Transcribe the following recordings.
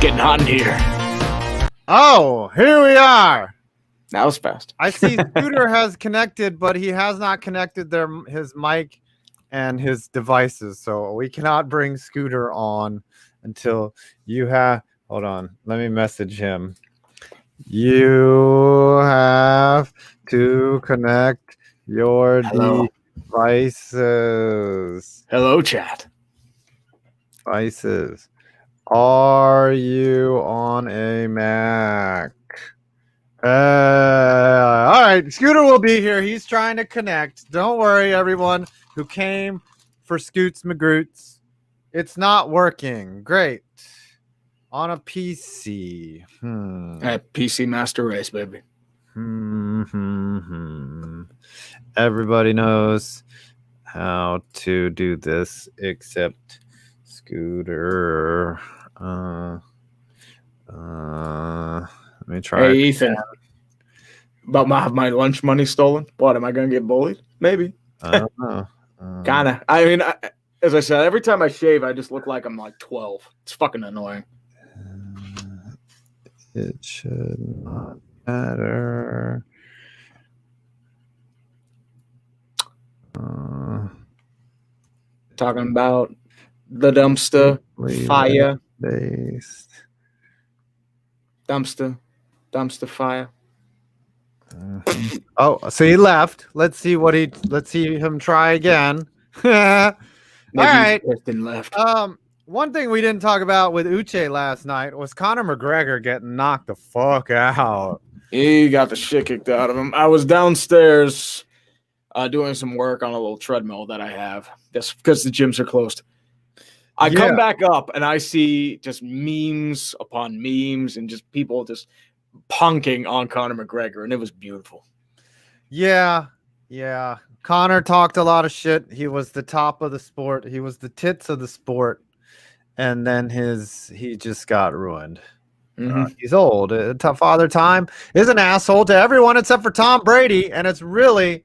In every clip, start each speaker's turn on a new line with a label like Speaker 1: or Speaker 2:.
Speaker 1: getting hot in here.
Speaker 2: Oh, here we are.
Speaker 1: That was fast.
Speaker 2: I see Scooter has connected, but he has not connected his mic and his devices. So we cannot bring Scooter on until you have. Hold on. Let me message him. You have to connect your devices.
Speaker 1: Hello, chat.
Speaker 2: Devices. Are you on a Mac? All right, Scooter will be here. He's trying to connect. Don't worry, everyone who came for Scoots McGroots. It's not working. Great. On a PC.
Speaker 1: At PC Master Race, baby.
Speaker 2: Everybody knows how to do this except Scooter. Let me try.
Speaker 1: Hey, Ethan. About my lunch money stolen? What, am I going to get bullied? Maybe.
Speaker 2: I don't know.
Speaker 1: Kind of. I mean, as I said, every time I shave, I just look like I'm like 12. It's fucking annoying.
Speaker 2: It should not matter.
Speaker 1: Talking about the dumpster fire.
Speaker 2: Based.
Speaker 1: Dumpster fire.
Speaker 2: Oh, so he left. Let's see him try again. All right.
Speaker 1: And left.
Speaker 2: One thing we didn't talk about with Uche last night was Conor McGregor getting knocked the fuck out.
Speaker 1: He got the shit kicked out of him. I was downstairs doing some work on a little treadmill that I have. That's because the gyms are closed. I come back up and I see just memes upon memes and just people just punking on Conor McGregor, and it was beautiful.
Speaker 2: Yeah. Conor talked a lot of shit. He was the top of the sport. He was the tits of the sport. And then he just got ruined. He's old. Father Time is an asshole to everyone except for Tom Brady, and it's really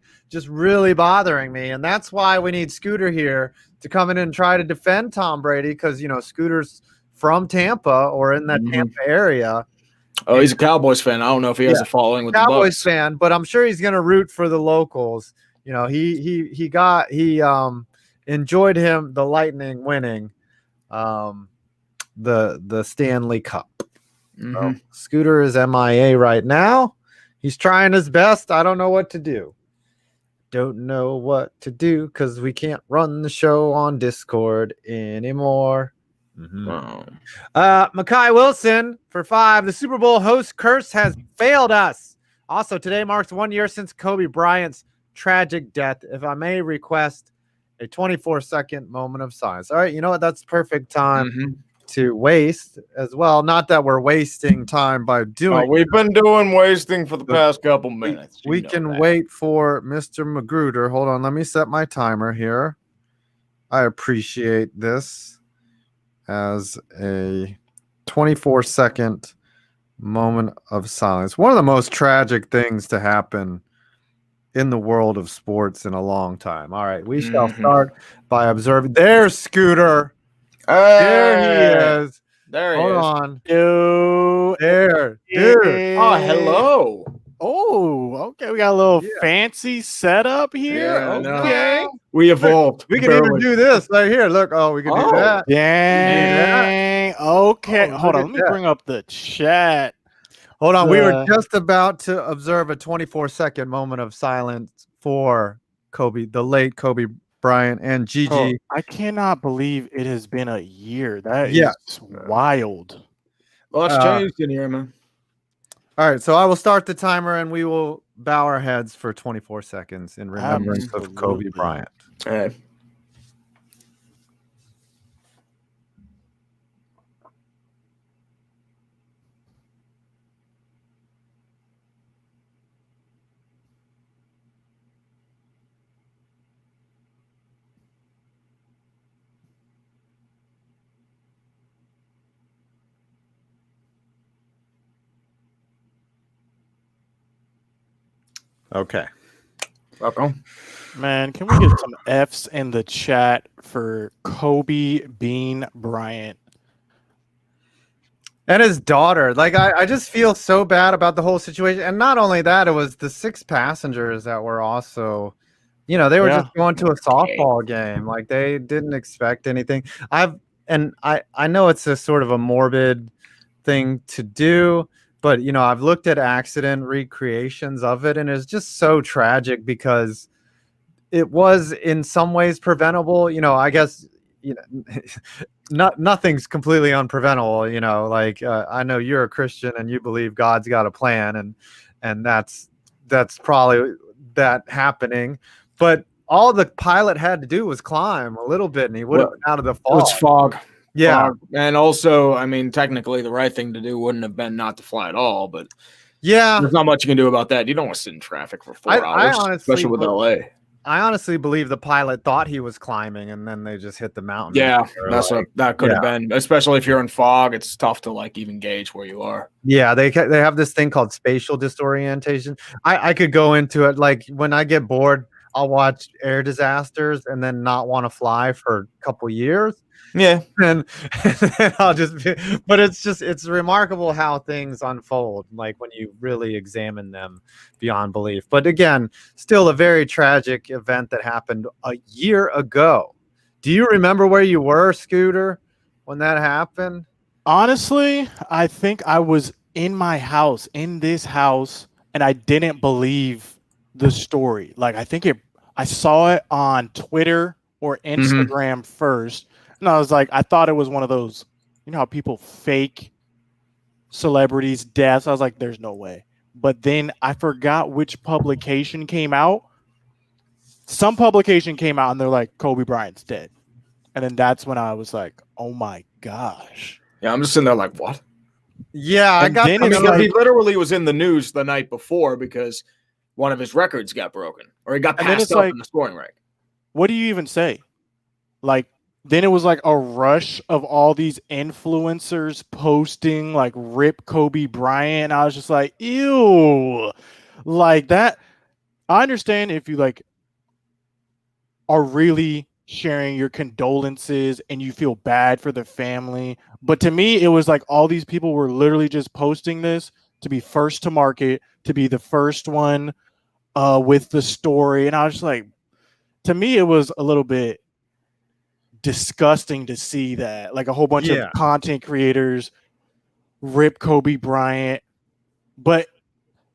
Speaker 2: bothering me. And that's why we need Scooter here to come in and try to defend Tom Brady, because Scooter's from Tampa or in that Tampa area.
Speaker 1: Oh, he's a Cowboys fan. I don't know if he has a following with
Speaker 2: Cowboys
Speaker 1: the Bucks.
Speaker 2: fan, but I'm sure he's gonna root for the locals. He enjoyed the Lightning winning the Stanley Cup. So Scooter is MIA right now. He's trying his best. I don't know what to do. Don't know what to do because we can't run the show on Discord anymore. Mackay Wilson for 5. The Super Bowl host curse has failed us. Also, today marks 1 year since Kobe Bryant's tragic death. If I may request a 24-second moment of silence. All right, you know what? That's perfect time to waste as well. Not that we're wasting time by doing.
Speaker 1: We've been doing wasting for the past couple minutes.
Speaker 2: We can wait for Mr. Magruder. Hold on, let me set my timer here. I appreciate this as a 24-second moment of silence. One of the most tragic things to happen in the world of sports in a long time. All right, we shall start by observing. There's Scooter. There he is.
Speaker 1: There he
Speaker 2: Hold
Speaker 1: is.
Speaker 2: on.
Speaker 3: Dude.
Speaker 2: There. Dude.
Speaker 1: Oh, hello.
Speaker 3: Oh, okay. We got a little fancy setup here.
Speaker 1: Yeah,
Speaker 3: okay.
Speaker 1: We evolved.
Speaker 2: We can even do this right here. Look. Oh, we can do that.
Speaker 3: Dang. Okay. Hold on. Let me bring up the chat.
Speaker 2: Hold on. We were just about to observe a 24-second moment of silence for Kobe, the late Kobe Bryant and Gigi.
Speaker 3: Oh, I cannot believe it has been a year. That is wild.
Speaker 1: Well, it's changed in here, man.
Speaker 2: All right. So I will start the timer and we will bow our heads for 24 seconds in remembrance of Kobe Bryant.
Speaker 1: All right.
Speaker 2: Okay.
Speaker 1: Welcome.
Speaker 3: Man, can we get some F's in the chat for Kobe Bean Bryant?
Speaker 2: And his daughter. Like, I just feel so bad about the whole situation. And not only that, it was the 6 passengers that were also, they were just going to a softball game. Like, they didn't expect anything. I know it's a sort of a morbid thing to do, but I've looked at accident recreations of it, and it's just so tragic because it was in some ways preventable. I guess nothing's completely unpreventable. Like I know you're a Christian and you believe God's got a plan, and that's probably that happening. But all the pilot had to do was climb a little bit, and he would have been out of the fog.
Speaker 1: It was fog.
Speaker 2: Yeah.
Speaker 1: And also, I mean, technically the right thing to do wouldn't have been not to fly at all, but
Speaker 2: yeah,
Speaker 1: there's not much you can do about that. You don't want to sit in traffic for 4 hours, especially with LA.
Speaker 2: I honestly believe the pilot thought he was climbing, and then they just hit the mountain.
Speaker 1: Yeah, that could have been, especially if you're in fog. It's tough to like even gauge where you are.
Speaker 2: Yeah, they have this thing called spatial disorientation. I could go into it. Like when I get bored, I'll watch air disasters and then not want to fly for a couple years.
Speaker 1: Yeah.
Speaker 2: And I'll just but it's remarkable how things unfold, like when you really examine them beyond belief. But again, still a very tragic event that happened a year ago. Do you remember where you were, Scooter, when that happened?
Speaker 3: Honestly, I think I was in this house, and I didn't believe the story. Like I saw it on Twitter or Instagram first. And I was like, I thought it was one of those, how people fake celebrities' deaths. I was like, there's no way. But then I forgot which publication came out. Some publication came out and they're like, Kobe Bryant's dead. And then that's when I was like, oh my gosh.
Speaker 1: Yeah, I'm just sitting there like, what?
Speaker 2: Yeah,
Speaker 1: he literally was in the news the night before because one of his records got broken or he got passed up in the scoring rank.
Speaker 3: What do you even say? Like, then it was like a rush of all these influencers posting like rip Kobe Bryant. I was just like, ew, like that. I understand if you like are really sharing your condolences and you feel bad for the family. But to me, it was like all these people were literally just posting this to be first to market, to be the first one with the story. And I was just like, to me, it was a little bit disgusting to see that, like a whole bunch of content creators rip Kobe Bryant, but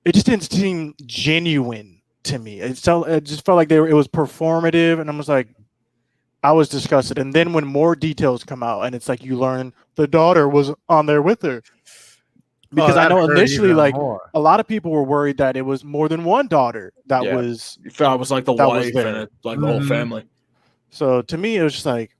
Speaker 3: it just didn't seem genuine to me. It just felt like it was performative, and I was like, I was disgusted. And then when more details come out, and it's like you learn the daughter was on there with her, because I know initially, like a lot of people were worried that it was more than one daughter that was.
Speaker 1: You thought it was like the wife and like the whole family.
Speaker 3: So to me, it was just like,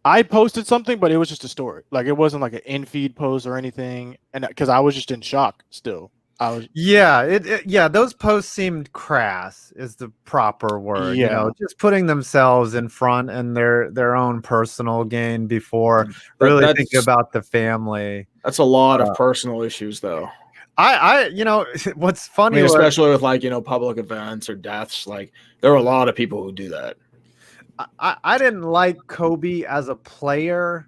Speaker 3: I posted something, but it was just a story. Like it wasn't like an in-feed post or anything, and because I was just in shock still. Those posts seemed crass is the proper word. Just putting themselves in front and their own personal gain before really thinking about the family.
Speaker 1: That's a lot of personal issues, though.
Speaker 2: What's funny,
Speaker 1: especially with like public events or deaths, like there are a lot of people who do that.
Speaker 2: I didn't like Kobe as a player,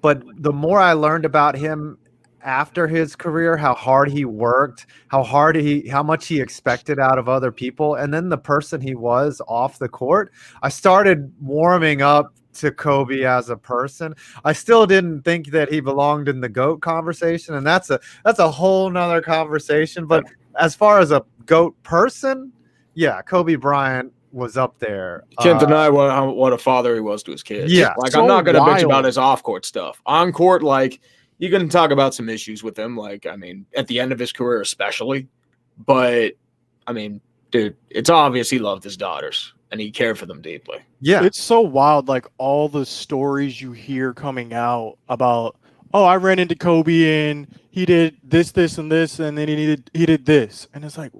Speaker 2: but the more I learned about him after his career, how hard he worked, how much he expected out of other people, and then the person he was off the court, I started warming up to Kobe as a person. I still didn't think that he belonged in the GOAT conversation, and that's a whole nother conversation. But as far as a GOAT person, yeah, Kobe Bryant was up there.
Speaker 1: Can't deny what a father he was to his kids.
Speaker 2: Yeah,
Speaker 1: like I'm not gonna bitch about his off-court stuff. On court, like you can talk about some issues with him. Like I mean, at the end of his career, especially. But I mean, dude, it's obvious he loved his daughters and he cared for them deeply.
Speaker 3: Yeah, it's so wild. Like all the stories you hear coming out about, oh, I ran into Kobe and he did this, this, and this, and then he did this, and it's like,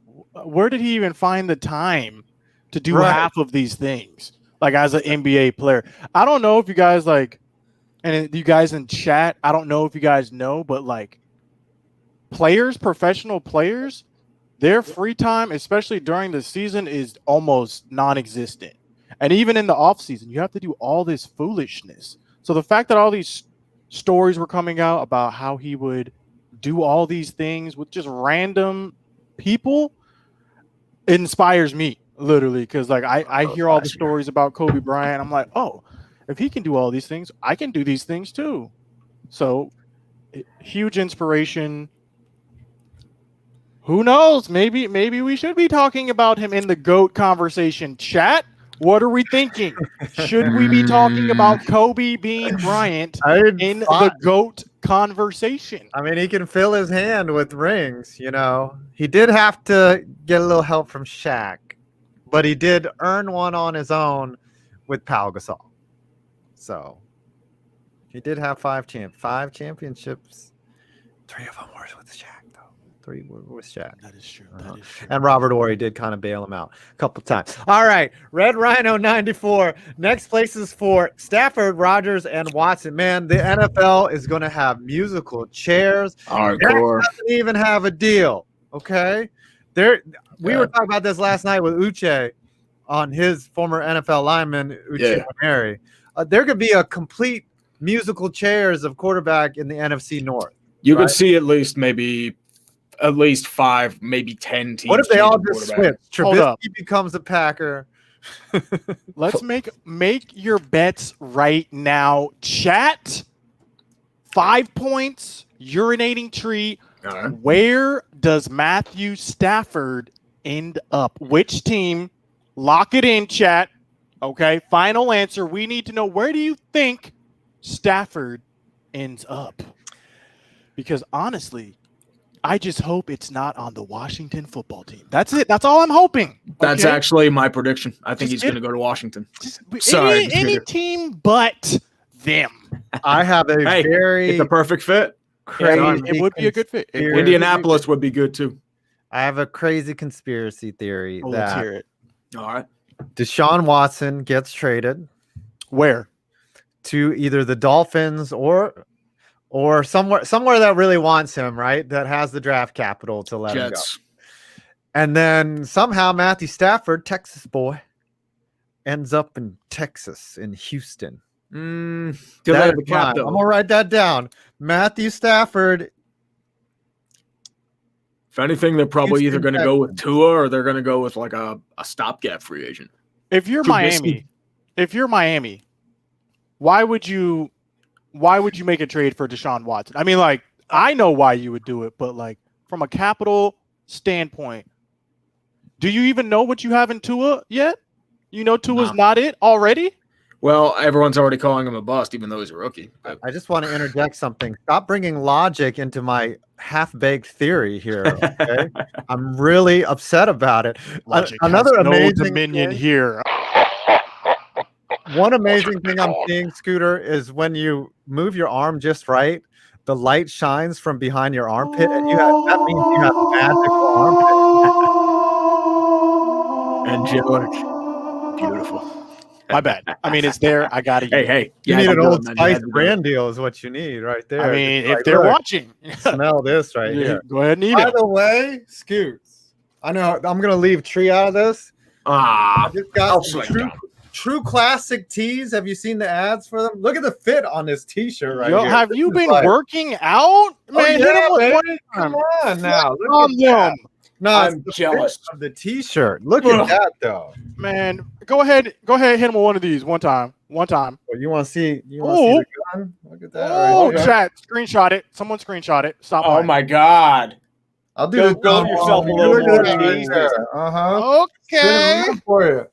Speaker 3: where did he even find the time to do half of these things, like as an NBA player? I don't know if you guys like, and you guys in chat, I don't know if you guys know, but like professional players, their free time, especially during the season, is almost non-existent. And even in the off season, you have to do all this foolishness. So the fact that all these stories were coming out about how he would do all these things with just random people, it inspires me literally, because like I hear all the stories about Kobe Bryant. I'm like, oh, if he can do all these things, I can do these things too. So huge inspiration. Who knows? Maybe we should be talking about him in the GOAT conversation. Chat, what are we thinking? Should we be talking about Kobe Bean Bryant in the GOAT conversation?
Speaker 2: I mean, he can fill his hand with rings, you know. He did have to get a little help from Shaq, but he did earn one on his own with Pau Gasol. So he did have five championships. 3 of them were with Shaq, though. 3 were with Shaq.
Speaker 3: That is true. That is true.
Speaker 2: And Robert Horry did kind of bail him out a couple times. All right, Red Rhino 94. Next place is for Stafford, Rodgers, and Watson. Man, the NFL is going to have musical chairs.
Speaker 1: Hardcore.
Speaker 2: Doesn't even have a deal. Okay, we were talking about this last night with Uche on his former NFL lineman Uche Nwaneri. There could be a complete musical chairs of quarterback in the NFC North.
Speaker 1: You could see at least 5, maybe 10 teams.
Speaker 2: What if they all just switch? Trubisky becomes a Packer.
Speaker 3: Let's make your bets right now. Chat. 5 points. Urinating tree.
Speaker 1: Right.
Speaker 3: Where does Matthew Stafford end up? Which team? Lock it in, chat. Okay, final answer. We need to know, where do you think Stafford ends up? Because honestly, I just hope it's not on the Washington football team. That's it. That's all I'm hoping.
Speaker 1: That's actually my prediction. I think he's going to go to Washington. Sorry,
Speaker 3: any team but them.
Speaker 2: I have a
Speaker 1: it's a perfect fit.
Speaker 2: Crazy.
Speaker 3: It would be a good fit.
Speaker 1: Indianapolis would be good too.
Speaker 2: I have a crazy conspiracy theory that
Speaker 3: let's hear it.
Speaker 1: All right.
Speaker 2: Deshaun Watson gets traded.
Speaker 3: Where?
Speaker 2: To either the Dolphins or somewhere that really wants him, right? That has the draft capital to let him go. And then somehow Matthew Stafford, Texas boy, ends up in Texas, in Houston. I'm gonna write that down. Matthew Stafford.
Speaker 1: If anything, they're probably either going to go with Tua or they're going to go with like a stopgap free agent.
Speaker 3: If you're Miami, why would you make a trade for Deshaun Watson? I mean, like, I know why you would do it, but like from a capital standpoint, do you even know what you have in Tua yet? You know Tua's not it already?
Speaker 1: Well, everyone's already calling him a bust, even though he's a rookie.
Speaker 2: I just want to interject something. Stop bringing logic into my half-baked theory here. Okay, I'm really upset about it. Another amazing
Speaker 3: dominion here.
Speaker 2: One amazing thing I'm seeing, Scooter, is when you move your arm just right, the light shines from behind your armpit, and that means you have magical armpit.
Speaker 1: Angelic. Beautiful.
Speaker 3: My bad. I mean, it's there. I got it.
Speaker 1: Hey.
Speaker 2: You need an Old Spice brand deal is what you need right there.
Speaker 3: I mean, if they're watching.
Speaker 2: Smell this right here.
Speaker 3: Go ahead and eat it.
Speaker 2: By the way, Scoots, I know I'm going to leave Tree out of this.
Speaker 1: I
Speaker 2: just got true classic tees. Have you seen the ads for them? Look at the fit on this T-shirt right here.
Speaker 3: Have you been working out? Man,
Speaker 2: come on now. Look at that. No,
Speaker 1: I'm jealous
Speaker 2: of the T-shirt. Look at that, though.
Speaker 3: Man, go ahead, hit him with one of these one time.
Speaker 2: Oh, you want to see? The gun? Look at that.
Speaker 3: Oh, chat, screenshot it. Someone screenshot it. Stop.
Speaker 1: Oh my God.
Speaker 2: I'll do this.
Speaker 1: Go yourself a little more.
Speaker 3: Okay.
Speaker 2: For you.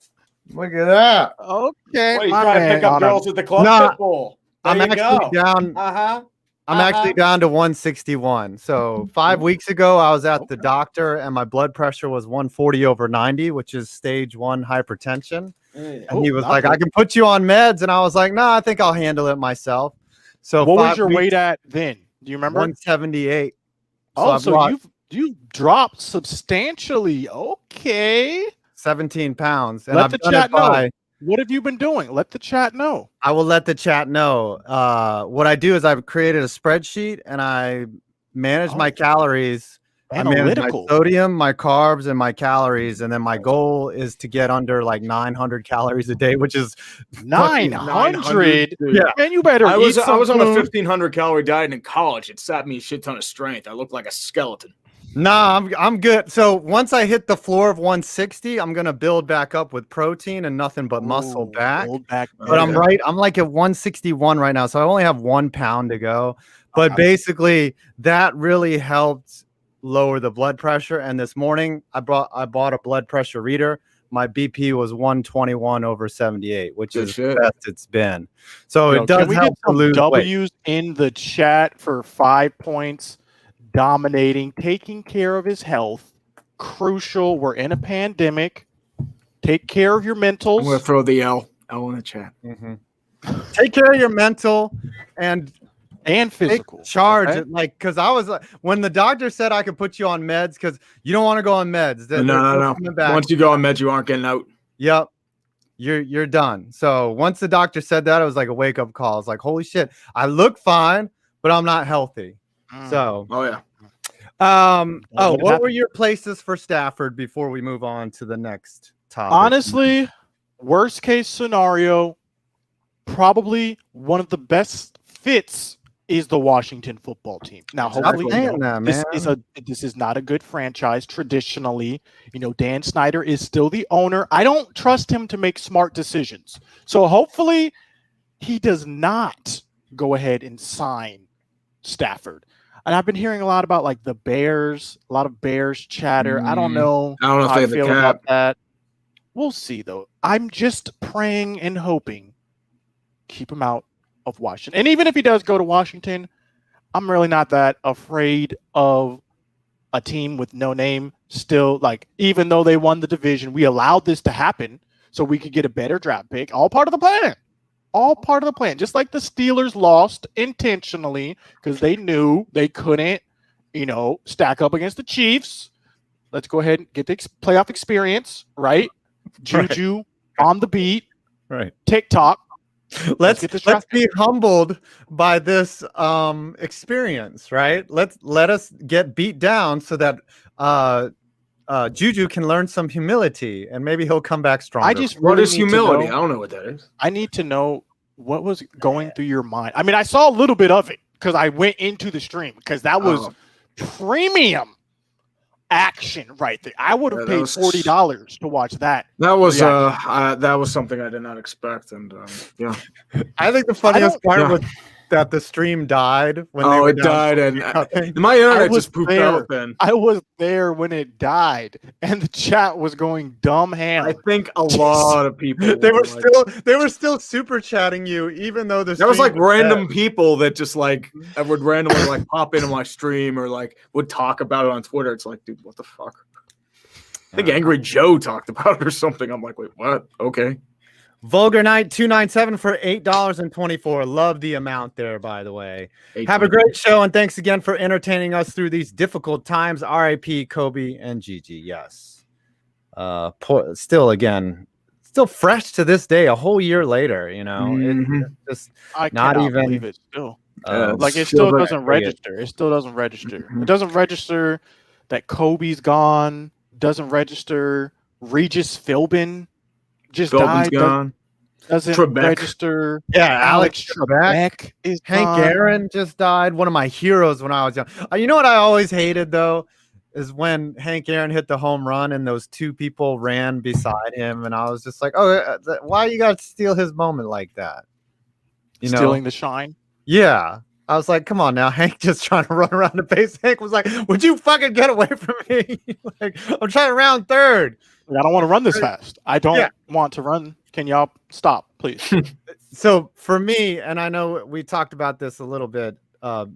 Speaker 2: Look at that.
Speaker 3: Okay.
Speaker 1: What, you trying to pick up girls at the club?
Speaker 2: No, I'm actually down. I'm actually down to 161. So 5 weeks ago, I was at the doctor and my blood pressure was 140/90, which is stage 1 hypertension. And he was like, I can put you on meds. And I was like, no, I think I'll handle it myself. So
Speaker 3: what was your weight at then? Do you remember?
Speaker 2: 178.
Speaker 3: So you've dropped substantially. Okay.
Speaker 2: 17 pounds. And
Speaker 3: Let the chat know. What have you been doing? Let the chat know.
Speaker 2: I will let the chat know. What I do is I've created a spreadsheet and I manage my calories I manage my
Speaker 3: Analytical.
Speaker 2: sodium, my carbs, and my calories, and then my goal is to get under like 900 calories a day, which is
Speaker 3: 900.
Speaker 1: dude.
Speaker 2: Yeah.
Speaker 3: Man, you better
Speaker 1: I was
Speaker 3: eat some
Speaker 1: on a
Speaker 3: food.
Speaker 1: 1,500 calorie diet in college. It sapped me a shit ton of strength. I looked like a skeleton.
Speaker 2: Nah, I'm good. So once I hit the floor of 160, I'm gonna build back up with protein and nothing but muscle
Speaker 3: Ooh,
Speaker 2: back.
Speaker 3: build back.
Speaker 2: But I'm right. I'm like at 161 right now, so I only have 1 pound to go. But basically, that really helped lower the blood pressure. And this morning, I bought a blood pressure reader. My BP was 121/78, which
Speaker 1: Good
Speaker 2: is
Speaker 1: shit.
Speaker 2: the best it's been. So
Speaker 3: Yo,
Speaker 2: it does
Speaker 3: can we
Speaker 2: help
Speaker 3: get
Speaker 2: to
Speaker 3: some
Speaker 2: lose weight.
Speaker 3: W's in the chat for 5 points? Dominating, taking care of his health, crucial. We're in a pandemic. Take care of your
Speaker 1: I'm gonna
Speaker 3: mentals.
Speaker 1: throw the L in the chat.
Speaker 2: Take care of your mental and
Speaker 3: Physical.
Speaker 2: take charge.
Speaker 3: Okay?
Speaker 2: Like, because I was like, when the doctor said I could put you on meds, because you don't want to go on meds.
Speaker 1: No. Once you go on meds, you aren't getting out.
Speaker 2: Yep. You're done. So once the doctor said that, it was like a wake up call. It's like, holy shit, I look fine, but I'm not healthy. So,
Speaker 1: Oh yeah.
Speaker 2: what were your places for Stafford before we move on to the next topic?
Speaker 3: Honestly, worst case scenario, probably one of the best fits is the Washington football team. Now, hopefully, this is not a good franchise traditionally. You know, Dan Snyder is still the owner. I don't trust him to make smart decisions. So hopefully he does not go ahead and sign Stafford. And I've been hearing a lot about like the Bears, a lot of Bears chatter. I don't know
Speaker 1: if
Speaker 3: how
Speaker 1: they
Speaker 3: I
Speaker 1: have the
Speaker 3: feel
Speaker 1: cap.
Speaker 3: about that. We'll see, though. I'm just praying and hoping keep him out of Washington. And even if he does go to Washington, I'm really not that afraid of a team with no name still. Like, even though they won the division, we allowed this to happen so we could get a better draft pick. All part of the plan. All part of the plan. Just like the Steelers lost intentionally because they knew they couldn't, stack up against the Chiefs. Let's go ahead and get the playoff experience, right? Juju on the beat.
Speaker 2: Right.
Speaker 3: TikTok.
Speaker 2: Let's be humbled by this experience, right? Let us get beat down so that Juju can learn some humility and maybe he'll come back stronger.
Speaker 1: What is humility? I don't know what that is.
Speaker 3: I need to know what was going through your mind. I mean, I saw a little bit of it because I went into the stream because that was premium action right there. I would have paid $40 to watch that.
Speaker 1: That was something I did not expect, and yeah.
Speaker 2: I think the funniest part was that the stream died when
Speaker 1: it died, and my internet just pooped out. Then
Speaker 3: I was there when it died, and the chat was going dumb ham.
Speaker 1: I think a lot of people
Speaker 2: they were still super chatting you, even though there
Speaker 1: was like random people that just like would randomly like pop into my stream or like would talk about it on Twitter. It's like, dude, what the fuck? I think Angry Joe talked about it or something. I'm like, wait, what? Okay.
Speaker 2: Vulgar Knight 297 for $8.24. Love the amount there, by the way. Have a great show, and thanks again for entertaining us through these difficult times. R.I.P. Kobe and Gigi. Yes. Still fresh to this day, a whole year later. It's just
Speaker 3: I cannot believe it still. It still doesn't register. It still doesn't register. It doesn't register that Kobe's gone. Doesn't register Regis Philbin just died. Doesn't register.
Speaker 2: Yeah, Alex Trebek
Speaker 3: is
Speaker 2: Hank
Speaker 3: gone.
Speaker 2: Aaron just died. One of my heroes when I was young. You know what I always hated though is when Hank Aaron hit the home run and those two people ran beside him, and I was just like, oh, why you got to steal his moment like that?
Speaker 3: Stealing the shine.
Speaker 2: Yeah. I was like, come on now, Hank just trying to run around the base. Hank was like, would you fucking get away from me? Like, I'm trying to round third.
Speaker 3: I don't want to run this fast. I don't want to run. Can y'all stop, please?
Speaker 2: So for me, and I know we talked about this a little bit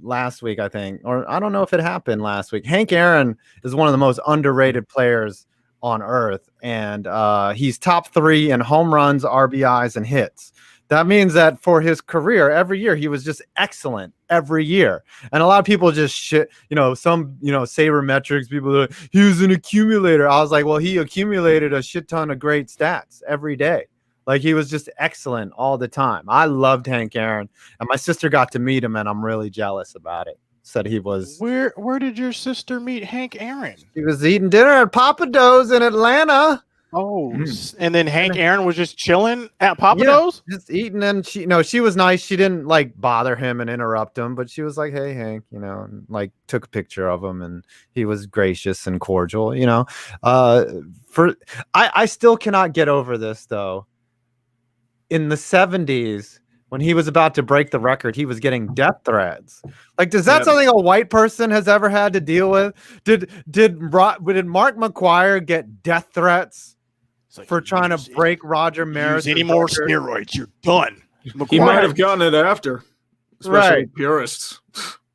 Speaker 2: last week, I think, or I don't know if it happened last week. Hank Aaron is one of the most underrated players on earth, and he's top 3 in home runs, RBIs, and hits. That means that for his career, every year he was just excellent every year. And a lot of people just sabermetrics people are like, he was an accumulator. I was like, well, he accumulated a shit ton of great stats every day. Like, he was just excellent all the time. I loved Hank Aaron, and my sister got to meet him, and I'm really jealous about it. said he was.
Speaker 3: Where did your sister meet Hank Aaron?
Speaker 2: He was eating dinner at Papa Do's in Atlanta.
Speaker 3: Oh, and then Hank Aaron was just chilling at Papa
Speaker 2: Yeah,
Speaker 3: Do's?
Speaker 2: just eating, and she was nice. She didn't like bother him and interrupt him, but she was like, "Hey, Hank," and like took a picture of him, and he was gracious and cordial. I still cannot get over this though. In the 70s, when he was about to break the record, he was getting death threats. Like, does that something a white person has ever had to deal with? Did Mark McGuire get death threats for trying to break Roger Maris?
Speaker 3: Any more steroids, you're done.
Speaker 1: He might have gotten it after, especially purists.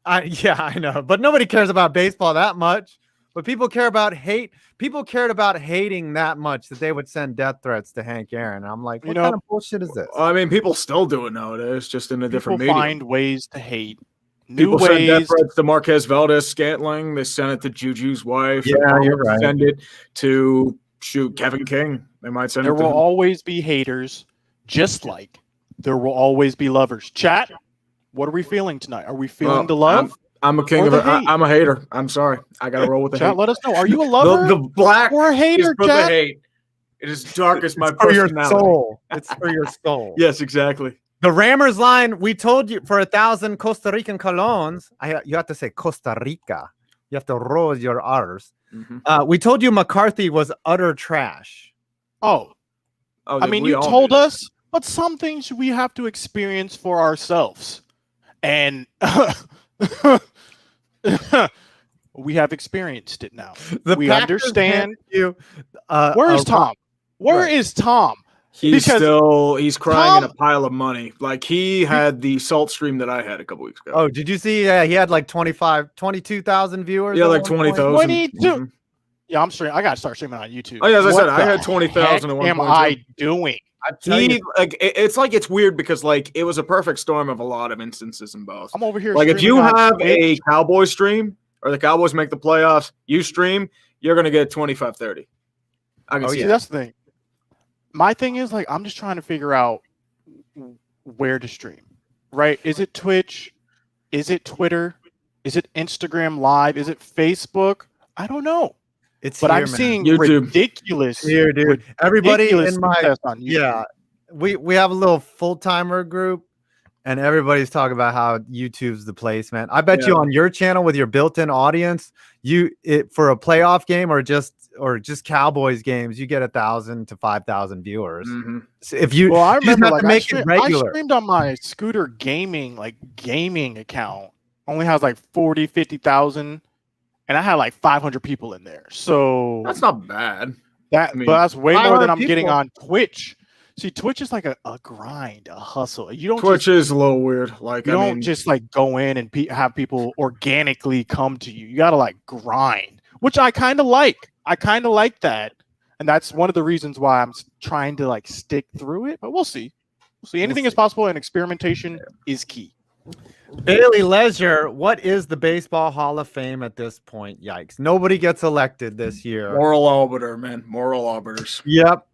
Speaker 2: I know, but nobody cares about baseball that much. But people care about hate. People cared about hating that much that they would send death threats to Hank Aaron. And I'm like, what kind of bullshit is this?
Speaker 1: I mean, people still do it nowadays, just in a different medium.
Speaker 3: Find ways to hate.
Speaker 1: People send death threats to Marquez Valdez-Scantling. They sent it to Juju's wife.
Speaker 2: Yeah, you're right.
Speaker 1: Send it to Kevin King. They might send it to
Speaker 3: There will always be haters, just like there will always be lovers. Chat, what are we feeling tonight? Are we feeling the love?
Speaker 1: I'm a king of it. I'm a hater. I'm sorry. I got to roll with the
Speaker 3: Chat,
Speaker 1: hate.
Speaker 3: let us know. Are you a lover?
Speaker 1: The black
Speaker 3: or a hater,
Speaker 1: is for
Speaker 3: Chat?
Speaker 1: the hate. It is dark as my
Speaker 2: for
Speaker 1: personality.
Speaker 2: your soul. It's for your soul.
Speaker 1: Yes, exactly.
Speaker 2: The Rammers line, we told you for 1,000 Costa Rican colones. You have to say Costa Rica. You have to roll your R's. We told you McCarthy was utter trash.
Speaker 3: Oh, I mean, you told us, but some things we have to experience for ourselves. And we have experienced it now. We understand. Where's Tom? Where is Tom?
Speaker 1: He's crying in a pile of money. Like he had the salt stream that I had a couple weeks ago.
Speaker 2: Oh, did you see? He had like 22,000 viewers.
Speaker 1: Yeah, like 20,000.
Speaker 3: 22. Yeah, I'm streaming. I gotta start streaming on YouTube.
Speaker 1: Oh yeah, as I said, I had 20,000.
Speaker 3: What am I doing?
Speaker 1: It's weird because like it was a perfect storm of a lot of instances in both.
Speaker 3: I'm over here.
Speaker 1: Like if you have a Cowboy stream or the Cowboys make the playoffs, you stream, you're gonna get 25, 30. I can see
Speaker 3: that's the thing. My thing is like I'm just trying to figure out where to stream. Right? Is it Twitch? Is it Twitter? Is it Instagram Live? Is it Facebook? I don't know. I'm seeing
Speaker 1: YouTube.
Speaker 3: Ridiculous
Speaker 2: here, dude. Everybody in my
Speaker 3: on
Speaker 2: we have a little full timer group, and everybody's talking about how YouTube's the place, man. I bet you on your channel with your built-in audience, for a playoff game or just Cowboys games, you get 1,000 to 5,000 viewers. So if you,
Speaker 3: I remember
Speaker 2: like, make it regular.
Speaker 3: I streamed on my Scooter gaming account. Only has like 40, 50,000. And I had like 500 people in there. So
Speaker 1: that's not bad.
Speaker 3: But that's way more than I'm getting on Twitch. See, Twitch is like a grind, a hustle. You don't.
Speaker 1: Twitch is a little weird. Like
Speaker 3: you don't just like go in and have people organically come to you. You got to like grind, which I kind of like. I kind of like that, and that's one of the reasons why I'm trying to like stick through it. But we'll see. Anything is possible, and experimentation is key.
Speaker 2: Bailey Leisure, what is the Baseball Hall of Fame at this point? Yikes. Nobody gets elected this year.
Speaker 1: Moral arbiter, man. Moral arbiters.
Speaker 2: Yep.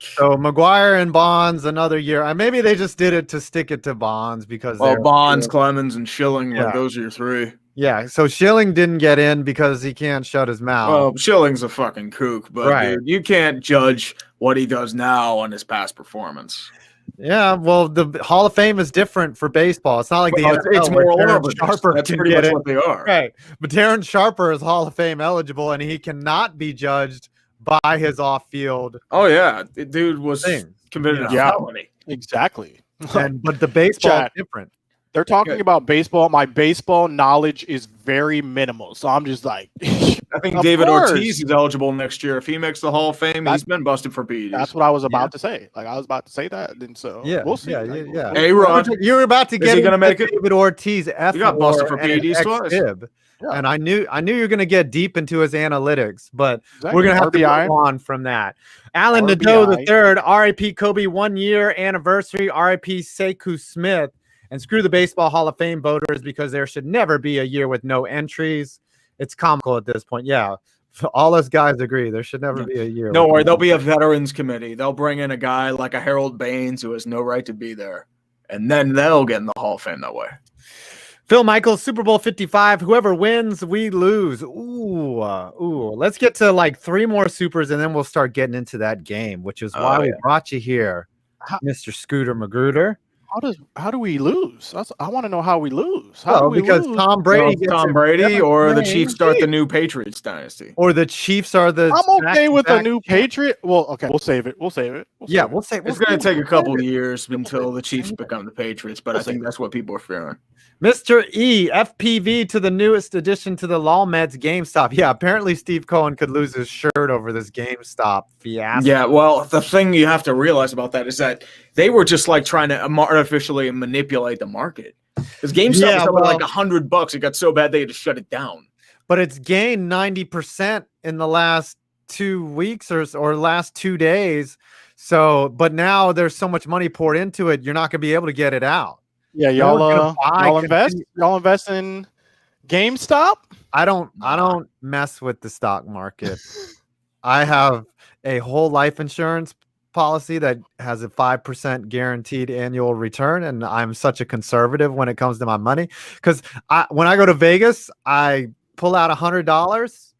Speaker 2: So McGuire and Bonds another year. Maybe they just did it to stick it to Bonds because
Speaker 1: Bonds, Clemens, and Schilling, like those are your three.
Speaker 2: Yeah, so Schilling didn't get in because he can't shut his mouth.
Speaker 1: Well, Schilling's a fucking kook, but dude, you can't judge what he does now on his past performance.
Speaker 2: Yeah, well, the Hall of Fame is different for baseball. It's not like the NFL,
Speaker 1: it's moral arbiters.
Speaker 2: Sharper
Speaker 1: That's
Speaker 2: can
Speaker 1: pretty
Speaker 2: get
Speaker 1: much
Speaker 2: it.
Speaker 1: what they are.
Speaker 2: Right, but Darren Sharper is Hall of Fame eligible, and he cannot be judged by his off-field.
Speaker 1: Oh yeah, the dude was committed a felony.
Speaker 3: Exactly.
Speaker 2: But the baseball is different.
Speaker 3: They're talking about baseball. My baseball knowledge is very minimal, so I'm just like,
Speaker 1: I think David Ortiz is eligible next year if he makes the Hall of Fame. He's been busted for PEDs.
Speaker 3: That's what I was about to say. Like I was about to say that, and so we'll see.
Speaker 2: Yeah.
Speaker 1: Hey, Rod,
Speaker 2: you were about to get
Speaker 1: he gonna make it?
Speaker 2: David Ortiz.
Speaker 1: You got busted for PEDs twice.
Speaker 2: And I knew you were going to get deep into his analytics, but we're going to have to go on from that. Alan Nadeau III, RIP Kobe 1 year anniversary, RIP Sekou Smith, and screw the Baseball Hall of Fame voters because there should never be a year with no entries. It's comical at this point. Yeah, all us guys agree. There should never be a year.
Speaker 1: No worry, there'll be a veterans committee. They'll bring in a guy like a Harold Baines who has no right to be there, and then they'll get in the Hall of Fame that way.
Speaker 2: Phil Michaels, Super Bowl 55. Whoever wins, we lose. Ooh. Let's get to like 3 more supers, and then we'll start getting into that game, which is why we brought you here, Mr. Scooter Magruder.
Speaker 3: How do we lose? I want to know how we lose. How do we
Speaker 2: because
Speaker 3: lose?
Speaker 2: Tom Brady,
Speaker 1: Tom Brady, or the Chiefs start the new Patriots dynasty,
Speaker 2: or the Chiefs are the.
Speaker 3: I'm okay with a new Patriot. Well, okay, we'll save it. We'll save it.
Speaker 2: It's
Speaker 1: going to take a couple of years until the Chiefs become the Patriots, but I think that's what people are fearing.
Speaker 2: Mr. E, FPV to the newest addition to the LawMeds GameStop. Yeah, apparently Steve Cohen could lose his shirt over this GameStop fiasco.
Speaker 1: Yeah, well, the thing you have to realize about that is that they were just like trying to artificially manipulate the market. Because GameStop was like $100. It got so bad they had to shut it down.
Speaker 2: But it's gained 90% in the last 2 weeks or last 2 days. So, but now there's so much money poured into it, you're not going to be able to get it out.
Speaker 3: Yeah, y'all invest in GameStop?
Speaker 2: I don't mess with the stock market. I have a whole life insurance policy that has a 5% guaranteed annual return, and I'm such a conservative when it comes to my money, because when I go to Vegas, I pull out $100,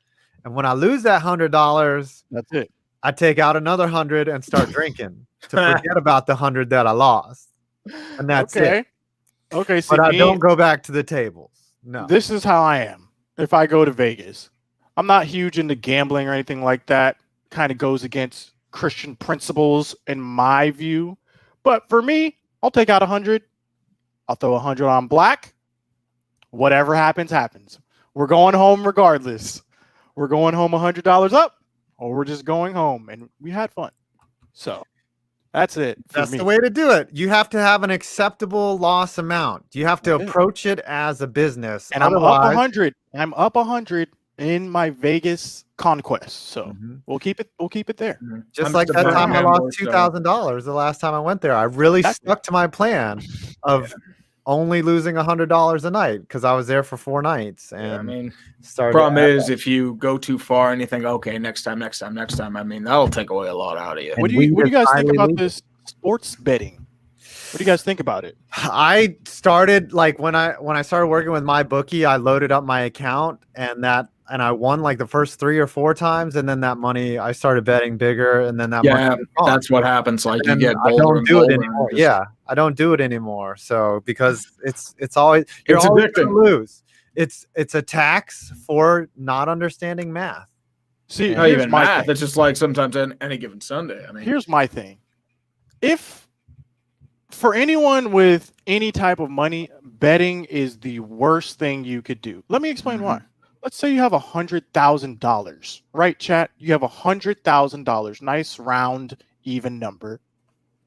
Speaker 2: and when I lose that $100,
Speaker 3: that's it.
Speaker 2: I take out another 100 and start drinking to forget about the 100 that I lost, and that's it.
Speaker 3: Okay,
Speaker 2: but I don't go back to the tables. No.
Speaker 3: This is how I am. If I go to Vegas, I'm not huge into gambling or anything like that. Kind of goes against Christian principles in my view. But for me, I'll take out 100. I'll throw 100 on black. Whatever happens, happens. We're going home regardless. We're going home $100 up, or we're just going home, and we had fun. So that's it.
Speaker 2: That's the way to do it. You have to have an acceptable loss amount. You have to approach it as a business.
Speaker 3: And I'm up 100. I'm up 100 in my Vegas conquest. So we'll keep it there.
Speaker 2: Just like that time I lost $2,000 the last time I went there. I really stuck to my plan of only losing $100 a night because I was there for 4 nights. And
Speaker 1: problem is if you go too far and you think, okay, next time, I mean, that'll take away a lot out of you.
Speaker 3: What do you guys think about this sports betting? What do you guys think about it?
Speaker 2: I started like when I started working with my bookie, I loaded up my account and I won like the first 3 or 4 times, and then that money I started betting bigger, and then that money
Speaker 1: that's what happens. Like you get
Speaker 2: I don't do it anymore. I don't do it anymore. So because it's always you're always going to lose. It's a tax for not understanding math.
Speaker 3: See,
Speaker 1: not even math. It's just like sometimes on any given Sunday. I mean,
Speaker 3: here's my thing. If for anyone with any type of money, betting is the worst thing you could do. Let me explain why. Let's say you have $100,000, right, chat? You have $100,000, nice round, even number.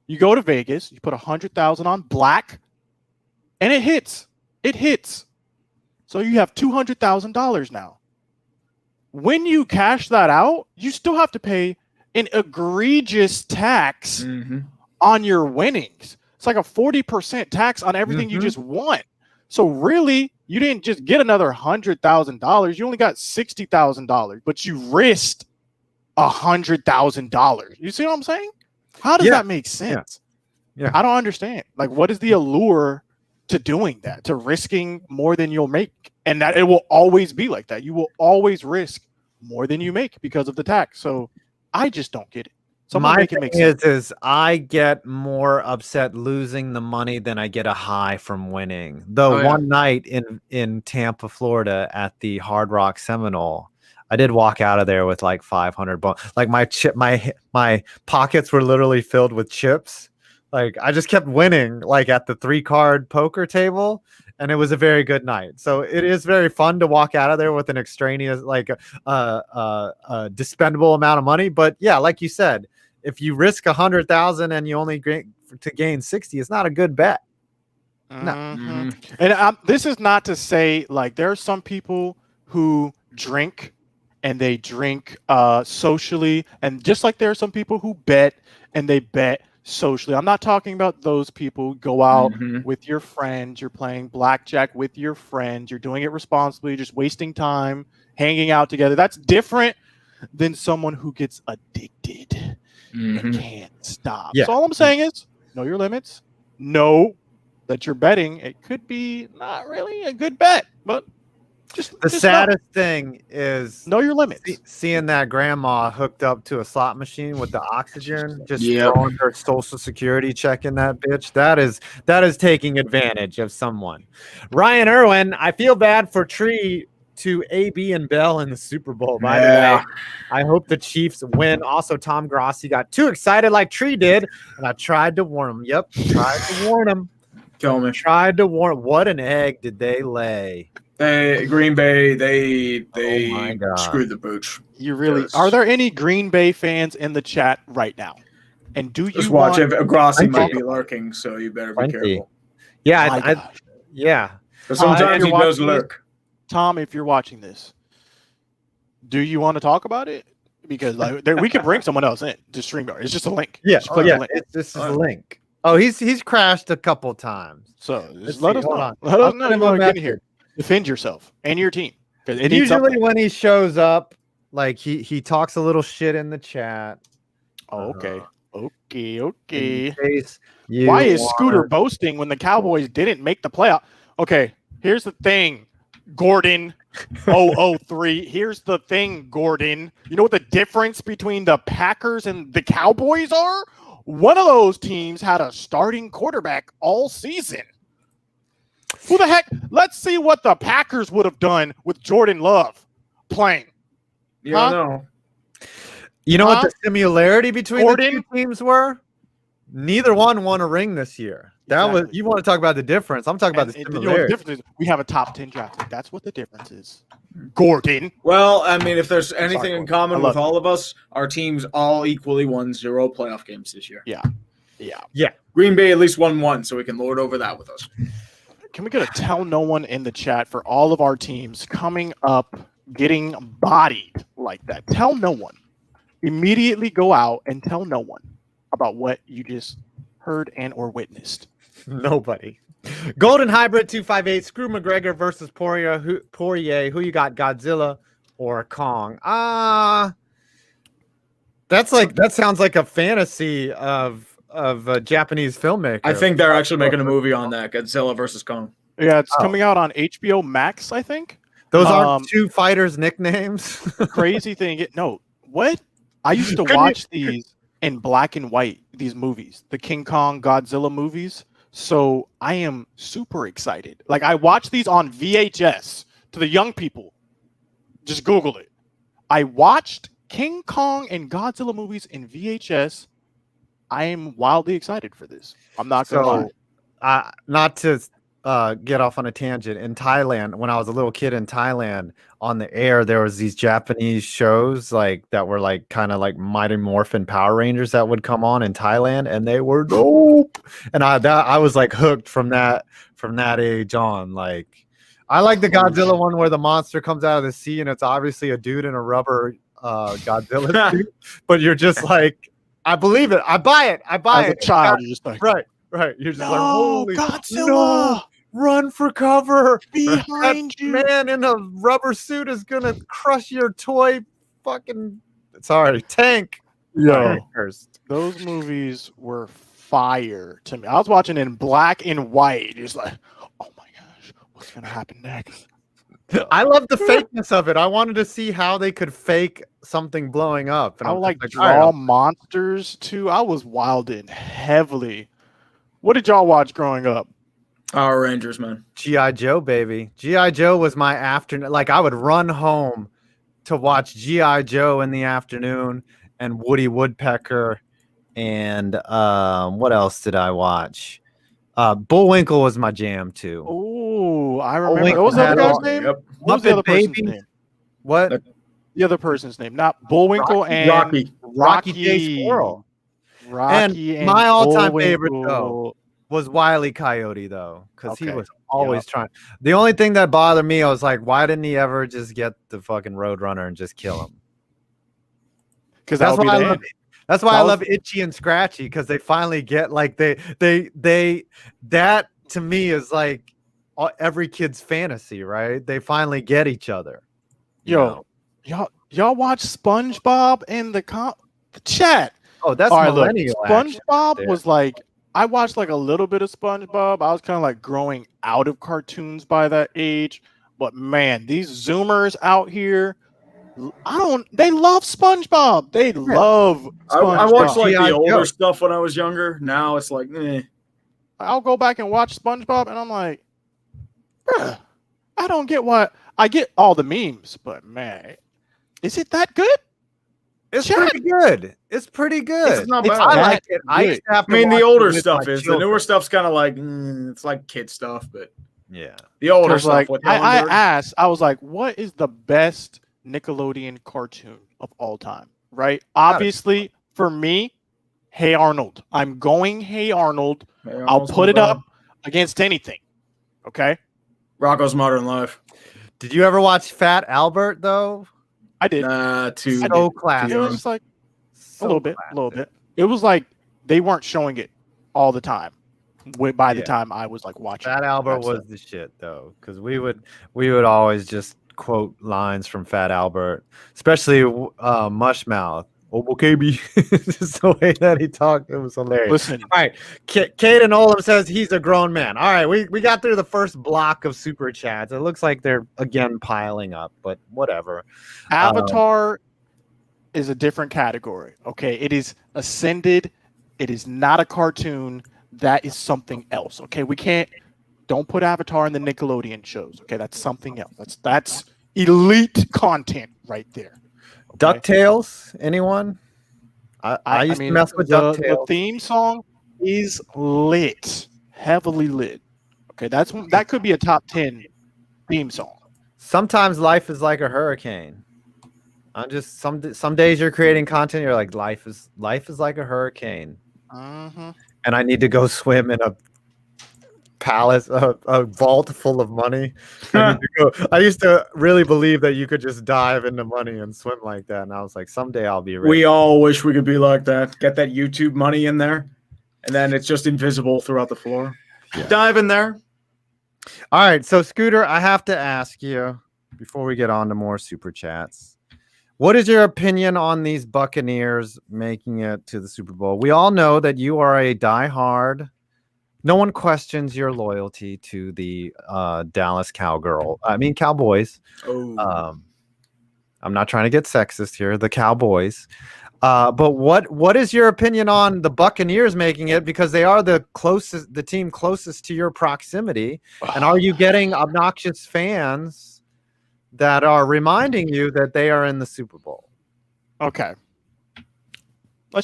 Speaker 3: You go to Vegas, you put $100,000 on black, and it hits. It hits. So you have $200,000 now. When you cash that out, you still have to pay an egregious tax on your winnings. It's like a 40% tax on everything you just won. So really, you didn't just get another $100,000. You only got $60,000, but you risked $100,000. You see what I'm saying? How does that make sense? Yeah, I don't understand. Like, what is the allure to doing that, to risking more than you'll make? And that it will always be like that. You will always risk more than you make because of the tax. So I just don't get it.
Speaker 2: My thing is I get more upset losing the money than I get a high from winning. One night in Tampa, Florida, at the Hard Rock Seminole, I did walk out of there with like 500 bucks. Like my pockets were literally filled with chips. Like I just kept winning, like at the 3-card poker table, and it was a very good night. So it is very fun to walk out of there with an extraneous, like dispendable amount of money. But yeah, like you said, if you risk 100,000 and you only gain 60, it's not a good bet. No.
Speaker 3: And this is not to say, like, there are some people who drink and they drink socially, and just like there are some people who bet and they bet socially. I'm not talking about those people who go out with your friends, you're playing blackjack with your friends, you're doing it responsibly, just wasting time, hanging out together. That's different than someone who gets addicted and can't stop. So all I'm saying is know your limits, know that you're betting, it could be not really a good bet. But
Speaker 2: the saddest thing is
Speaker 3: know your limits.
Speaker 2: Seeing that grandma hooked up to a slot machine with the oxygen, just
Speaker 1: Yep.
Speaker 2: throwing her social security check in that bitch. That is taking advantage of someone. Ryan Irwin, I feel bad for Tree to AB and Bell in the Super Bowl. By the way, I hope the Chiefs win. Also, Tom Grossi got too excited like Tree did, and I tried to warn him. Yep, tried to warn him.
Speaker 1: Tell me.
Speaker 2: Tried to warn. What an egg did they lay?
Speaker 1: Green Bay, they
Speaker 2: Oh my God.
Speaker 1: screwed the pooch.
Speaker 3: You really
Speaker 1: Yes.
Speaker 3: are there any Green Bay fans in the chat right now? And do you
Speaker 1: Just watch
Speaker 3: want,
Speaker 1: it. Grossi might
Speaker 2: Plenty.
Speaker 1: be lurking, so you better be
Speaker 2: Plenty.
Speaker 1: careful.
Speaker 2: Yeah,
Speaker 3: My
Speaker 2: I
Speaker 3: gosh.
Speaker 2: yeah.
Speaker 1: Because sometimes
Speaker 3: if
Speaker 1: he
Speaker 3: you're
Speaker 1: does
Speaker 3: watching
Speaker 1: lurk.
Speaker 3: Tom, if you're watching this, do you want to talk about it? Because we can bring someone else in to StreamYard. It's just a link.
Speaker 2: Yeah,
Speaker 3: Just click the link.
Speaker 2: this is a link. Oh, he's crashed a couple times.
Speaker 3: So
Speaker 2: Let's
Speaker 3: just let
Speaker 2: see,
Speaker 3: us
Speaker 2: hold
Speaker 3: know.
Speaker 2: on.
Speaker 3: Let us
Speaker 2: I'll
Speaker 3: know
Speaker 2: send
Speaker 3: if
Speaker 2: him
Speaker 3: you
Speaker 2: a
Speaker 3: want to get in
Speaker 2: message.
Speaker 3: here. Defend yourself and your team. 'Cause it needs
Speaker 2: Usually
Speaker 3: something.
Speaker 2: when he shows up, like he talks a little shit in the chat.
Speaker 3: Oh, okay. Okay.
Speaker 2: In case you
Speaker 3: Why is
Speaker 2: wanna-
Speaker 3: Scooter boasting when the Cowboys didn't make the playoff? Okay, here's the thing, Gordon 003. Here's the thing, Gordon. You know what the difference between the Packers and the Cowboys are? One of those teams had a starting quarterback all season. Who the heck? Let's see what the Packers would have done with Jordan Love playing.
Speaker 1: You
Speaker 3: Huh?
Speaker 1: don't know.
Speaker 2: You know what
Speaker 3: Huh?
Speaker 2: the similarity between
Speaker 3: Gordon?
Speaker 2: the two teams were? Neither one won a ring this year. That was
Speaker 3: Exactly.
Speaker 2: you want to talk about the difference. I'm talking about the
Speaker 3: You know what the
Speaker 2: similarity.
Speaker 3: difference is? We have a top 10 draft pick. That's what the difference is. Gordon.
Speaker 1: Well, I mean, if there's anything in
Speaker 3: Gordon.
Speaker 1: common
Speaker 3: I love
Speaker 1: with all of us, our teams all equally won 0 playoff games this year.
Speaker 3: Yeah.
Speaker 1: Green Bay at least won 1, so we can lord over that with us.
Speaker 3: Can we get a tell no one in the chat for all of our teams coming up getting bodied like that? Tell no one. Immediately go out and tell no one about what you just heard and or witnessed.
Speaker 2: Nobody. Golden Hybrid 258. Screw McGregor versus Poirier. Who you got, Godzilla or Kong? That sounds like a fantasy of a Japanese filmmaker.
Speaker 1: I think they're actually making a movie on that, Godzilla versus Kong.
Speaker 3: Yeah, it's
Speaker 2: Oh.
Speaker 3: coming out on HBO Max, I think.
Speaker 2: those aren't two fighters' nicknames.
Speaker 3: Crazy thing. No, what? I used to
Speaker 2: Couldn't
Speaker 3: watch these in black and white, these movies, the King Kong Godzilla movies. So I am super excited. Like I watch these on VHS to the young people. Just Google it. I watched King Kong and Godzilla movies in VHS. I am wildly excited for this. I'm not gonna lie.
Speaker 2: Not to get off on a tangent. In Thailand, when I was a little kid in Thailand, on the air there was these Japanese shows like that were like kind of like Mighty Morphin Power Rangers that would come on in Thailand, and they were dope. And I was like hooked from that age on. Like I like the Godzilla one where the monster comes out of the sea and it's obviously a dude in a rubber Godzilla suit, but you're just like, I believe it, I buy it.
Speaker 3: As a child, you're just like,
Speaker 2: Right. You're just like,
Speaker 3: no,
Speaker 2: holy
Speaker 3: Godzilla,
Speaker 2: no, run for cover.
Speaker 3: behind
Speaker 2: That
Speaker 3: you.
Speaker 2: man in a rubber suit is gonna crush your toy fucking tank.
Speaker 3: Yo,
Speaker 2: First.
Speaker 3: those movies were fire to me. I was watching in black and white, just like, oh my gosh, what's gonna happen next?
Speaker 2: I love the fakeness of it. I wanted to see how they could fake something blowing up. And
Speaker 3: I
Speaker 2: I'm
Speaker 3: would like
Speaker 2: just
Speaker 3: draw
Speaker 2: all right,
Speaker 3: monsters too. I was wilding heavily. What did y'all watch growing up?
Speaker 1: Power Rangers, man.
Speaker 2: G.I. Joe, baby. G.I. Joe was my afternoon. Like I would run home to watch G.I. Joe in the afternoon and Woody Woodpecker. And what else did I watch? Bullwinkle was my jam too.
Speaker 3: Oh, I remember.
Speaker 2: wait,
Speaker 3: What was the
Speaker 2: had
Speaker 3: other guy's
Speaker 2: all-
Speaker 3: name?
Speaker 1: Yep.
Speaker 3: What was the
Speaker 2: Muppet
Speaker 3: other person's
Speaker 2: Babies?
Speaker 3: name?
Speaker 2: What?
Speaker 3: The other person's name, not Bullwinkle and
Speaker 1: Rocky.
Speaker 2: Rocky J. Squirrel.
Speaker 3: Rocky and
Speaker 2: my all-time favorite,
Speaker 3: Bullwinkle.
Speaker 2: though, was Wile E. Coyote, though, because he
Speaker 3: Okay.
Speaker 2: was always trying. The only thing that bothered me, I was like, why didn't he ever just get the fucking Roadrunner and just kill him?
Speaker 3: Because
Speaker 2: That's
Speaker 3: that would
Speaker 2: why
Speaker 3: be
Speaker 2: I
Speaker 3: the
Speaker 2: love.
Speaker 3: end.
Speaker 2: That's why
Speaker 3: That
Speaker 2: I
Speaker 3: was-
Speaker 2: love Itchy and Scratchy, because they finally get like they that to me is like every kid's fantasy, right? They finally get each other. you
Speaker 3: Yo,
Speaker 2: know?
Speaker 3: y'all watch SpongeBob and the chat.
Speaker 2: Oh, that's
Speaker 3: All right, look,
Speaker 2: millennial. action
Speaker 3: SpongeBob
Speaker 2: there.
Speaker 3: was like I watched like a little bit of SpongeBob. I was kind of like growing out of cartoons by that age. But man, these Zoomers out here, they love SpongeBob. They love SpongeBob.
Speaker 1: I watched like
Speaker 2: G.I.
Speaker 1: the older
Speaker 2: Joe.
Speaker 1: stuff when I was younger. Now it's like,
Speaker 3: I'll go back and watch SpongeBob, and I'm like, bruh, I don't get what. I get all the memes, but man, is it that good?
Speaker 2: It's pretty good. It's pretty good.
Speaker 1: It's not
Speaker 3: It's
Speaker 1: bad.
Speaker 2: I
Speaker 3: that
Speaker 2: like it. I
Speaker 3: good.
Speaker 2: used to have
Speaker 1: I
Speaker 2: to
Speaker 1: mean, the
Speaker 2: watch it
Speaker 1: older
Speaker 2: with
Speaker 1: stuff
Speaker 2: my
Speaker 1: is. The
Speaker 2: children.
Speaker 1: newer stuff's kind of like, it's like kid stuff, but
Speaker 2: Yeah.
Speaker 1: the older
Speaker 3: Because
Speaker 1: stuff
Speaker 3: like
Speaker 1: with
Speaker 3: I
Speaker 1: Hillenburg.
Speaker 3: asked, I was like, what is the best Nickelodeon cartoon of all time? Right? Obviously, for me, Hey Arnold. I'm going Hey Arnold. I'll put it up against anything. Okay.
Speaker 1: Rocco's Modern Life.
Speaker 2: Did you ever watch Fat Albert though?
Speaker 3: I did.
Speaker 1: Too
Speaker 2: So classic.
Speaker 3: It was just like
Speaker 2: So
Speaker 3: a little bit. It was like they weren't showing it all the time. By the time I was like watching,
Speaker 2: Fat Albert was the shit though, because we would always just quote lines from Fat Albert, especially Mushmouth. Oh, KB. Just the way that he talked, it was hilarious.
Speaker 3: Listen,
Speaker 2: All right, Caden Olam says he's a grown man. All right, we got through the first block of super chats. It looks like they're again piling up, but whatever.
Speaker 3: Avatar is a different category. Okay, it is ascended. It is not a cartoon. That is something else. Okay, don't put Avatar in the Nickelodeon shows. Okay, that's something else. That's elite content right there. Okay?
Speaker 2: DuckTales, anyone? I used to mess with DuckTales.
Speaker 3: The theme song is lit, heavily lit. Okay, that could be a top 10 theme song.
Speaker 2: Sometimes life is like a hurricane. I'm just some days you're creating content. You're like life is like a hurricane, and I need to go swim in a palace, a vault full of money. I used to really believe that you could just dive into money and swim like that, and I was like, someday I'll be rich.
Speaker 1: We all wish we could be like that. Get that YouTube money in there, and then it's just invisible throughout the floor. Yeah. Dive in there.
Speaker 2: All right, so Scooter, I have to ask you before we get on to more super chats. What is your opinion on these Buccaneers making it to the Super Bowl? We all know that you are a diehard. No one questions your loyalty to the Dallas Cowboys.
Speaker 1: Oh.
Speaker 2: I'm not trying to get sexist here. The Cowboys. But what is your opinion on the Buccaneers making it, because they are the team closest to your proximity? And are you getting obnoxious fans that are reminding you that they are in the Super Bowl?
Speaker 3: Okay. We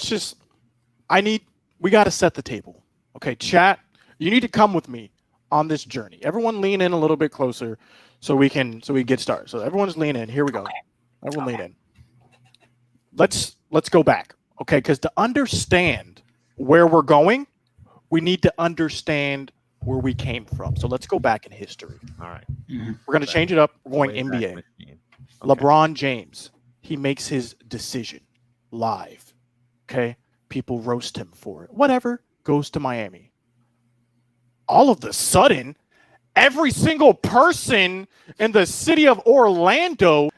Speaker 3: got to set the table. Okay, chat, you need to come with me on this journey. Everyone lean in a little bit closer so we get started. So everyone's lean in. Here we go. Everyone lean in. Let's go back. Okay, because to understand where we're going, we need to understand where we came from. So let's go back in history.
Speaker 2: All right.
Speaker 3: Mm-hmm. We're going to change it up. We're going NBA. Okay. LeBron James, he makes his decision live. Okay? People roast him for it. Whatever. Goes to Miami. All of a sudden, every single person in the city of Orlando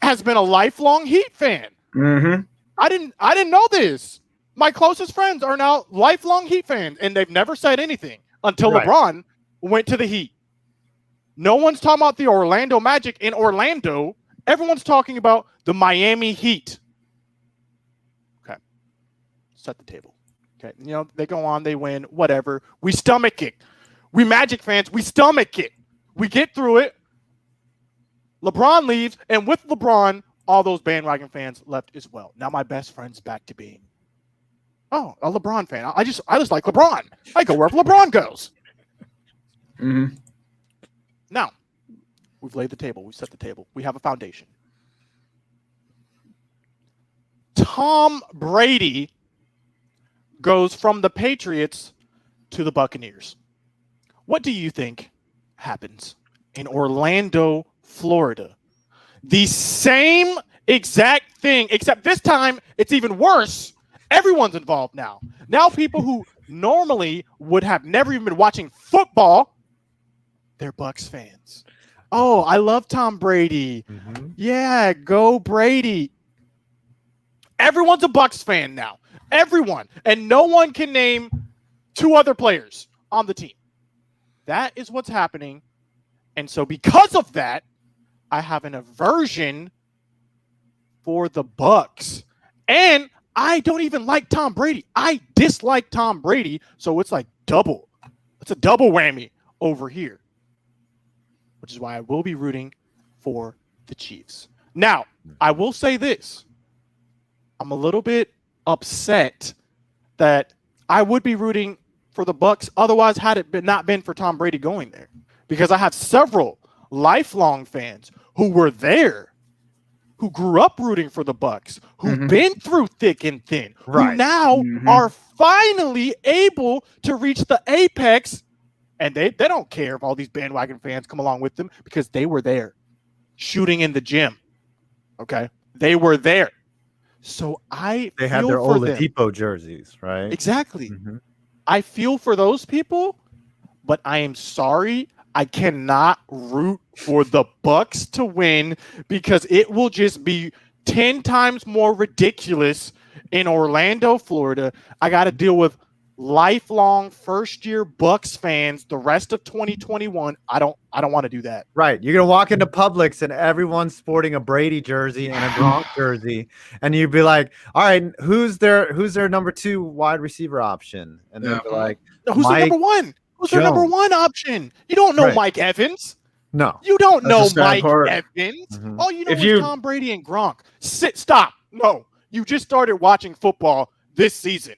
Speaker 3: has been a lifelong Heat fan.
Speaker 1: Mm-hmm.
Speaker 3: I didn't know this. My closest friends are now lifelong Heat fans, and they've never said anything until LeBron went to the Heat. No one's talking about the Orlando Magic in Orlando. Everyone's talking about the Miami Heat. Okay. Set the table. Okay. You know, they go on, they win, whatever. We stomach it. We Magic fans, we stomach it. We get through it. LeBron leaves, and with LeBron, all those bandwagon fans left as well. Now my best friend's back to being, a LeBron fan. I just like LeBron. I go wherever LeBron goes.
Speaker 1: Mm-hmm.
Speaker 3: Now, we've laid the table. We set the table. We have a foundation. Tom Brady goes from the Patriots to the Buccaneers. What do you think happens in Orlando, Florida? The same exact thing, except this time it's even worse. Everyone's involved now. Now people who normally would have never even been watching football, they're Bucs fans. Oh, I love Tom Brady. Mm-hmm. Yeah, go Brady. Everyone's a Bucs fan now. Everyone. And no one can name 2 other players on the team. That is what's happening. And so because of that, I have an aversion for the Bucks. And I don't even like Tom Brady. I dislike Tom Brady. So it's like double. It's a double whammy over here, which is why I will be rooting for the Chiefs. Now, I will say this. I'm a little bit upset that I would be rooting for the Bucks otherwise had it not been for Tom Brady going there, because I have several lifelong fans who were there, who grew up rooting for the Bucks, who've been through thick and thin, who now are finally able to reach the apex, and they don't care if all these bandwagon fans come along with them because they were there shooting in the gym. Okay? They were there. So they
Speaker 2: had their Oladipo jerseys, right?
Speaker 3: Exactly. I feel for those people, but I am sorry. I cannot root for the Bucks to win because it will just be 10 times more ridiculous in Orlando, Florida. I got to deal with lifelong first-year Bucks fans the rest of 2021. I don't want to do that.
Speaker 2: Right. You're going to walk into Publix and everyone's sporting a Brady jersey and a Gronk jersey, and you'd be like, all right, who's their number 2 wide receiver option? And they'll be like,
Speaker 3: who's their number 1? Who's their number 1 option? You don't know Mike Evans.
Speaker 2: No.
Speaker 3: You don't know Mike Evans. All you know is Tom Brady and Gronk. Stop. No. You just started watching football this season.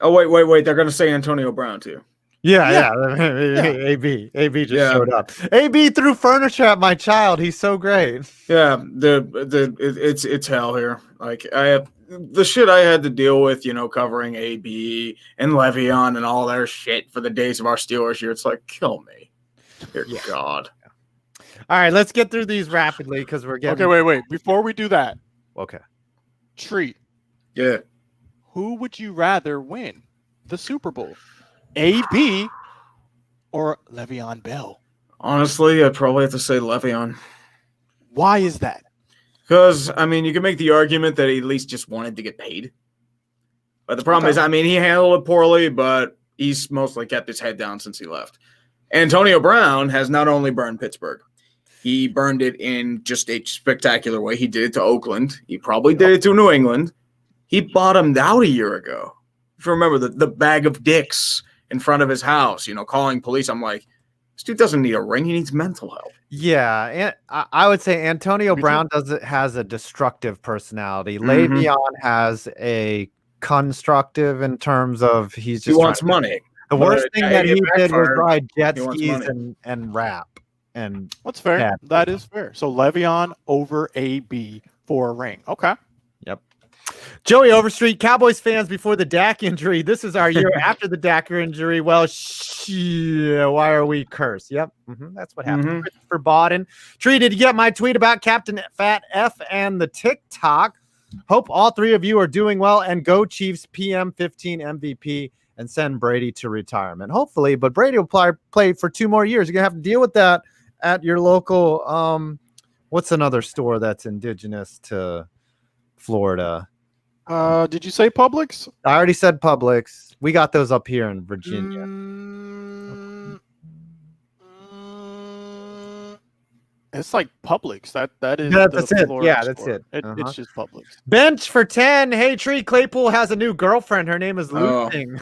Speaker 1: Oh, wait. They're going to say Antonio Brown, too.
Speaker 2: Yeah. AB just showed up. AB threw furniture at my child. He's so great.
Speaker 1: Yeah, it's hell here. Like, the shit I had to deal with, covering AB and Le'Veon and all their shit for the days of our Steelers year. It's like, kill me. Dear God.
Speaker 2: All right, let's get through these rapidly because we're getting...
Speaker 3: Okay, wait. Before we do that.
Speaker 2: Okay.
Speaker 3: Treat.
Speaker 1: Yeah.
Speaker 3: Who would you rather win the Super Bowl? AB or Le'Veon Bell?
Speaker 1: Honestly, I'd probably have to say Le'Veon.
Speaker 3: Why is that?
Speaker 1: Because, you can make the argument that he at least just wanted to get paid. But the problem is, he handled it poorly, but he's mostly kept his head down since he left. Antonio Brown has not only burned Pittsburgh, he burned it in just a spectacular way. He did it to Oakland. He probably did it to New England. He bottomed out a year ago. If you remember the bag of dicks in front of his house, calling police. I'm like, this dude doesn't need a ring. He needs mental help.
Speaker 2: Yeah, and I would say Antonio Brown has a destructive personality. Le'Veon has a constructive in terms of he
Speaker 1: wants money.
Speaker 2: The worst thing that he did was ride jet skis and rap. And
Speaker 3: that's fair. That is fair. So Le'Veon over AB for a ring. Okay.
Speaker 2: Yep. Joey Overstreet, Cowboys fans before the Dak injury. This is our year after the Dak injury. Well, why are we cursed? Yep. That's what happened. Christopher Bodden. Tree, did you get my tweet about Captain Fat F and the TikTok? Hope all 3 of you are doing well and go Chiefs PM 15 MVP and send Brady to retirement. Hopefully, but Brady will play for 2 more years. You're going to have to deal with that at your local, what's another store that's indigenous to Florida?
Speaker 3: Did you say Publix?
Speaker 2: I already said Publix. We got those up here in Virginia.
Speaker 3: It's like Publix. That is.
Speaker 2: That's it.
Speaker 3: Florida
Speaker 2: Yeah, that's
Speaker 3: store.
Speaker 2: it.
Speaker 3: It's just Publix.
Speaker 2: Bench for 10. Hey, Tree, Claypool has a new girlfriend. Her name is Luting.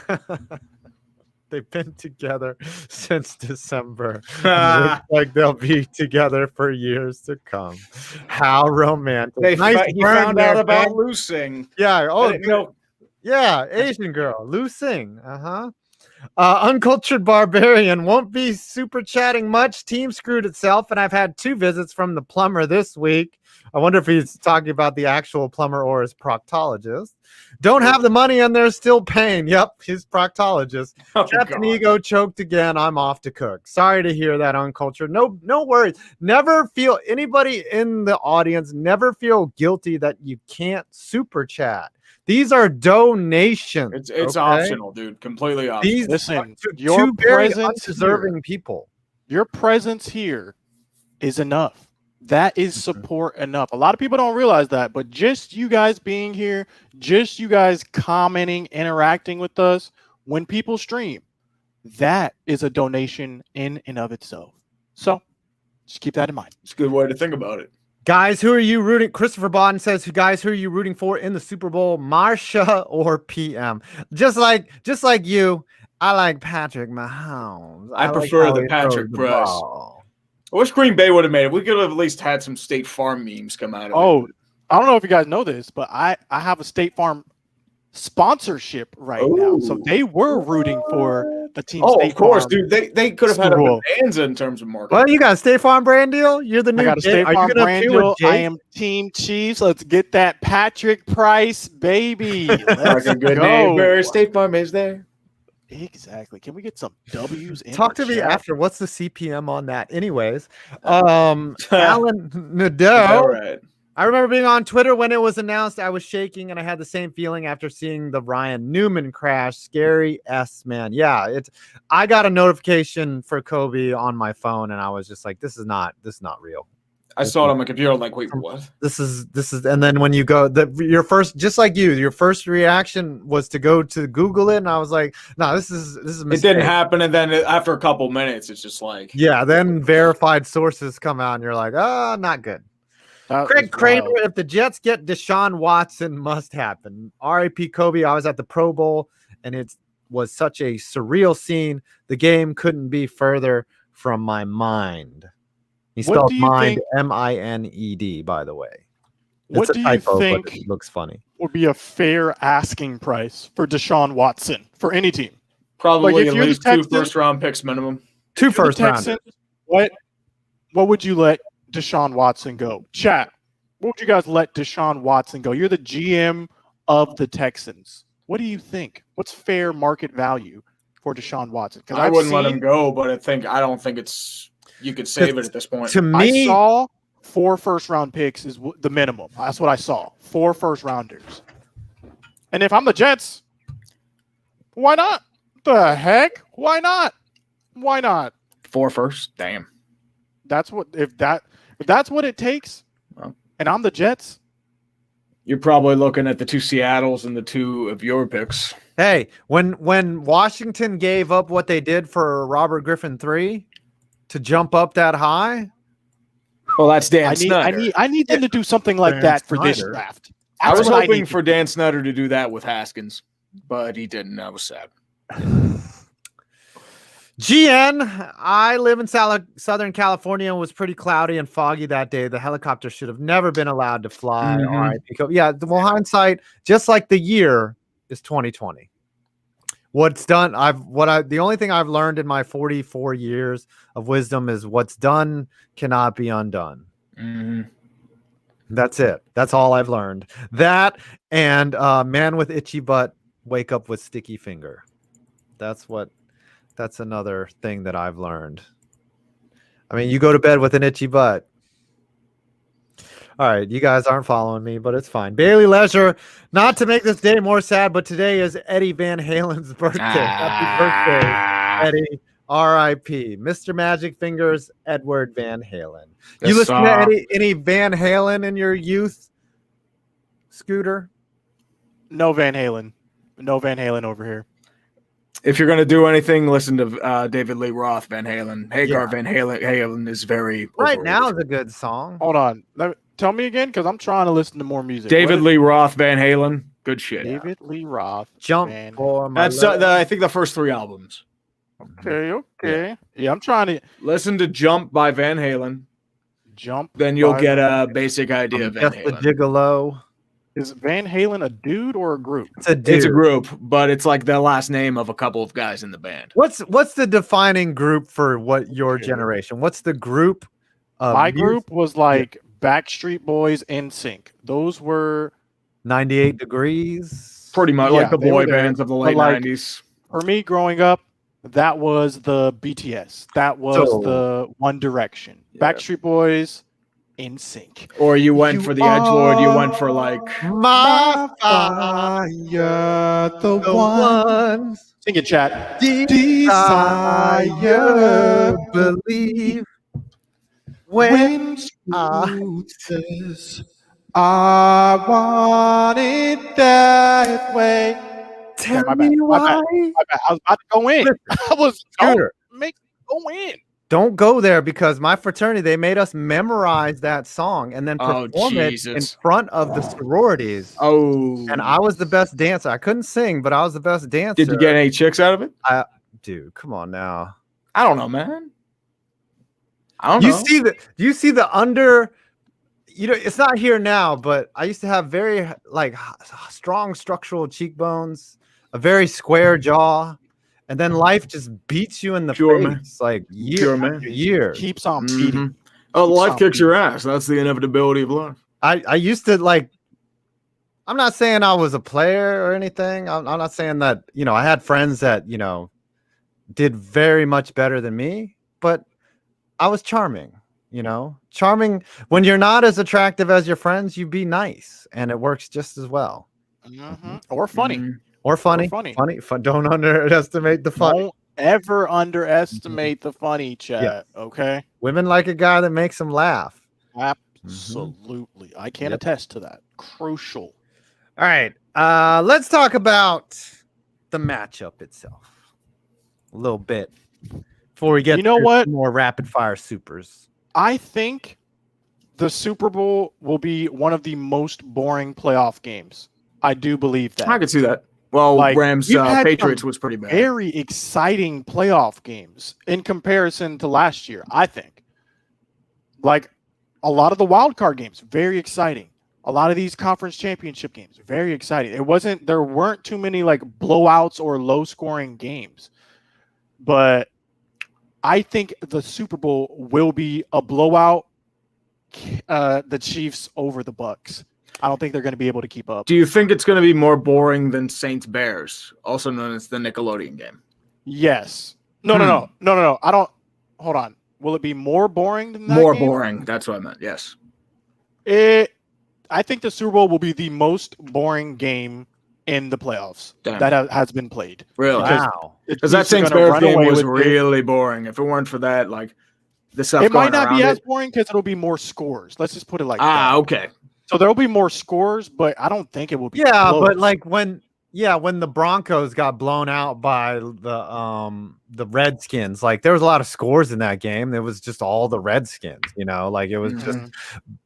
Speaker 2: They've been together since December. Looks like they'll be together for years to come. How romantic.
Speaker 1: He found out about Lu-Sing.
Speaker 2: Yeah. Oh, yeah. Asian girl. Lu-Sing. Uncultured Barbarian won't be super chatting much. Team screwed itself, and I've had 2 visits from the plumber this week. I wonder if he's talking about the actual plumber or his proctologist. Don't have the money and they're still paying. Yep, his proctologist. Captain Ego choked again. I'm off to cook. Sorry to hear that, Uncultured. No worries. Never feel, anybody in the audience, never feel guilty that you can't super chat. These are donations.
Speaker 1: It's optional, dude. Completely optional.
Speaker 3: Listen,
Speaker 2: your very undeserving people.
Speaker 3: Your presence here is enough. That is support enough. A lot of people don't realize that, but just you guys being here, just you guys commenting, interacting with us, when people stream, that is a donation in and of itself. So just keep that in mind.
Speaker 1: It's a good way to think about it.
Speaker 2: Guys, who are you rooting? Christopher Bodden says, guys, who are you rooting for in the Super Bowl? Marsha or PM? Just like you, I like Patrick Mahomes.
Speaker 1: I prefer the Patrick Price. I wish Green Bay would have made it. We could have at least had some State Farm memes come out of it.
Speaker 3: Oh, I don't know if you guys know this, but I have a State Farm sponsorship right now. So they were rooting for the team.
Speaker 1: Oh,
Speaker 3: State
Speaker 1: of course,
Speaker 3: Farm.
Speaker 1: dude. They could have had a bonanza in terms of marketing.
Speaker 2: Well, you got a State Farm brand deal? You're the new.
Speaker 3: I got a State Farm brand deal. I am Team Chiefs. Let's get that Patrick Price, baby. Let's
Speaker 1: a good
Speaker 3: go.
Speaker 1: name. Where State Farm is there.
Speaker 3: Exactly. Can we get some W's in?
Speaker 2: Talk to me after. What's the CPM on that? Anyways, Alan Nadeau.
Speaker 1: Right.
Speaker 2: I remember being on Twitter when it was announced. I was shaking, and I had the same feeling after seeing the Ryan Newman crash. Scary man. Yeah, I got a notification for Kobe on my phone, and I was just like, "This is not real."
Speaker 1: I saw it on my computer. Like, wait, what?
Speaker 2: This is. And then when you go, your first, just like your first reaction was to go to Google it, and I was like, "No, this is a mistake."
Speaker 1: It didn't happen, and then after a couple minutes, it's just like,
Speaker 2: yeah. Then verified sources come out, and you're like, "Oh, not good." Craig Kramer, if the Jets get Deshaun Watson, must happen. R.I.P. Kobe. I was at the Pro Bowl, and it was such a surreal scene. The game couldn't be further from my mind. He spelled mind, M-I-N-E-D, by the way.
Speaker 3: What do you think
Speaker 2: it looks funny?
Speaker 3: Would be a fair asking price for Deshaun Watson for any team?
Speaker 1: Probably at least 2 first-round picks minimum.
Speaker 2: 2 first-rounders.
Speaker 3: What would you let Deshaun Watson go? Chat, what would you guys let Deshaun Watson go? You're the GM of the Texans. What do you think? What's fair market value for Deshaun Watson? Because
Speaker 1: I wouldn't let him go, but I don't think you could save it at this point.
Speaker 2: To me,
Speaker 3: I saw 4 first-round picks is the minimum. That's what I saw. 4 first-rounders. And if I'm the Jets, why not? The heck? Why not? Why not?
Speaker 1: 4 first? Damn.
Speaker 3: That's what if that's what it takes, and I'm the Jets.
Speaker 1: You're probably looking at the 2 Seattles and the 2 of your picks.
Speaker 2: Hey, when Washington gave up what they did for Robert Griffin III to jump up that high,
Speaker 1: well, that's Dan Snyder.
Speaker 3: I need them to do something like that for this draft.
Speaker 1: I was hoping for Dan Snyder to do that with Haskins, but he didn't. I was sad.
Speaker 2: GN, I live in Southern California and was pretty cloudy and foggy that day. The helicopter should have never been allowed to fly.
Speaker 1: Mm-hmm.
Speaker 2: All right. Yeah, well, hindsight, just like the year, is 2020. What's done, the only thing I've learned in my 44 years of wisdom is what's done cannot be undone.
Speaker 1: Mm-hmm.
Speaker 2: That's it. That's all I've learned. That and man with itchy butt, wake up with sticky finger. That's another thing that I've learned. I mean, you go to bed with an itchy butt. All right, you guys aren't following me, but it's fine. Bailey Leisure, not to make this day more sad, but today is Eddie Van Halen's birthday. Happy birthday, Eddie. R.I.P. Mr. Magic Fingers, Edward Van Halen. You listen to any Van Halen in your youth, Scooter?
Speaker 3: No Van Halen. No Van Halen over here.
Speaker 1: If you're going to do anything, listen to David Lee Roth, Van Halen. Hagar Van Halen is very
Speaker 2: right now is a good song.
Speaker 3: Hold on. Tell me again, because I'm trying to listen to more music.
Speaker 1: David Lee Roth, Van Halen. Good shit.
Speaker 3: David Lee Roth.
Speaker 2: Jump
Speaker 3: Van
Speaker 2: for my
Speaker 1: That's I think the first 3 albums.
Speaker 3: Okay. Yeah, I'm trying to
Speaker 1: listen to Jump by Van Halen.
Speaker 3: Jump.
Speaker 1: Then you'll get a basic idea of Van Halen.
Speaker 2: The Gigolo.
Speaker 3: Is Van Halen a dude or a group?
Speaker 2: It's a dude.
Speaker 1: It's a group, but it's like the last name of a couple of guys in the band.
Speaker 2: What's the defining group for what your generation? What's the group?
Speaker 3: My group was like Backstreet Boys, NSYNC. Those were
Speaker 2: 98 Degrees.
Speaker 1: Pretty much like the boy bands of the late 90s.
Speaker 3: For me growing up, that was the BTS. That was the One Direction. Yeah. Backstreet Boys, NSYNC.
Speaker 1: Or you went for the Edgelord. You went for like
Speaker 2: my fire, the one.
Speaker 3: Sing it, chat.
Speaker 2: Desire, believe when
Speaker 3: says I want it that way.
Speaker 2: Tell
Speaker 3: my bad.
Speaker 2: me
Speaker 3: My bad.
Speaker 2: why.
Speaker 3: My bad. I was about to go in. I was
Speaker 2: Scooter.
Speaker 3: go in.
Speaker 2: Don't go there because my fraternity, they made us memorize that song and then perform it in front of the sororities.
Speaker 1: Oh.
Speaker 2: And I was the best dancer. I couldn't sing, but I was the best dancer.
Speaker 1: Did you get any chicks out of it?
Speaker 2: Dude, come on now.
Speaker 1: I don't know, man. I don't know.
Speaker 2: Do you see the under, it's not here now, but I used to have very strong structural cheekbones, a very square jaw, and then life just beats you in the face like year after year.
Speaker 3: Keeps on beating.
Speaker 1: Oh, life kicks your ass. That's the inevitability of life.
Speaker 2: I used to I'm not saying I was a player or anything. I'm not saying that, I had friends that, did very much better than me, but I was charming, charming. When you're not as attractive as your friends, you be nice and it works just as well.
Speaker 3: Or funny.
Speaker 2: Or funny. Don't underestimate the funny.
Speaker 3: Don't ever underestimate the funny, chat. Okay.
Speaker 2: Women like a guy that makes them laugh.
Speaker 3: Absolutely. I can attest to that. Crucial.
Speaker 2: All right. Let's talk about the matchup itself a little bit before we get more rapid fire supers.
Speaker 3: I think the Super Bowl will be one of the most boring playoff games. I do believe that.
Speaker 1: I could see that. Well, Rams Patriots was pretty bad.
Speaker 3: Very exciting playoff games in comparison to last year, I think. Like a lot of the wild card games, very exciting. A lot of these conference championship games, very exciting. There weren't too many blowouts or low scoring games. But I think the Super Bowl will be a blowout. The Chiefs over the Bucks. I don't think they're going to be able to keep up.
Speaker 1: Do you think it's going to be more boring than Saints Bears, also known as the Nickelodeon game?
Speaker 3: Yes. No. I don't. Hold on. Will it be more boring than that?
Speaker 1: More boring. That's what I meant. Yes.
Speaker 3: I think the Super Bowl will be the most boring game in the playoffs that has been played.
Speaker 1: Really?
Speaker 2: Wow.
Speaker 1: Because that Saints Bears game was really boring. If it weren't for that, the stuff
Speaker 3: it might not be as
Speaker 1: it.
Speaker 3: boring because it'll be more scores. Let's just put it like that.
Speaker 1: Okay.
Speaker 3: So there'll be more scores, but I don't think it will be.
Speaker 2: Yeah,
Speaker 3: close.
Speaker 2: but when the Broncos got blown out by the Redskins, there was a lot of scores in that game. It was just all the Redskins, it was just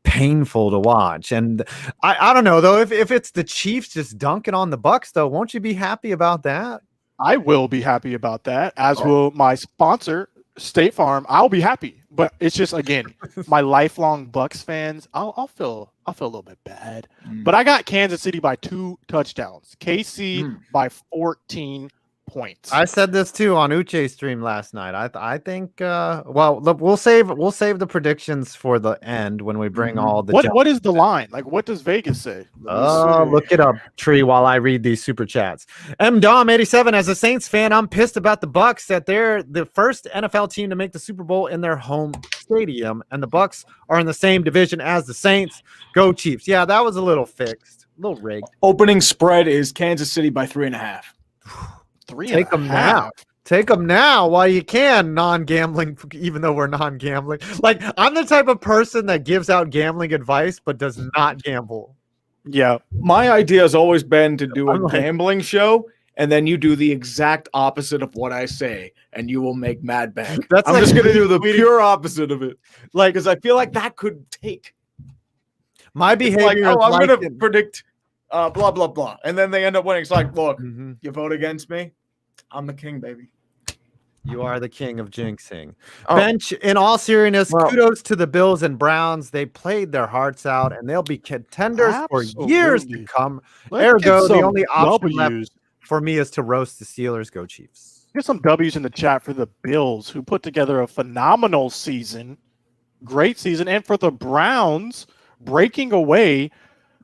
Speaker 2: painful to watch. And I don't know though, if it's the Chiefs just dunking on the Bucks though, won't you be happy about that?
Speaker 3: I will be happy about that, as will my sponsor, State Farm. I'll be happy, but it's just again, my lifelong Bucks fans. I'll feel a little bit bad, but I got Kansas City by 2 touchdowns. KC by 14 points.
Speaker 2: I said this too on Uche's stream last night. I think. We'll save the predictions for the end when we bring all the.
Speaker 3: What is the line? What does Vegas say?
Speaker 2: Look it up, Tree, while I read these super chats. Dom87, as a Saints fan, I'm pissed about the Bucks that they're the first NFL team to make the Super Bowl in their home stadium, and the Bucks are in the same division as the Saints. Go Chiefs! Yeah, that was a little fixed, a little rigged.
Speaker 1: Opening spread is Kansas City by 3.5.
Speaker 2: Take them now. Take them now while you can. Non-gambling, even though we're non-gambling. I'm the type of person that gives out gambling advice but does not gamble.
Speaker 1: Yeah, my idea has always been to do a gambling show, and then you do the exact opposite of what I say, and you will make mad bank. I'm just gonna do the pure opposite of it, because I feel like that could take
Speaker 2: my behavior.
Speaker 1: I'm gonna predict blah blah blah, and then they end up winning. It's look, you vote against me, I'm the king, baby.
Speaker 2: You are the king of jinxing. Bench, in all seriousness, kudos to the Bills and Browns. They played their hearts out, and they'll be contenders for years to come. Ergo, the only option left for me is to roast the Steelers. Go Chiefs.
Speaker 3: Here's some W's in the chat for the Bills, who put together a phenomenal season, great season, and for the Browns, breaking away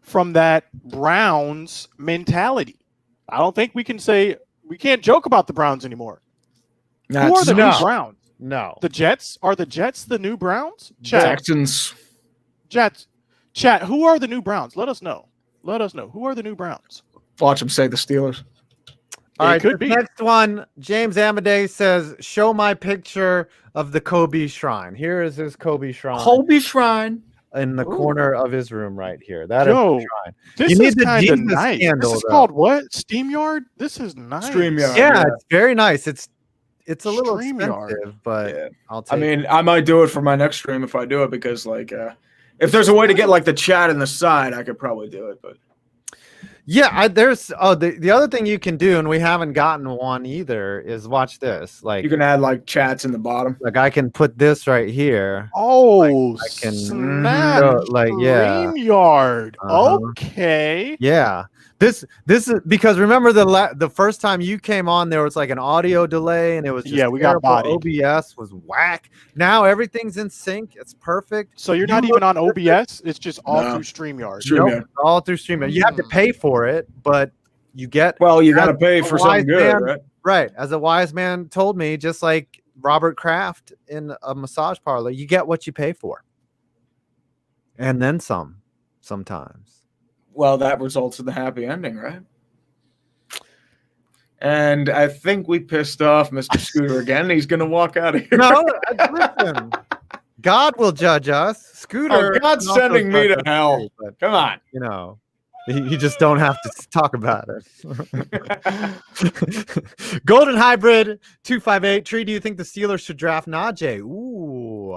Speaker 3: from that Browns mentality. I don't think we can't joke about the Browns anymore. Who are the new Browns?
Speaker 2: No.
Speaker 3: The Jets? Are the Jets the new Browns?
Speaker 1: Texans.
Speaker 3: Jets. Chat, who are the new Browns? Let us know. Who are the new Browns?
Speaker 1: Watch them say the Steelers.
Speaker 2: All right, could be. Next one, James Amadei says, show my picture of the Kobe shrine. Here is his Kobe shrine.
Speaker 1: Kobe shrine.
Speaker 2: in the corner of his room right here. That
Speaker 3: Yo,
Speaker 2: is shrine.
Speaker 3: this
Speaker 2: You need
Speaker 3: is
Speaker 2: the
Speaker 3: kind of
Speaker 2: Jesus
Speaker 3: nice.
Speaker 2: candle,
Speaker 3: This is
Speaker 2: though.
Speaker 3: called what? SteamYard? This is nice.
Speaker 1: StreamYard.
Speaker 2: Yeah,
Speaker 1: Yeah.
Speaker 2: it's very nice. It's a little
Speaker 3: StreamYard.
Speaker 2: expensive, but
Speaker 1: Yeah.
Speaker 2: I'll take
Speaker 1: I mean, I might do it for my next stream if I do it because, like, if there's a way to get like the chat in the side, I could probably do it. But
Speaker 2: yeah, there's the other thing you can do, and we haven't gotten one either, is watch this. Like
Speaker 1: you can add like chats in the bottom.
Speaker 2: like I can put this right here.
Speaker 3: Oh,
Speaker 2: I can
Speaker 3: snap!
Speaker 2: like yeah.
Speaker 3: StreamYard.
Speaker 2: Uh-huh.
Speaker 3: Okay.
Speaker 2: Yeah. This is because remember the first time you came on, there was like an audio delay and it was just
Speaker 3: Yeah, we got
Speaker 2: terrible.
Speaker 3: bodied.
Speaker 2: OBS was whack. Now everything's in sync. It's perfect.
Speaker 3: So you're not even on OBS. It's just all through StreamYard.
Speaker 1: StreamYard.
Speaker 2: Nope, all through StreamYard. You have to pay for it, but you get
Speaker 1: Well, you got to pay
Speaker 2: a
Speaker 1: for
Speaker 2: wise
Speaker 1: something good,
Speaker 2: man-
Speaker 1: right?
Speaker 2: right. As a wise man told me, just like Robert Kraft in a massage parlor, you get what you pay for, and then some. Sometimes.
Speaker 1: Well, that results in the happy ending, right? And I think we pissed off Mr. Scooter again. He's going to walk out of here.
Speaker 2: No, listen. God will judge us. Scooter.
Speaker 1: Oh, God's
Speaker 2: also
Speaker 1: sending me
Speaker 2: judge
Speaker 1: to
Speaker 2: us
Speaker 1: hell.
Speaker 2: too, but,
Speaker 1: Come on.
Speaker 2: you know, you just don't have to talk about it. Golden Hybrid 258. Tree, do you think the Steelers should draft Najee? Ooh.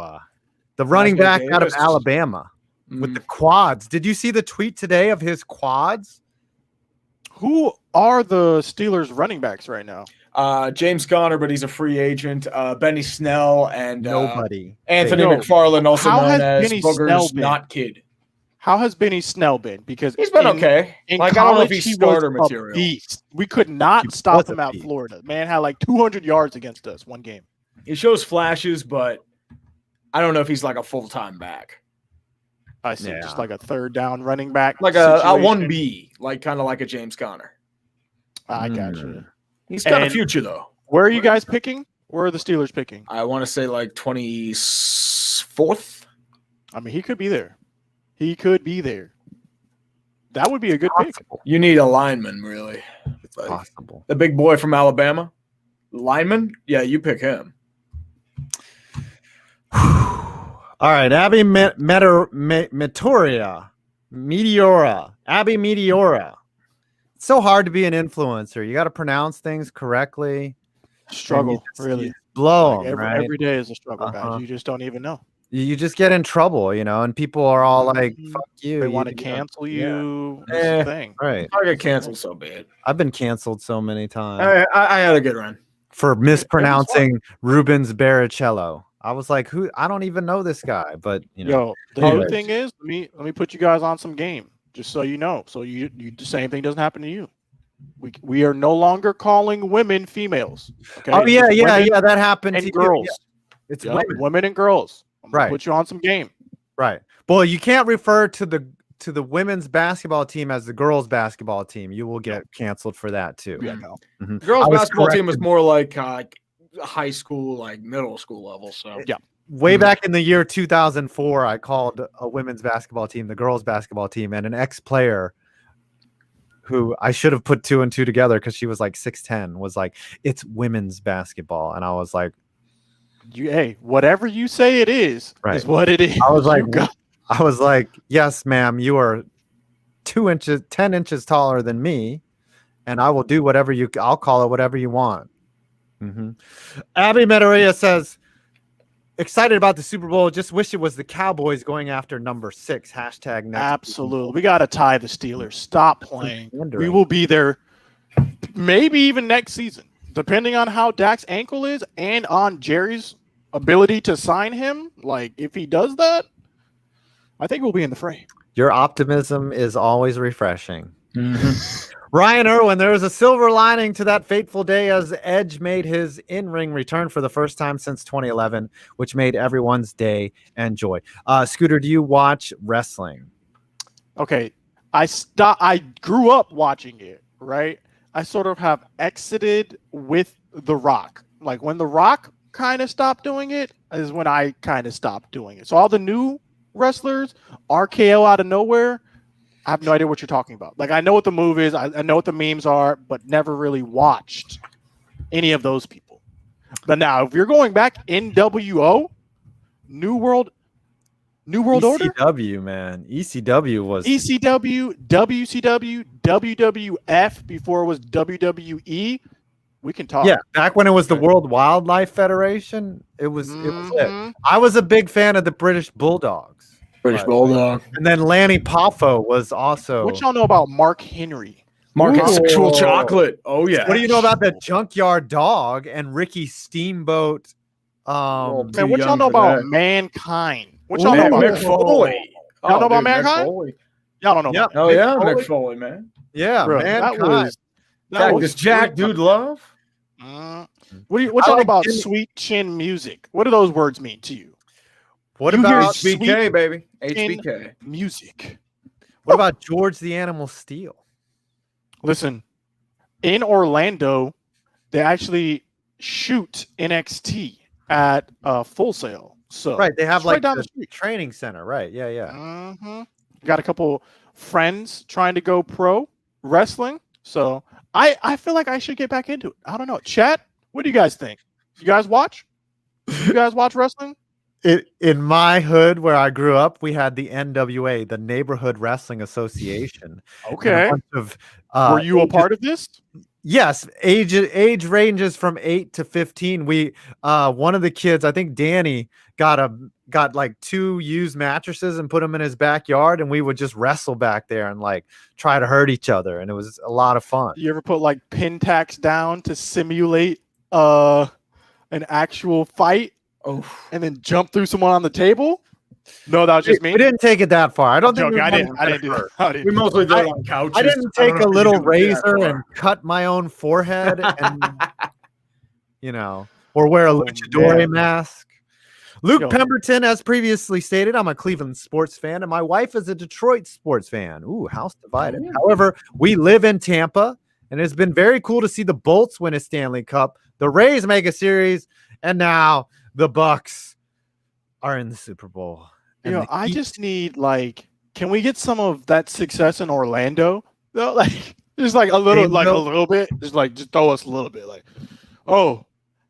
Speaker 2: The running back out of
Speaker 1: Davis.
Speaker 2: Alabama with the quads. Did you see the tweet today of his quads?
Speaker 3: Who are the Steelers running backs right now?
Speaker 1: James Conner, but he's a free agent. Benny Snell and
Speaker 2: Nobody.
Speaker 1: Anthony
Speaker 3: Yo,
Speaker 1: McFarland, also
Speaker 3: how
Speaker 1: known
Speaker 3: has
Speaker 1: as
Speaker 3: Benny Snell
Speaker 1: Booger's
Speaker 3: been?
Speaker 1: not kid.
Speaker 3: How has Benny Snell been? Because
Speaker 1: He's been okay.
Speaker 3: In
Speaker 1: Like, I don't know if
Speaker 3: college,
Speaker 1: he's
Speaker 3: he was
Speaker 1: starter
Speaker 3: a
Speaker 1: material.
Speaker 3: beast. We could not
Speaker 2: He
Speaker 3: stop
Speaker 2: was a
Speaker 3: him at
Speaker 2: beast.
Speaker 3: Florida. Man had like 200 yards against us one game.
Speaker 1: He shows flashes, but I don't know if he's like a full-time back.
Speaker 3: I see,
Speaker 2: Yeah.
Speaker 3: just like a third down running back,
Speaker 1: Like a
Speaker 3: situation.
Speaker 1: 1B, like kind of like a James Conner.
Speaker 3: I got you.
Speaker 1: He's got a
Speaker 3: And-
Speaker 1: future, though.
Speaker 3: Where are you guys picking? Where are the Steelers picking?
Speaker 1: I want to say like 24th.
Speaker 3: I mean, he could be there. He could be there. That would be a good pick.
Speaker 1: You need a lineman, really.
Speaker 2: It's
Speaker 1: Like,
Speaker 2: possible.
Speaker 1: the big boy from Alabama. Lineman? Yeah, you pick him.
Speaker 2: All right, Abby Meteora. Abby Meteora. It's so hard to be an influencer. You got to pronounce things correctly.
Speaker 3: Struggle,
Speaker 2: You
Speaker 3: really.
Speaker 2: blow
Speaker 3: Like,
Speaker 2: 'em, right?
Speaker 3: every day is a struggle,
Speaker 2: Uh-huh.
Speaker 3: guys. You just don't even know.
Speaker 2: You just get in trouble, you know, and people are all like,
Speaker 3: Mhm.
Speaker 2: fuck you.
Speaker 3: They
Speaker 2: you
Speaker 3: want to
Speaker 2: know,
Speaker 3: cancel
Speaker 2: yeah.
Speaker 3: you. That's
Speaker 1: Eh.
Speaker 3: the thing.
Speaker 2: Right.
Speaker 1: If I get canceled, so be it.
Speaker 2: I've been canceled so many times
Speaker 1: I had a good run.
Speaker 2: for mispronouncing Rubens Barrichello. I was like, who? I don't even know this guy, but you know.
Speaker 3: Yo, the
Speaker 2: Anyways.
Speaker 3: new thing is, let me put you guys on some game, just so you know. So you the same thing doesn't happen to you. We are no longer calling women females. Okay?
Speaker 2: Oh yeah,
Speaker 3: It's
Speaker 2: yeah,
Speaker 3: women
Speaker 2: yeah. That happened
Speaker 3: and
Speaker 2: to you.
Speaker 3: girls.
Speaker 2: Yeah. It's
Speaker 3: Yep,
Speaker 2: women.
Speaker 3: women and girls. I'm gonna
Speaker 2: Right.
Speaker 3: Put you on some game.
Speaker 2: Right. Well, you can't refer to the women's basketball team as the girls' basketball team. You will get canceled for that too.
Speaker 3: Yeah, no.
Speaker 2: Mhm.
Speaker 1: Girls
Speaker 2: I was
Speaker 1: basketball team was
Speaker 2: corrected.
Speaker 1: more like high school, like middle school level. So
Speaker 3: Yeah.
Speaker 2: Way back in the year 2004, I called a women's basketball team the girls' basketball team, and an ex-player who I should have put 2 and 2 together because she was like 6'10", was like, "It's women's basketball," and I was like,
Speaker 3: Hey, whatever you say it is
Speaker 2: Right.
Speaker 3: what it is.
Speaker 2: I was like,
Speaker 3: You got-
Speaker 2: "Yes, ma'am, you are 10 inches taller than me, and I will do whatever I'll call it whatever you want." Mm-hmm. Abby Meteria says, "Excited about the Super Bowl. Just wish it was the Cowboys going after number 6. Hashtag next
Speaker 3: absolutely. We got to tie the Steelers. Stop playing. We
Speaker 2: wondering.
Speaker 3: will be there maybe even next season, depending on how Dak's ankle is and on Jerry's ability to sign him. Like, if he does that, I think we'll be in the fray.
Speaker 2: Your optimism is always refreshing." Ryan Irwin, there was a silver lining to that fateful day as Edge made his in-ring return for the first time since 2011, which made everyone's day and joy. Scooter, do you watch wrestling?
Speaker 3: Okay, I grew up watching it, right? I sort of have exited with The Rock. Like, when The Rock kind of stopped doing it is when I kind of stopped doing it. So all the new wrestlers, RKO out of nowhere, I have no idea what you're talking about. Like, I know what the move is, I know what the memes are, but never really watched any of those people. But now, if you're going back, NWO, New World New World Order?
Speaker 2: ECW, man. ECW was
Speaker 3: ECW, WCW, WWF before it was WWE. We can talk.
Speaker 2: Yeah, back when it was the World Wildlife Federation, it was it. I was a big fan of the British Bulldogs.
Speaker 1: British Bulldog.
Speaker 2: And then Lanny Poffo was also.
Speaker 3: What y'all know about Mark Henry?
Speaker 1: Market Sexual Chocolate. Oh yeah.
Speaker 2: What do you know about the Junkyard Dog and Ricky Steamboat?
Speaker 3: Man, what y'all know about Mankind? What y'all know about
Speaker 1: Mick Foley?
Speaker 3: Y'all know about Mankind? Y'all don't know.
Speaker 2: Yep.
Speaker 3: About
Speaker 1: Oh yeah, Mick Foley, man.
Speaker 2: Yeah,
Speaker 3: Bro,
Speaker 2: Mankind.
Speaker 3: that was
Speaker 1: Does Jack Dude Love?
Speaker 3: What y'all know about Sweet Chin Music? What do those words mean to you?
Speaker 2: What
Speaker 3: You
Speaker 2: about
Speaker 3: hear
Speaker 1: HBK, baby?
Speaker 3: Chin
Speaker 1: HBK.
Speaker 3: Music?
Speaker 2: what about George the Animal Steel?
Speaker 3: Listen, in Orlando, they actually shoot NXT at Full Sail. So
Speaker 2: Right, they have
Speaker 3: it's right
Speaker 2: like
Speaker 3: down
Speaker 2: the
Speaker 3: the street.
Speaker 2: training center, right? Yeah.
Speaker 3: Got a couple friends trying to go pro wrestling, so I feel like I should get back into it. I don't know. Chat, what do you guys think? You guys watch? You guys watch wrestling?
Speaker 2: In my hood where I grew up, we had the NWA, the Neighborhood Wrestling Association.
Speaker 3: Okay.
Speaker 2: A bunch of,
Speaker 3: Were you a part of this?
Speaker 2: Yes, age ranges from 8 to 15. We one of the kids, I think Danny, got like 2 used mattresses and put them in his backyard, and we would just wrestle back there and like try to hurt each other, and it was a lot of fun.
Speaker 3: You ever put like pin tacks down to simulate an actual fight?
Speaker 1: Oh,
Speaker 3: And then jump through someone on the table? No, that was just me.
Speaker 2: We didn't take it that far. I don't think
Speaker 3: I didn't do that. I didn't
Speaker 1: we
Speaker 3: do that.
Speaker 1: mostly did it on couches.
Speaker 2: I didn't take a little razor and cut my own forehead and or wear a luchador mask. Luke Pemberton, as previously stated, I'm a Cleveland sports fan, and my wife is a Detroit sports fan. Ooh, house divided. However, we live in Tampa, and it's been very cool to see the Bolts win a Stanley Cup, the Rays make a series, and now the Bucks are in the Super Bowl.
Speaker 3: I just need can we get some of that success in Orlando? No, just like a little bit. Just throw us a little bit.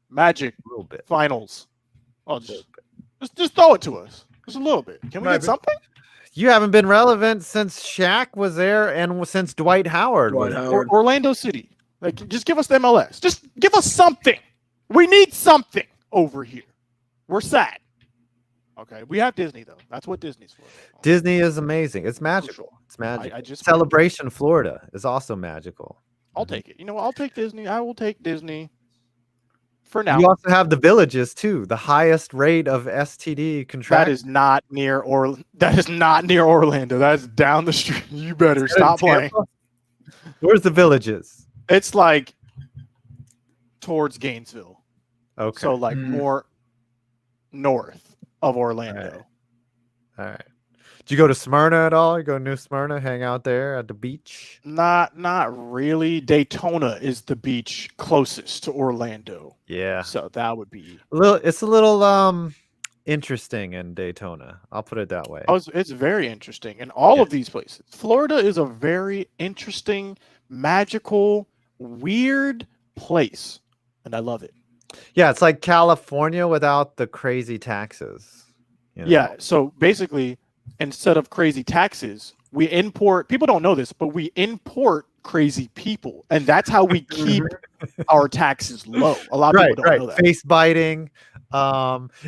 Speaker 3: Magic
Speaker 2: a little bit
Speaker 3: finals. Oh, just throw it to us. Just a little bit. Can we get something?
Speaker 2: You haven't been relevant since Shaq was there and since Dwight Howard.
Speaker 3: Orlando City. Just give us the MLS. Just give us something. We need something over here. We're sad. Okay, we have Disney though. That's what Disney's for.
Speaker 2: Disney is amazing. It's magical. It's magical. Celebration Florida is also magical.
Speaker 3: I'll take it. You know what? I'll take Disney. I will take Disney for now.
Speaker 2: You also have the Villages too, the highest rate of STD contract.
Speaker 3: That is not near Orlando. That's down the street. You better stop playing.
Speaker 2: Where's the Villages?
Speaker 3: It's like towards Gainesville.
Speaker 2: Okay.
Speaker 3: So more north of Orlando.
Speaker 2: All right. Did you go to Smyrna at all? You go to New Smyrna, hang out there at the beach?
Speaker 3: Not really. Daytona is the beach closest to Orlando.
Speaker 2: Yeah.
Speaker 3: So that would be
Speaker 2: it's a little interesting in Daytona. I'll put it that way.
Speaker 3: Oh, it's very interesting in all of these places. Florida is a very interesting, magical, weird place, and I love it.
Speaker 2: Yeah, it's like California without the crazy taxes.
Speaker 3: Yeah, so basically, instead of crazy taxes, we import. People don't know this, but we import crazy people, and that's how we keep our taxes low. A lot of people don't know that.
Speaker 2: Face biting.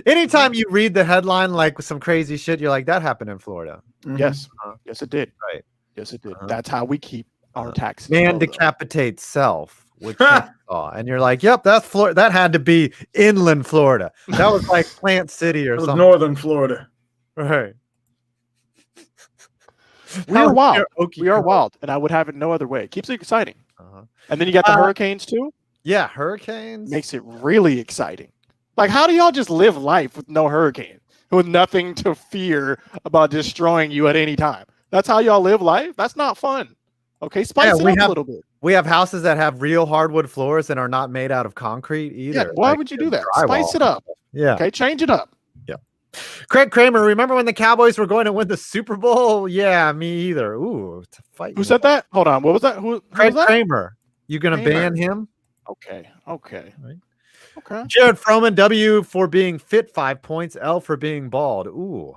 Speaker 2: Anytime you read the headline like with some crazy shit, you're like, that happened in Florida.
Speaker 3: Yes, yes, it did.
Speaker 2: Right.
Speaker 3: Yes, it did. That's how we keep our taxes.
Speaker 2: Man decapitates self. And you're like, yep, that's Florida. That had to be inland Florida. That was like Plant City or something.
Speaker 1: Northern Florida.
Speaker 2: Right.
Speaker 3: We are wild. We are wild, and I would have it no other way. It keeps it exciting. And then you got the hurricanes too.
Speaker 2: Yeah, hurricanes
Speaker 3: makes it really exciting. Like, how do y'all just live life with no hurricane, with nothing to fear about destroying you at any time? That's how y'all live life. That's not fun. Okay, spice it up a little bit.
Speaker 2: We have houses that have real hardwood floors and are not made out of concrete either.
Speaker 3: Yeah, why would you do that? Spice it up.
Speaker 2: Yeah.
Speaker 3: Okay, change it up.
Speaker 2: Yeah. Craig Kramer, remember when the Cowboys were going to win the Super Bowl? Yeah, me either. Ooh, to fight.
Speaker 3: Who said that? Hold on. What was that?
Speaker 2: Craig Kramer. You gonna ban him?
Speaker 3: Okay.
Speaker 2: Right.
Speaker 3: Okay.
Speaker 2: Jared Froman, W for being fit 5 points, L for being bald. Ooh.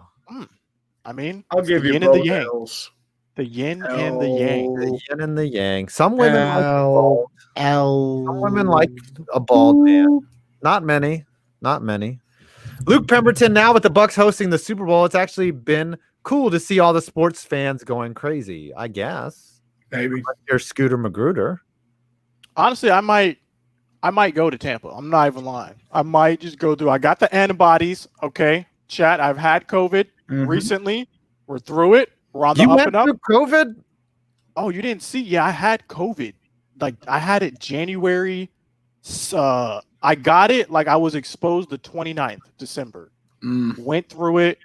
Speaker 3: I mean,
Speaker 1: I'll
Speaker 3: it's
Speaker 1: give
Speaker 3: the
Speaker 1: you
Speaker 3: yin and the
Speaker 1: both
Speaker 3: yang.
Speaker 1: L's.
Speaker 3: The yin and the yang.
Speaker 2: The yin and the yang. Some women like a bald.
Speaker 3: L.
Speaker 2: Some women like a bald man. Not many. Not many. Luke Pemberton now with the Bucks hosting the Super Bowl. It's actually been cool to see all the sports fans going crazy, I guess.
Speaker 1: Maybe.
Speaker 2: You're Scooter Magruder.
Speaker 3: Honestly, I might go to Tampa. I'm not even lying. I might just go through. I got the antibodies. Okay, chat. I've had COVID recently. We're through it. We're on the up and up.
Speaker 2: Through COVID?
Speaker 3: Oh, you didn't see? Yeah, I had COVID. Like I had it January. I got it like I was exposed the 29th December. Went through it.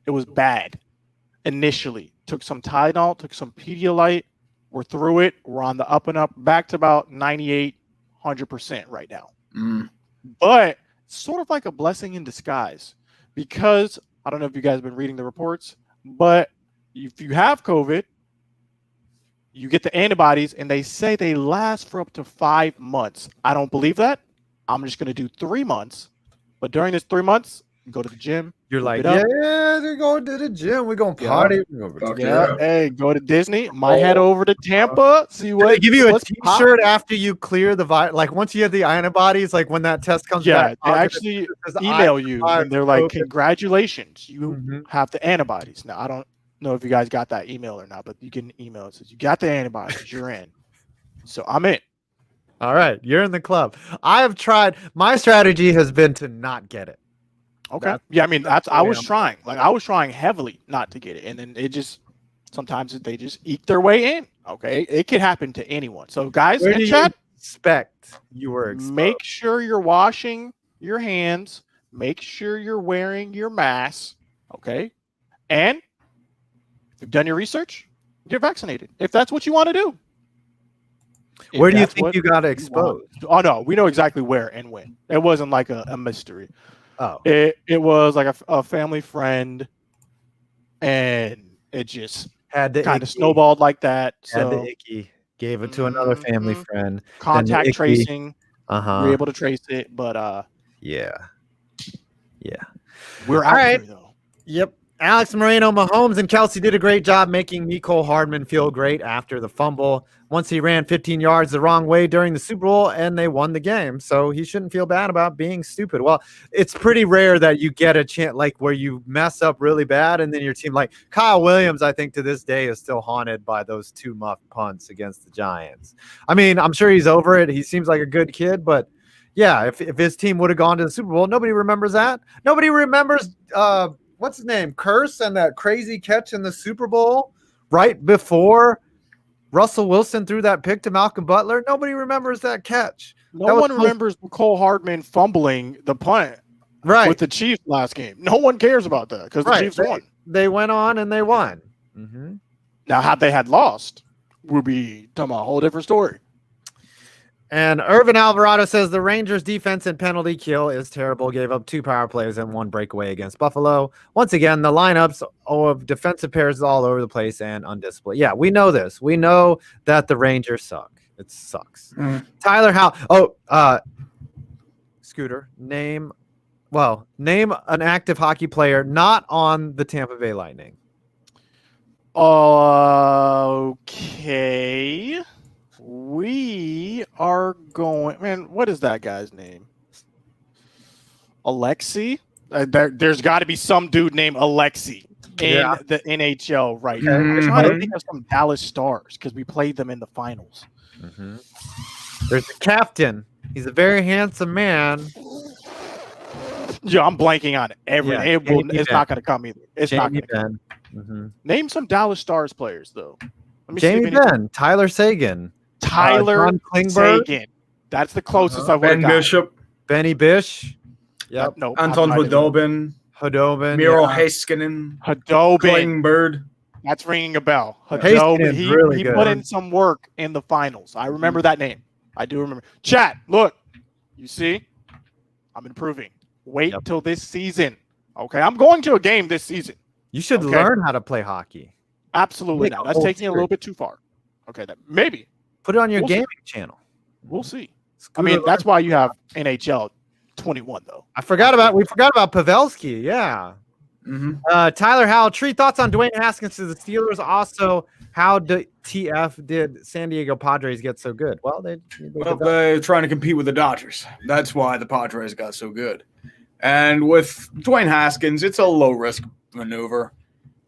Speaker 3: It was bad initially. Took some Tylenol, took some Pedialyte. We're through it. We're on the up and up, back to about 98, 100% right now. But sort of like a blessing in disguise, because I don't know if you guys have been reading the reports, but if you have COVID, you get the antibodies, and they say they last for up to 5 months. I don't believe that. I'm just going to do 3 months. But during this 3 months, go to the gym.
Speaker 2: You're like, yeah, they're going to the gym. We're going to party.
Speaker 3: Hey, go to Disney. Might head over to Tampa. See what
Speaker 2: they give you a T-shirt after you clear the virus. Like once you have the antibodies, like when that test comes back.
Speaker 3: Yeah, they actually email you, and they're like, congratulations, you have the antibodies. Now, I don't know if you guys got that email or not, but you get an email that says you got the antibodies. You're in. So I'm in.
Speaker 2: All right, you're in the club. I have tried. My strategy has been to not get it.
Speaker 3: Okay. Yeah, I mean, I was trying. Like I was trying heavily not to get it, and then it just sometimes they just eke their way in. Okay, it could happen to anyone. So guys in chat,
Speaker 2: expect you were exposed.
Speaker 3: Make sure you're washing your hands. Make sure you're wearing your mask. Okay, and if you've done your research, get vaccinated if that's what you want to do.
Speaker 2: Where do you think you got exposed?
Speaker 3: Oh no, we know exactly where and when. It wasn't like a mystery.
Speaker 2: Oh,
Speaker 3: it was like a family friend, and it just
Speaker 2: had the
Speaker 3: kind of snowballed like that.
Speaker 2: So had the icky, gave it to another family friend.
Speaker 3: Contact tracing.
Speaker 2: You're
Speaker 3: able to trace it, but
Speaker 2: yeah,
Speaker 3: we're out here though.
Speaker 2: Yep. Alex Moreno, Mahomes, and Kelsey did a great job making Mecole Hardman feel great after the fumble. Once he ran 15 yards the wrong way during the Super Bowl, and they won the game. So he shouldn't feel bad about being stupid. Well, it's pretty rare that you get a chance like where you mess up really bad, and then your team, like Kyle Williams, I think to this day is still haunted by those 2 muffed punts against the Giants. I mean, I'm sure he's over it. He seems like a good kid, but yeah, if his team would have gone to the Super Bowl, nobody remembers that. Nobody remembers what's his name? Curse and that crazy catch in the Super Bowl right before Russell Wilson threw that pick to Malcolm Butler. Nobody remembers that catch.
Speaker 3: No one remembers Mecole Hardman fumbling the punt with the Chiefs last game. No one cares about that because the Chiefs won.
Speaker 2: They went on and they won.
Speaker 3: Now, had they had lost, we'd be talking about a whole different story.
Speaker 2: And Irvin Alvarado says the Rangers' defense and penalty kill is terrible. Gave up 2 power plays and 1 breakaway against Buffalo. Once again, the lineups of defensive pairs all over the place and undisciplined. Yeah, we know this. We know that the Rangers suck. It sucks. Tyler Howe. Scooter, name an active hockey player not on the Tampa Bay Lightning.
Speaker 3: Okay. We are going, man, what is that guy's name? Alexi? There's got to be some dude named Alexi in the NHL right now. I'm trying to think of some Dallas Stars because we played them in the finals.
Speaker 2: There's the captain. He's a very handsome man.
Speaker 3: Yeah, I'm blanking on everything. It's not going to come either. It's not going to come. Name some Dallas Stars players, though.
Speaker 2: Let me Jamie Benn, Tyler Seguin.
Speaker 3: Tyler Sagan. That's the closest I've
Speaker 1: Ben Bishop.
Speaker 2: Benny Bish.
Speaker 1: Yep. Anton Hudobin. Miro Heiskanen. Klingberg.
Speaker 3: That's ringing a bell. Hudobin. He put in some work in the finals. I remember that name. I do remember. Chat, look. You see? I'm improving. Wait till this season. Okay? I'm going to a game this season.
Speaker 2: You should learn how to play hockey.
Speaker 3: Absolutely not. That's taking it a little bit too far. Okay, maybe.
Speaker 2: Put it on your gaming channel.
Speaker 3: We'll see. I mean, that's why you have NHL 21, though.
Speaker 2: We forgot about Pavelski. Yeah. Tyler Howell, Tree, thoughts on Dwayne Haskins to the Steelers? Also, how TF did San Diego Padres get so good? Well,
Speaker 1: they're trying to compete with the Dodgers. That's why the Padres got so good. And with Dwayne Haskins, it's a low-risk maneuver.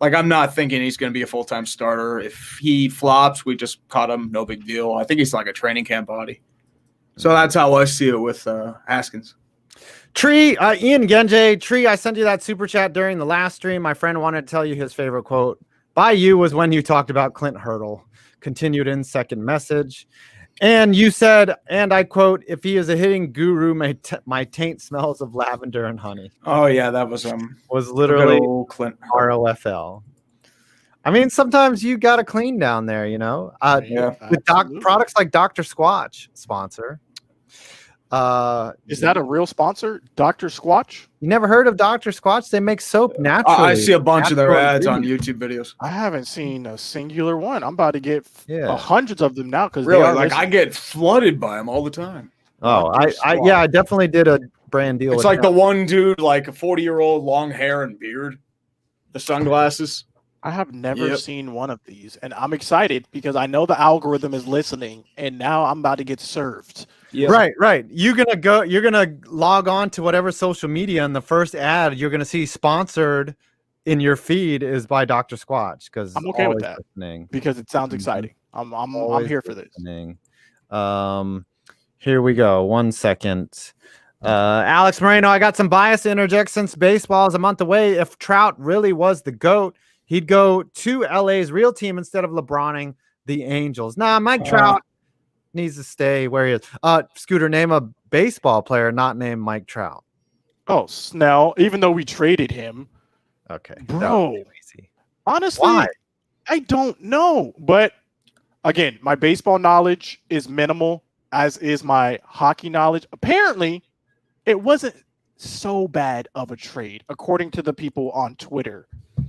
Speaker 1: Like, I'm not thinking he's going to be a full-time starter. If he flops, we just cut him. No big deal. I think he's like a training camp body. So that's how I see it with Haskins.
Speaker 2: Tree, Ian Genje, Tree, I sent you that super chat during the last stream. My friend wanted to tell you his favorite quote by you was when you talked about Clint Hurdle. Continued in second message. And you said, and I quote, if he is a hitting guru, my taint smells of lavender and honey.
Speaker 1: Oh, yeah, that was
Speaker 2: literally
Speaker 1: Clint
Speaker 2: ROFL. I mean, sometimes you got to clean down there, you know? With products like Dr. Squatch, sponsor.
Speaker 3: Is that a real sponsor? Dr. Squatch?
Speaker 2: You never heard of Dr. Squatch? They make soap naturally.
Speaker 1: I see a bunch of their ads on YouTube videos.
Speaker 3: I haven't seen a singular one. I'm about to get hundreds of them now because
Speaker 1: really, I get flooded by them all the time.
Speaker 2: Oh, I definitely did a brand deal.
Speaker 1: It's like the one dude, like a 40-year-old, long hair and beard, the sunglasses.
Speaker 3: I have never seen one of these, and I'm excited because I know the algorithm is listening, and now I'm about to get served.
Speaker 2: Yep. Right. You're gonna log on to whatever social media, and the first ad you're gonna see sponsored in your feed is by Dr. Squatch, because
Speaker 3: I'm okay with that because it sounds exciting. I'm here for this.
Speaker 2: Here we go. 1 second. Alex Moreno, I got some bias to interject since baseball is a month away. If Trout really was the GOAT, he'd go to LA's real team instead of LeBroning the Angels. Nah, Mike Trout needs to stay where he is. Scooter, name a baseball player not named Mike Trout.
Speaker 3: Oh, Snell, even though we traded him.
Speaker 2: Okay.
Speaker 3: Bro, honestly, why? I don't know. But again, my baseball knowledge is minimal, as is my hockey knowledge. Apparently, it wasn't so bad of a trade, according to the people on Twitter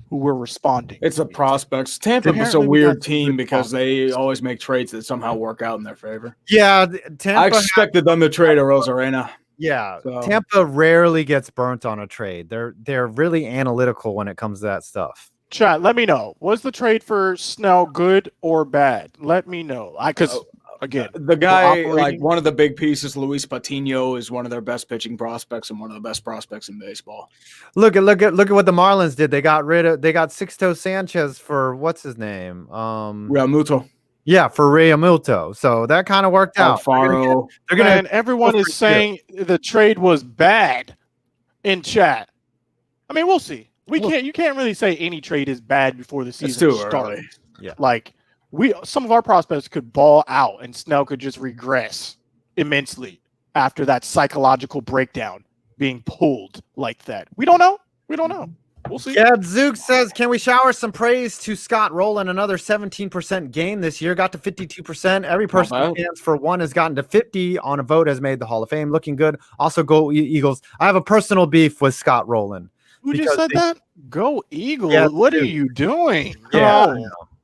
Speaker 3: who were responding.
Speaker 1: It's the prospects. Tampa is a weird team because they always make trades that somehow work out in their favor.
Speaker 2: Yeah, Tampa.
Speaker 1: I expected them to trade a Rosarena.
Speaker 2: Yeah, so. Tampa rarely gets burnt on a trade. They're really analytical when it comes to that stuff.
Speaker 3: Chat, let me know. Was the trade for Snell good or bad? Let me know. Because again,
Speaker 1: the guy, like one of the big pieces, Luis Patino, is one of their best pitching prospects and one of the best prospects in baseball.
Speaker 2: Look at what the Marlins did. They got Sixto Sanchez for what's his name?
Speaker 1: Realmuto.
Speaker 2: Yeah, for Realmuto. So that kind of worked out.
Speaker 3: And everyone is saying the trade was bad in chat. I mean, we'll see. You can't really say any trade is bad before the season starts.
Speaker 2: Yeah.
Speaker 3: Like some of our prospects could ball out and Snell could just regress immensely after that psychological breakdown being pulled like that. We don't know. We'll see.
Speaker 2: Yeah, Zook says, can we shower some praise to Scott Rowland? Another 17% gain this year, got to 52%. Every person who stands for one has gotten to 50 on a vote, has made the Hall of Fame. Looking good. Also, go Eagles. I have a personal beef with Scott Rowland.
Speaker 3: Who just said that? Go Eagles.
Speaker 2: Yeah,
Speaker 3: what are you doing?
Speaker 2: Yeah,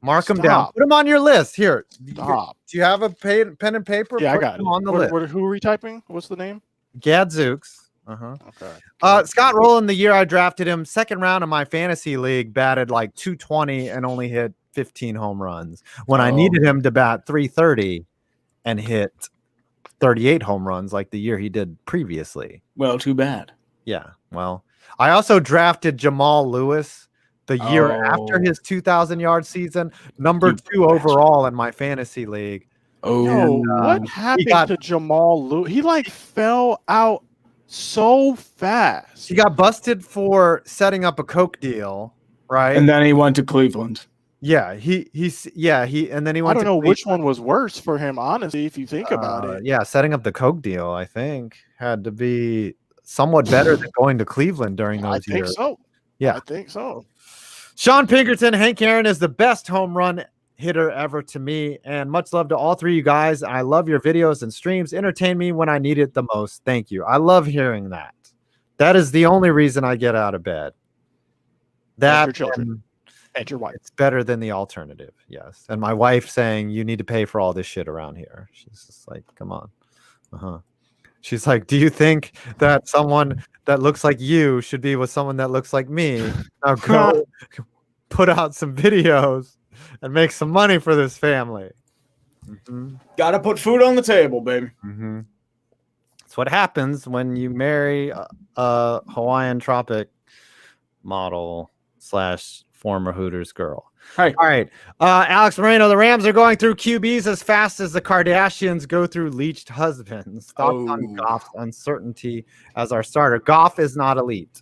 Speaker 2: mark them down. Put them on your list. Here.
Speaker 3: Stop.
Speaker 2: Do you have a pen and paper?
Speaker 3: Yeah, I got
Speaker 2: them on the list.
Speaker 3: Who are we typing? What's the name?
Speaker 2: Gadzooks. Okay. Scott Rowland, the year I drafted him, second round of my fantasy league, batted like 220 and only hit 15 home runs. When I needed him to bat 330 and hit 38 home runs like the year he did previously.
Speaker 1: Well, too bad.
Speaker 2: Yeah. Well, I also drafted Jamal Lewis the year after his 2,000-yard season, number 2 overall in my fantasy league.
Speaker 3: What happened to Jamal Lewis? He fell out so fast.
Speaker 2: He got busted for setting up a coke deal, right?
Speaker 1: And then he went to Cleveland.
Speaker 2: Yeah, and then he went.
Speaker 3: I don't know which one was worse for him, honestly, if you think about it.
Speaker 2: Yeah, setting up the coke deal, I think, had to be somewhat better than going to Cleveland during those years.
Speaker 3: I think so.
Speaker 2: Sean Pinkerton, Hank Aaron is the best home run hitter ever to me, and much love to all three of you guys. I love your videos and streams. Entertain me when I need it the most. Thank you. I love hearing that. That is the only reason I get out of bed. That
Speaker 3: your children and your wife.
Speaker 2: It's better than the alternative. Yes. And my wife saying you need to pay for all this shit around here. She's just like, come on. She's like, do you think that someone that looks like you should be with someone that looks like me? Now go put out some videos and make some money for this family.
Speaker 1: Gotta put food on the table, baby.
Speaker 2: That's what happens when you marry a Hawaiian Tropic model / former Hooters girl.
Speaker 1: Hey.
Speaker 2: All right. Alex Moreno, the Rams are going through QBs as fast as the Kardashians go through leached husbands. Thoughts on Goff's uncertainty as our starter? Goff is not elite.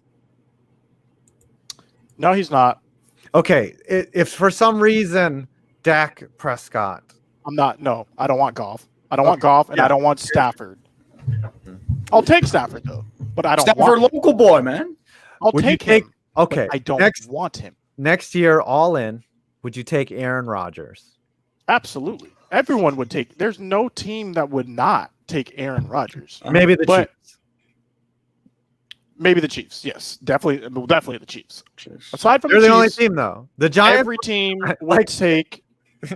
Speaker 3: No, he's not.
Speaker 2: Okay. If for some reason Dak Prescott.
Speaker 3: No, I don't want Goff. I don't want Goff, and I don't want Stafford. I'll take Stafford, though, but I don't
Speaker 1: Stafford,
Speaker 3: want him.
Speaker 1: local boy, man.
Speaker 3: I'll take him.
Speaker 2: Okay.
Speaker 3: I don't want him.
Speaker 2: Next year, all in, would you take Aaron Rodgers?
Speaker 3: Absolutely. Everyone would take. There's no team that would not take Aaron Rodgers.
Speaker 2: Maybe the Chiefs.
Speaker 3: Maybe the Chiefs. Yes, definitely the Chiefs. Aside from
Speaker 2: they're the only
Speaker 3: Chiefs,
Speaker 2: team though. The Giants.
Speaker 3: Every team would take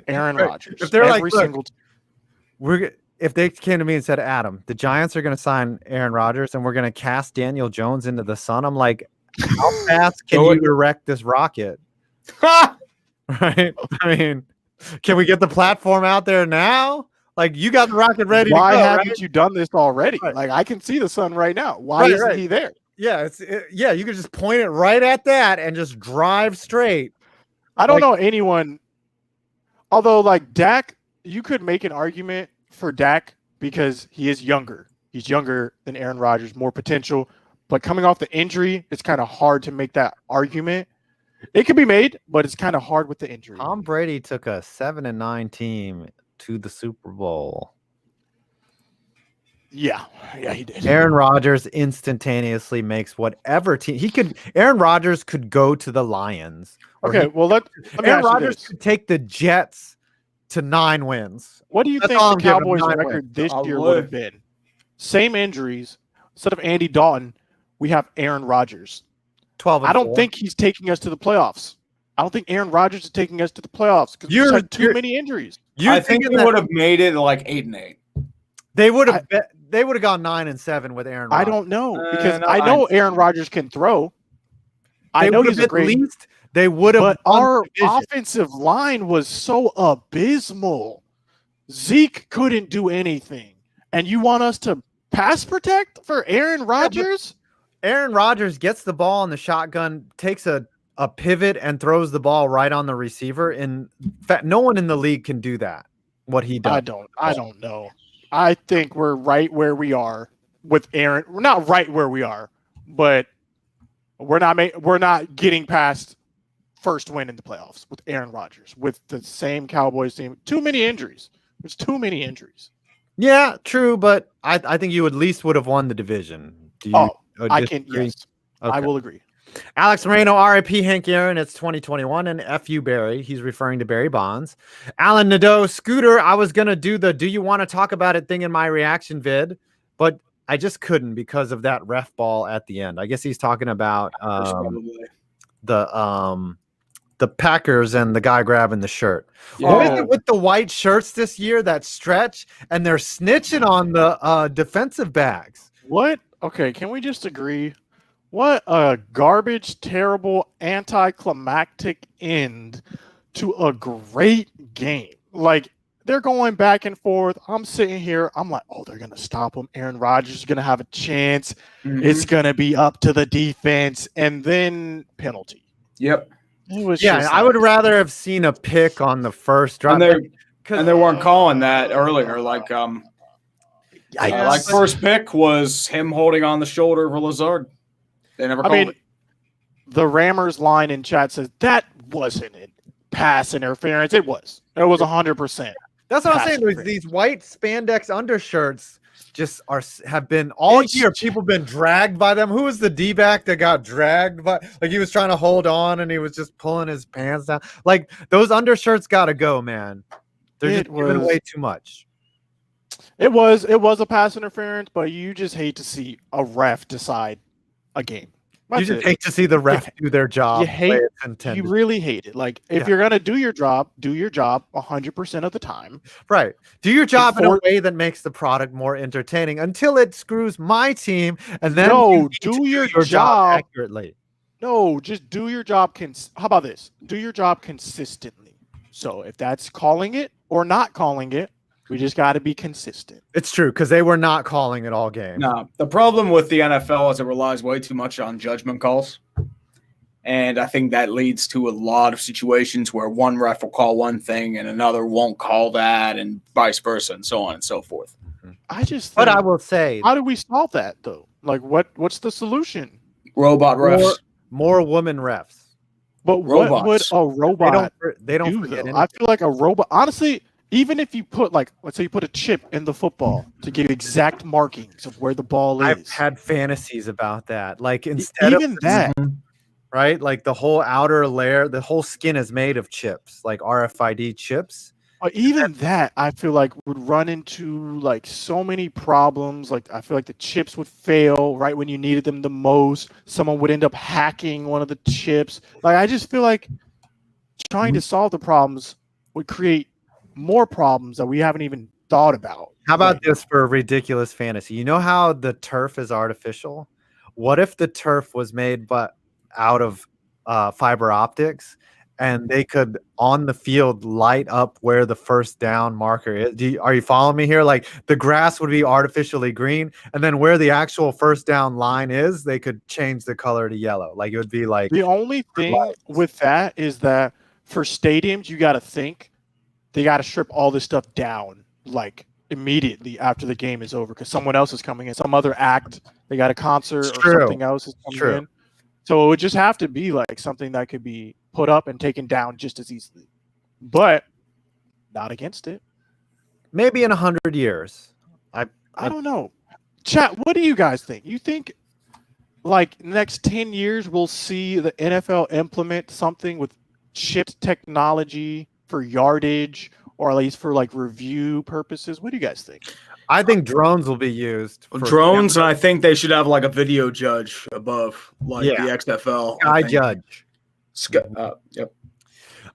Speaker 3: Aaron Rodgers.
Speaker 2: If they're
Speaker 3: every single team.
Speaker 2: If they came to me and said, Adam, the Giants are going to sign Aaron Rodgers and we're going to cast Daniel Jones into the sun, I'm like, how fast can you erect this rocket? Right? I mean, can we get the platform out there now? Like, you got the rocket ready to go.
Speaker 3: Why haven't
Speaker 2: right?
Speaker 3: you done this already?
Speaker 2: Right.
Speaker 3: Like, I can see the sun right now. Why isn't he there?
Speaker 2: Yeah, you could just point it right at that and just drive straight.
Speaker 3: I don't know anyone. Although, like Dak, you could make an argument for Dak because he is younger. He's younger than Aaron Rodgers, more potential. But coming off the injury, it's kind of hard to make that argument. It can be made, but it's kind of hard with the injury.
Speaker 2: Tom Brady took a 7-9 team to the Super Bowl.
Speaker 3: Yeah, he did.
Speaker 2: Aaron Rodgers instantaneously makes whatever team he could. Aaron Rodgers could go to the Lions.
Speaker 3: Okay, let me
Speaker 2: Aaron
Speaker 3: ask you
Speaker 2: Rodgers
Speaker 3: this.
Speaker 2: could take the Jets to 9 wins.
Speaker 3: What do you
Speaker 2: That's
Speaker 3: think
Speaker 2: all
Speaker 3: the
Speaker 2: I'm giving
Speaker 3: Cowboys'
Speaker 2: them, 9
Speaker 3: record
Speaker 2: wins.
Speaker 3: this year would have been? Same injuries. Instead of Andy Dalton, we have Aaron Rodgers.
Speaker 2: 12.
Speaker 3: I don't think he's taking us to the playoffs. I don't think Aaron Rodgers is taking us to the playoffs because we had too many injuries.
Speaker 1: I think they would have made it like 8-8.
Speaker 2: They would have. They would have gone 9-7 with Aaron Rodgers.
Speaker 3: I don't know because I know Aaron Rodgers can throw. I know he's a great.
Speaker 2: Least they would have.
Speaker 3: But our offensive line was so abysmal. Zeke couldn't do anything, and you want us to pass protect for Aaron Rodgers?
Speaker 2: Aaron Rodgers gets the ball in the shotgun, takes a pivot, and throws the ball right on the receiver. In fact, no one in the league can do that. What he does.
Speaker 3: I don't know. I think we're right where we are with Aaron. We're not right where we are, but we're not getting past first win in the playoffs with Aaron Rodgers with the same Cowboys team. Too many injuries. There's too many injuries.
Speaker 2: Yeah, true, but I think you at least would have won the division. Do you?
Speaker 3: I can. Yes,
Speaker 2: okay.
Speaker 3: I will agree.
Speaker 2: Alex Moreno, R.I.P. Hank Aaron. It's 2021, and F.U. Barry. He's referring to Barry Bonds. Alan Nadeau, Scooter. I was gonna do the "Do you want to talk about it" thing in my reaction vid, but I just couldn't because of that ref ball at the end. I guess he's talking about the Packers and the guy grabbing the shirt.
Speaker 1: Yeah.
Speaker 2: What is it with the white shirts this year that stretch and they're snitching on the defensive backs?
Speaker 3: What? Okay, can we just agree? What a garbage, terrible, anticlimactic end to a great game. Like, they're going back and forth. I'm sitting here. I'm like, oh, they're going to stop him. Aaron Rodgers is going to have a chance. Mm-hmm. It's going to be up to the defense. And then penalty.
Speaker 1: Yep.
Speaker 3: It was
Speaker 2: I would rather have seen a pick on the first drive.
Speaker 1: And they weren't calling that earlier. Like first pick was him holding on the shoulder of Lazard. They never called it.
Speaker 3: The Rammers line in chat says that wasn't a pass interference. It was. It was 100%.
Speaker 2: That's what I'm saying. These white spandex undershirts just have been all year. People have been dragged by them. Who was the D-back that got dragged by? Like, he was trying to hold on and he was just pulling his pants down. Like, those undershirts got to go, man. They're just giving away too much.
Speaker 3: It was a pass interference, but you just hate to see a ref decide a game.
Speaker 2: You just hate to see the ref do their job.
Speaker 3: You really hate it. Like, if you're going to do your job 100% of the time.
Speaker 2: Right. Do your job in a way that makes the product more entertaining until it screws my team. And then
Speaker 3: do your job
Speaker 2: accurately.
Speaker 3: No, just do your job. How about this? Do your job consistently. So if that's calling it or not calling it, we just got to be consistent.
Speaker 2: It's true, because they were not calling it all game.
Speaker 1: No, the problem with the NFL is it relies way too much on judgment calls. And I think that leads to a lot of situations where one ref will call one thing and another won't call that, and vice versa, and so on and so forth.
Speaker 2: But I will say,
Speaker 3: how do we solve that, though? Like, what's the solution?
Speaker 1: Robot refs.
Speaker 2: More women refs.
Speaker 3: But
Speaker 1: robots.
Speaker 3: What would a robot
Speaker 2: they don't
Speaker 3: do,
Speaker 2: forget
Speaker 3: though?
Speaker 2: anything.
Speaker 3: I feel like a robot, honestly, even if you put, like, let's say you put a chip in the football to give exact markings of where the ball is.
Speaker 2: I've had fantasies about that. Like, instead
Speaker 3: even
Speaker 2: of
Speaker 3: that,
Speaker 2: right? Like, the whole outer layer, the whole skin is made of chips, like RFID chips.
Speaker 3: Even that, I feel like would run into like so many problems. Like, I feel like the chips would fail right when you needed them the most. Someone would end up hacking one of the chips. Like, I just feel like trying to solve the problems would create more problems that we haven't even thought about.
Speaker 2: How about this for a ridiculous fantasy? You know how the turf is artificial? What if the turf was made out of fiber optics, and they could on the field light up where the first down marker is? Are you following me here? Like, the grass would be artificially green, and then where the actual first down line is, they could change the color to yellow. Like, it would be like,
Speaker 3: the only thing with that is that for stadiums, you got to think they got to strip all this stuff down like immediately after the game is over, because someone else is coming in, some other act, they got a concert or something else is coming in. So it would just have to be like something that could be put up and taken down just as easily. But not against it.
Speaker 2: Maybe in 100 years.
Speaker 3: I don't know. Chat, what do you guys think? You think like next 10 years we'll see the NFL implement something with chipped technology for yardage, or at least for like review purposes? What do you guys think?
Speaker 2: I think drones will be used.
Speaker 1: Drones, and I think they should have like a video judge above, like the XFL.
Speaker 2: Sky judge.
Speaker 1: Yep.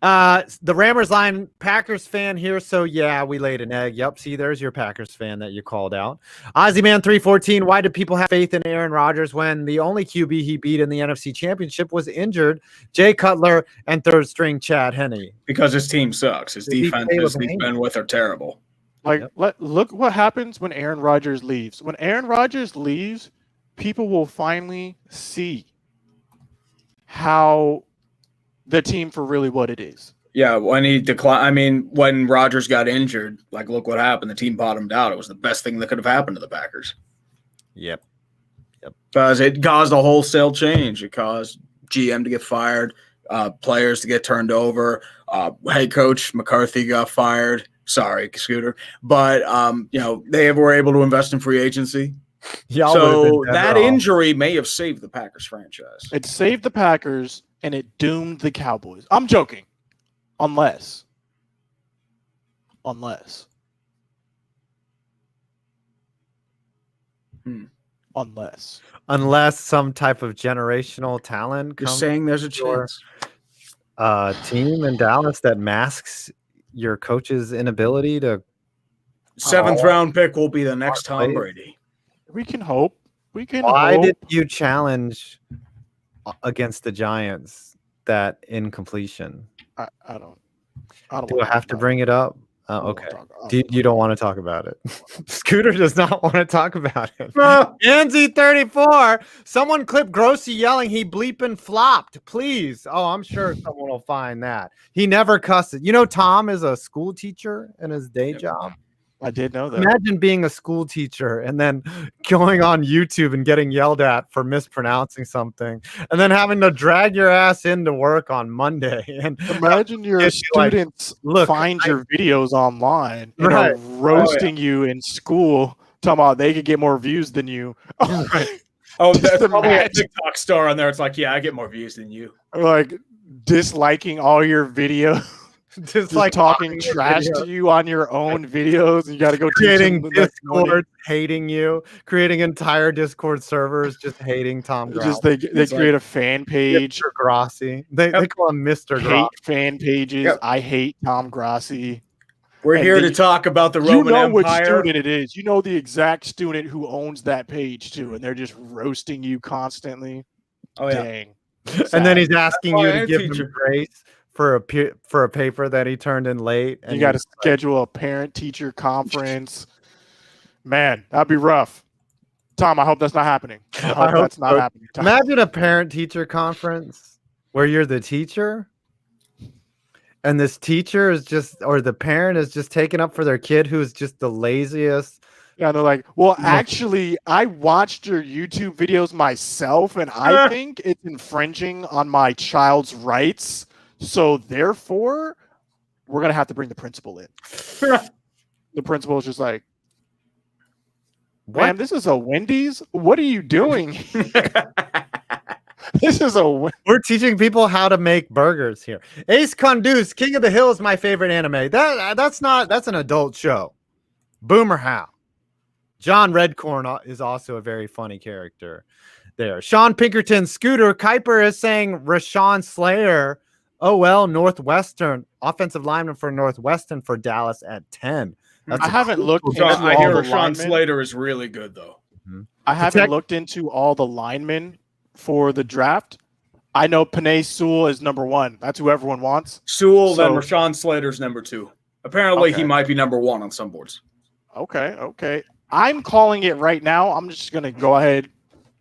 Speaker 2: The Rammers line, Packers fan here, so yeah, we laid an egg. Yep, see, there's your Packers fan that you called out. Ozzyman314, why do people have faith in Aaron Rodgers when the only QB he beat in the NFC Championship was injured? Jay Cutler and third string Chad Henne.
Speaker 1: Because his team sucks. His defenses he's been with are terrible.
Speaker 3: Like, look what happens when Aaron Rodgers leaves. When Aaron Rodgers leaves, people will finally see how the team for really what it is.
Speaker 1: Yeah, when he declined, I mean, when Rodgers got injured, like, look what happened. The team bottomed out. It was the best thing that could have happened to the Packers.
Speaker 2: Yep.
Speaker 1: Because it caused a wholesale change. It caused GM to get fired, players to get turned over. Head coach McCarthy got fired. Sorry, Scooter. But, they were able to invest in free agency. So that injury may have saved the Packers franchise.
Speaker 3: It saved the Packers, and it doomed the Cowboys. I'm joking. Unless. Unless
Speaker 2: some type of generational talent
Speaker 1: You're
Speaker 2: comes
Speaker 1: saying there's a chance.
Speaker 2: Team in Dallas that masks your coach's inability to.
Speaker 1: 7th round pick will be the next Tom Brady.
Speaker 3: We can hope.
Speaker 2: Why did you challenge against the Giants that incompletion?
Speaker 3: I don't.
Speaker 2: Do I have to bring it up? Okay. You don't want to talk about it. Scooter does not want to talk about it. NZ34. Someone clip Grossy yelling he bleeping flopped, please. Oh, I'm sure someone will find that. He never cusses. You know, Tom is a school teacher in his day job.
Speaker 3: I did know that.
Speaker 2: Imagine being a school teacher and then going on YouTube and getting yelled at for mispronouncing something, and then having to drag your ass into work on Monday. And
Speaker 3: imagine your students find your videos online and are roasting you in school, talking about they could get more views than you.
Speaker 1: There's probably a TikTok star on there. It's like, yeah, I get more views than you.
Speaker 3: Like disliking all your videos.
Speaker 2: just like
Speaker 3: talking trash to you on your own videos. And you got to go
Speaker 2: creating
Speaker 3: teach them the next morning.
Speaker 2: Discord, hating you, creating entire Discord servers, just hating Tom Grossi.
Speaker 3: Just they create a fan page.
Speaker 2: Mr. Grossi. They call him Mr.
Speaker 3: Hate
Speaker 2: Grossi.
Speaker 3: fan pages.
Speaker 1: Yep.
Speaker 3: I hate Tom Grossi.
Speaker 1: We're
Speaker 3: And
Speaker 1: here
Speaker 3: the-
Speaker 1: to talk about the
Speaker 3: You
Speaker 1: Roman
Speaker 3: know which
Speaker 1: Empire.
Speaker 3: student it is. You know the exact student who owns that page too, and they're just roasting you constantly.
Speaker 1: Oh yeah.
Speaker 3: Dang.
Speaker 2: And then he's asking you to
Speaker 1: Fine
Speaker 2: give
Speaker 1: teacher.
Speaker 2: him grace for a paper that he turned in late. And
Speaker 3: You got to
Speaker 2: he's
Speaker 3: schedule a parent-teacher conference. Man, that'd be rough. Tom, I hope that's not happening. I hope
Speaker 2: hope
Speaker 3: that's not
Speaker 2: so.
Speaker 3: happening. Tom.
Speaker 2: Imagine a parent-teacher conference where you're the teacher, and this teacher is just, or the parent is just taking up for their kid who's just the laziest.
Speaker 3: Yeah, they're like, well, actually, I watched your YouTube videos myself, and I think it's infringing on my child's rights. So therefore, we're gonna have to bring the principal in. The principal is just like,
Speaker 2: What?
Speaker 3: "Ma'am, this is a Wendy's. What are you doing? This is a
Speaker 2: We're teaching people how to make burgers here. Ace Conduce, King of the Hill is my favorite anime. That's an adult show. Boomer How. John Redcorn is also a very funny character there. Sean Pinkerton, Scooter Kuiper is saying Rashawn Slayer. Oh well, Northwestern offensive lineman for Northwestern for Dallas at 10.
Speaker 3: I haven't looked into
Speaker 1: I
Speaker 3: all
Speaker 1: hear
Speaker 3: the
Speaker 1: Rashawn
Speaker 3: linemen.
Speaker 1: Slater is really good though.
Speaker 3: I haven't looked into all the linemen for the draft. I know Panay Sewell is number 1. That's who everyone wants.
Speaker 1: Sewell, then
Speaker 3: So-
Speaker 1: Rashawn Slater's number 2. Apparently,
Speaker 3: Okay.
Speaker 1: he might be number 1 on some boards.
Speaker 3: Okay. I'm calling it right now. I'm just going to go ahead.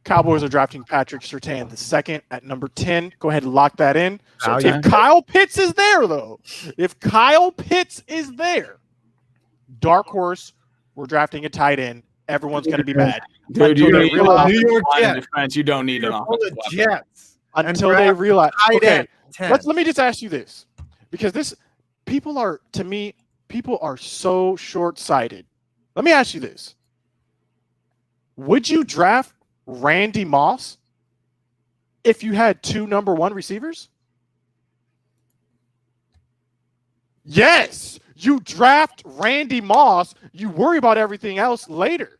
Speaker 3: Cowboys are drafting Patrick Surtain the second at number 10. Go ahead and lock that in.
Speaker 2: Oh,
Speaker 3: If
Speaker 2: yeah.
Speaker 3: Kyle Pitts is there, though, dark horse, we're drafting a tight end. Everyone's going to be mad.
Speaker 1: Dude, you
Speaker 3: Until they
Speaker 1: need
Speaker 3: realize-
Speaker 2: New York
Speaker 1: line
Speaker 2: Jets.
Speaker 1: defense. You don't need an
Speaker 2: Full of
Speaker 1: offensive weapon.
Speaker 2: Jets. And
Speaker 3: Until they
Speaker 2: draft
Speaker 3: realize.
Speaker 2: tight
Speaker 3: Okay,
Speaker 2: end 10.
Speaker 3: let me just ask you this, because people are so short-sighted. Let me ask you this: would you draft Randy Moss if you had 2 number 1 receivers? Yes, you draft Randy Moss. You worry about everything else later.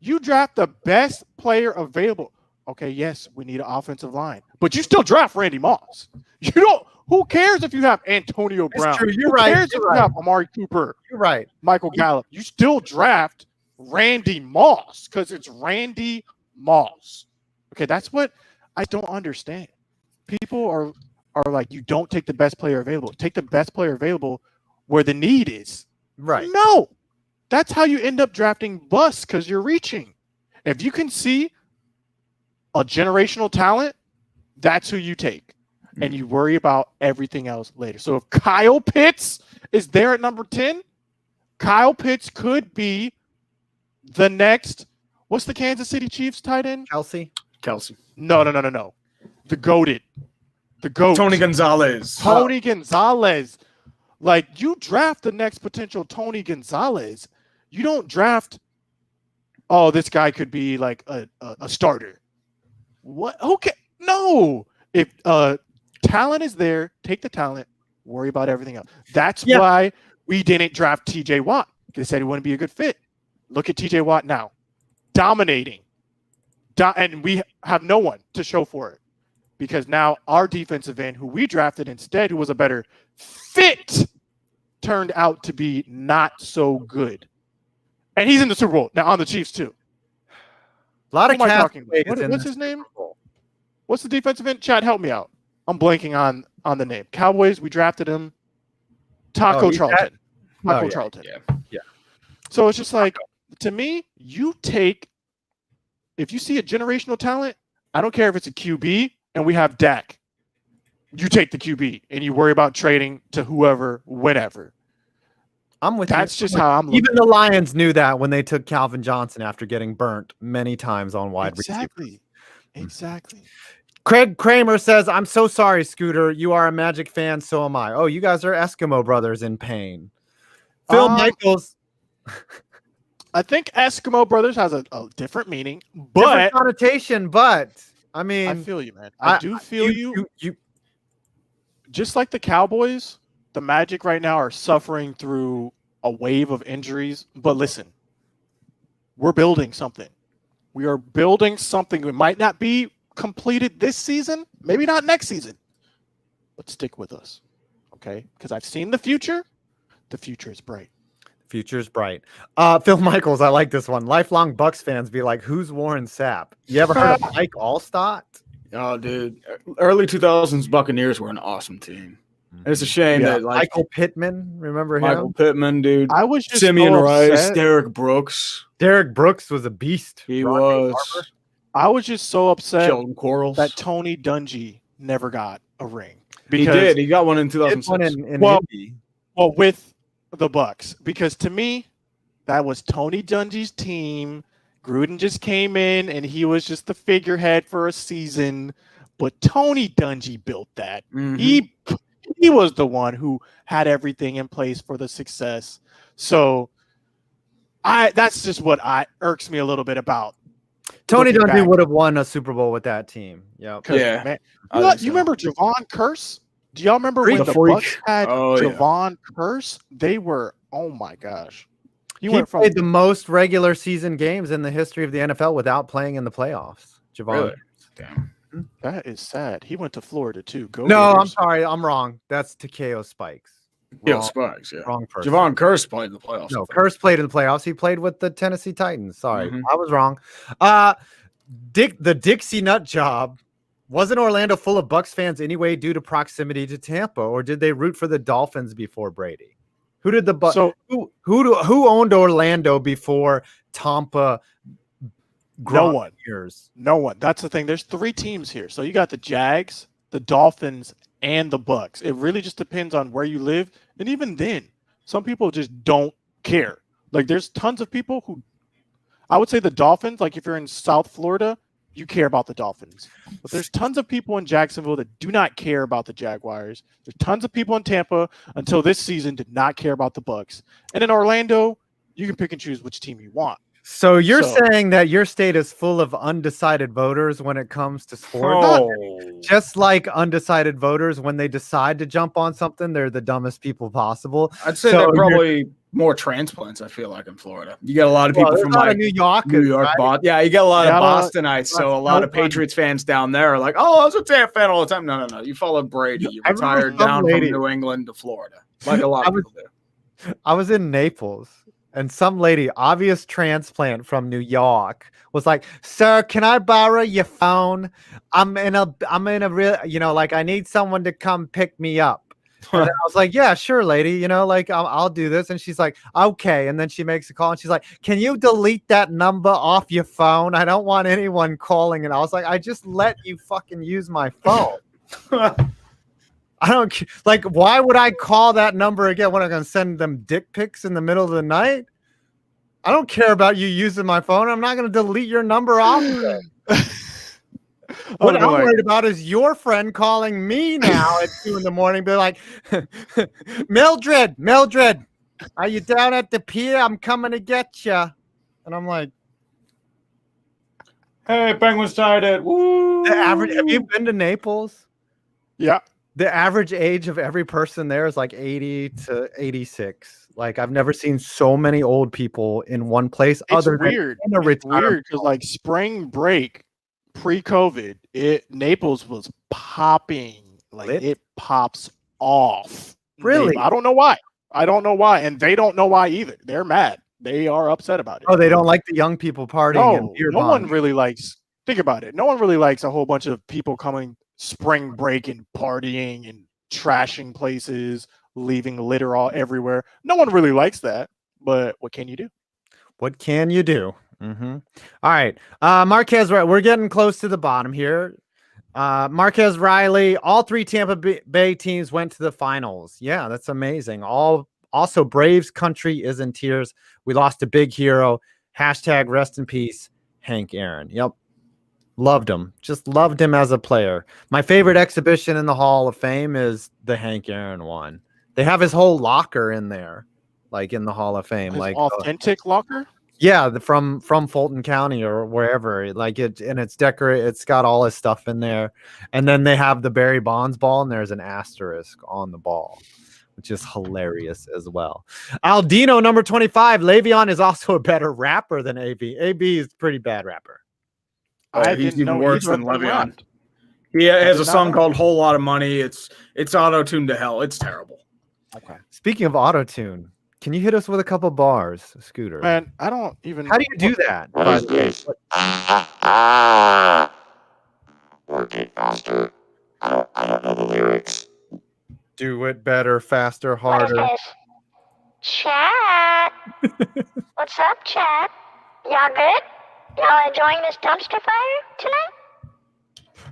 Speaker 3: You draft the best player available. Okay, yes, we need an offensive line, but you still draft Randy Moss. You don't. Who cares if you have Antonio
Speaker 2: It's
Speaker 3: Brown?
Speaker 2: true. You're
Speaker 3: Who
Speaker 2: right.
Speaker 3: cares
Speaker 2: You're
Speaker 3: if
Speaker 2: right.
Speaker 3: you have Amari Cooper,
Speaker 2: You're right.
Speaker 3: Michael Gallup? You still draft Randy Moss because it's Randy Moss. Okay, that's what I don't understand. People are like, you don't take the best player available. Take the best player available where the need is.
Speaker 2: Right.
Speaker 3: No, that's how you end up drafting busts because you're reaching. If you can see a generational talent, that's who you take. And you worry about everything else later. So if Kyle Pitts is there at number 10, Kyle Pitts could be the next, what's the Kansas City Chiefs tight end?
Speaker 2: Kelsey.
Speaker 3: No. The GOAT. The GOAT.
Speaker 1: Tony Gonzalez.
Speaker 3: Tony Gonzalez. Like, you draft the next potential Tony Gonzalez. You don't draft, oh, this guy could be like a starter. What? Okay. No. If talent is there, take the talent, worry about everything else. That's why we didn't draft TJ Watt. They said he wouldn't be a good fit. Look at TJ Watt now. Dominating. And we have no one to show for it. Because now our defensive end, who we drafted instead, who was a better fit, turned out to be not so good. And he's in the Super Bowl. Now on the Chiefs, too.
Speaker 2: A lot
Speaker 3: Who
Speaker 2: of
Speaker 3: am I
Speaker 2: cast
Speaker 3: talking about? What's his name? What's the defensive end? Chad, help me out. I'm blanking on the name. Cowboys, we drafted him. Taco Charlton. Taco Charlton.
Speaker 2: Yeah.
Speaker 3: So it's just like, to me, if you see a generational talent, I don't care if it's a QB and we have Dak. You take the QB and you worry about trading to whoever, whenever.
Speaker 2: I'm with
Speaker 3: That's
Speaker 2: you.
Speaker 3: just how I'm looking.
Speaker 2: Even the Lions knew that when they took Calvin Johnson after getting burnt many times on wide receivers.
Speaker 3: Exactly.
Speaker 2: Craig Kramer says, I'm so sorry, Scooter. You are a Magic fan, so am I. Oh, you guys are Eskimo brothers in pain. Phil Michaels.
Speaker 3: I think Eskimo Brothers has a different meaning,
Speaker 2: Different
Speaker 3: but
Speaker 2: connotation, but I mean,
Speaker 3: I feel you, man. I do feel you.
Speaker 2: You
Speaker 3: Just like the Cowboys, the Magic right now are suffering through a wave of injuries. But listen, we're building something. We are building something. It might not be completed this season, maybe not next season, but stick with us, okay? Because I've seen the future. The future is bright.
Speaker 2: Future's bright. Phil Michaels, I like this one. Lifelong Bucks fans be like, who's Warren Sapp? You ever heard of Mike Allstott?
Speaker 1: Oh, dude. Early 2000s Buccaneers were an awesome team. It's a shame that
Speaker 2: Michael Pittman, remember him?
Speaker 1: Michael Pittman, dude.
Speaker 3: I was just
Speaker 1: Simeon
Speaker 3: so
Speaker 1: Rice,
Speaker 3: upset.
Speaker 1: Derek Brooks.
Speaker 2: Derek Brooks was a beast.
Speaker 1: He
Speaker 2: Rodney
Speaker 1: was.
Speaker 2: Harper.
Speaker 3: I was just so upset
Speaker 1: Sheldon Quarles.
Speaker 3: that Tony Dungy never got a ring.
Speaker 1: He did. He got one in 2006.
Speaker 2: One in
Speaker 3: Well,
Speaker 2: Indy.
Speaker 3: Well, with the Bucks, because to me, that was Tony Dungy's team. Gruden just came in and he was just the figurehead for a season. But Tony Dungy built that.
Speaker 1: Mhm.
Speaker 3: He was the one who had everything in place for the success. So that's just what irks me a little bit about.
Speaker 2: Tony
Speaker 3: looking
Speaker 2: Dungy
Speaker 3: back.
Speaker 2: would have won a Super Bowl with that team. Yep.
Speaker 1: Yeah.
Speaker 3: Man,
Speaker 1: I
Speaker 3: you
Speaker 1: think so.
Speaker 3: remember Javon Curse? Do y'all remember when
Speaker 1: The
Speaker 3: the
Speaker 1: freak.
Speaker 3: Bucks had
Speaker 1: Oh, yeah.
Speaker 3: Javon Curse? They were, oh my gosh.
Speaker 2: He
Speaker 3: went from
Speaker 2: played the most regular season games in the history of the NFL without playing in the playoffs. Javon.
Speaker 1: Really? Damn.
Speaker 3: that is sad. He went to Florida too. Go
Speaker 2: No, I'm
Speaker 3: Gators.
Speaker 2: sorry. I'm wrong. That's Takeo Spikes.
Speaker 1: Yeah,
Speaker 2: Wrong,
Speaker 1: Spikes, yeah.
Speaker 2: wrong person.
Speaker 1: Javon Curse played in the playoffs.
Speaker 2: No, Curse played in the playoffs. He played with the Tennessee Titans. Sorry,
Speaker 1: Mhm.
Speaker 2: I was wrong. The Dixie Nut Job. Wasn't Orlando full of Bucks fans anyway due to proximity to Tampa, or did they root for the Dolphins before Brady? Who did the Bucks?
Speaker 3: So
Speaker 2: Who owned Orlando before Tampa?
Speaker 3: No one.
Speaker 2: Years.
Speaker 3: No one. That's the thing. There's 3 teams here. So you got the Jags, the Dolphins, and the Bucks. It really just depends on where you live. And even then, some people just don't care. Like there's tons of people who I would say the Dolphins, like if you're in South Florida, you care about the Dolphins. But there's tons of people in Jacksonville that do not care about the Jaguars. There's tons of people in Tampa until this season did not care about the Bucks. And in Orlando, you can pick and choose which team you want.
Speaker 2: So you're saying that your state is full of undecided voters when it comes to sports?
Speaker 1: Oh.
Speaker 2: Just like undecided voters, when they decide to jump on something, they're the dumbest people possible.
Speaker 1: I'd say
Speaker 2: So
Speaker 1: they're
Speaker 2: you're-
Speaker 1: probably more transplants, I feel like, in Florida. You get a lot of people
Speaker 2: Well,
Speaker 1: from
Speaker 2: there's a lot
Speaker 1: like
Speaker 2: of New York,
Speaker 1: right?
Speaker 2: right?
Speaker 1: Yeah, you get a lot
Speaker 3: Yeah,
Speaker 1: of
Speaker 3: a lot-
Speaker 1: Bostonites, so a
Speaker 2: that's
Speaker 1: lot
Speaker 2: no
Speaker 1: of
Speaker 2: fun.
Speaker 1: Patriots fans down there are like, oh, I was a Tampa fan all the time. No. You followed Brady. You
Speaker 2: I remember
Speaker 1: retired
Speaker 2: some
Speaker 1: down
Speaker 2: lady-
Speaker 1: from New England to Florida, like a lot of people do.
Speaker 2: I was in Naples, and some lady, obvious transplant from New York, was like, "Sir, can I borrow your phone? I'm in a real, like I need someone to come pick me up." And then I was like, "Yeah, sure, lady. Like I'll do this." And she's like, "Okay." And then she makes a call, and she's like, "Can you delete that number off your phone? I don't want anyone calling." And I was like, "I just let you fucking use my phone." I don't like. Why would I call that number again? When I'm going to send them dick pics in the middle of the night? I don't care about you using my phone. I'm not going to delete your number off of it. What I'm worried about is your friend calling me now at 2 a.m. Be like, Mildred, are you down at the pier? I'm coming to get you. And I'm like,
Speaker 1: Hey, Penguins tied it. Woo!
Speaker 2: the average. Have you been to Naples?
Speaker 3: Yeah.
Speaker 2: The average age of every person there is like 80 to 86. Like I've never seen so many old people in one place.
Speaker 3: It's weird. It's weird because like spring break pre-COVID, Naples was popping. Like
Speaker 2: Lit?
Speaker 3: it pops off.
Speaker 2: Really?
Speaker 3: I don't know why. And they don't know why either. They're mad. They are upset about it.
Speaker 2: Oh, they don't like the young people partying and
Speaker 3: No,
Speaker 2: beer
Speaker 3: no one
Speaker 2: bong.
Speaker 3: really likes. Think about it. No one really likes a whole bunch of people coming spring break and partying and trashing places, leaving litter all everywhere. No one really likes that. But what can you do?
Speaker 2: What can you do? Mm-hmm. All right. Marquez, we're getting close to the bottom here. Marquez Riley, all 3 Tampa Bay teams went to the finals. Yeah, that's amazing. Also, Braves country is in tears. We lost a big hero. # rest in peace, Hank Aaron. Yep. Loved him. Just loved him as a player. My favorite exhibition in the Hall of Fame is the Hank Aaron one. They have his whole locker in there, like in the Hall of Fame.
Speaker 3: His
Speaker 2: like
Speaker 3: authentic locker?
Speaker 2: Yeah, from Fulton County or wherever. Like it's decorated. It's got all his stuff in there. And then they have the Barry Bonds ball, and there's an asterisk on the ball, which is hilarious as well. Aldino, number 25. Le'Veon is also a better rapper than AB. AB is a pretty bad rapper.
Speaker 1: He's even worse than Le'Veon. He has a song called "Whole Lot of Money." It's auto-tuned to hell. It's terrible.
Speaker 2: Okay. Speaking of auto-tune, can you hit us with a couple bars, Scooter?
Speaker 3: Man, I don't even.
Speaker 2: How do you do that?
Speaker 4: Work it faster. I don't know the lyrics.
Speaker 2: Do it better, faster, harder.
Speaker 5: What is this? Chat. What's up, chat? Y'all good? Y'all enjoying this dumpster fire tonight?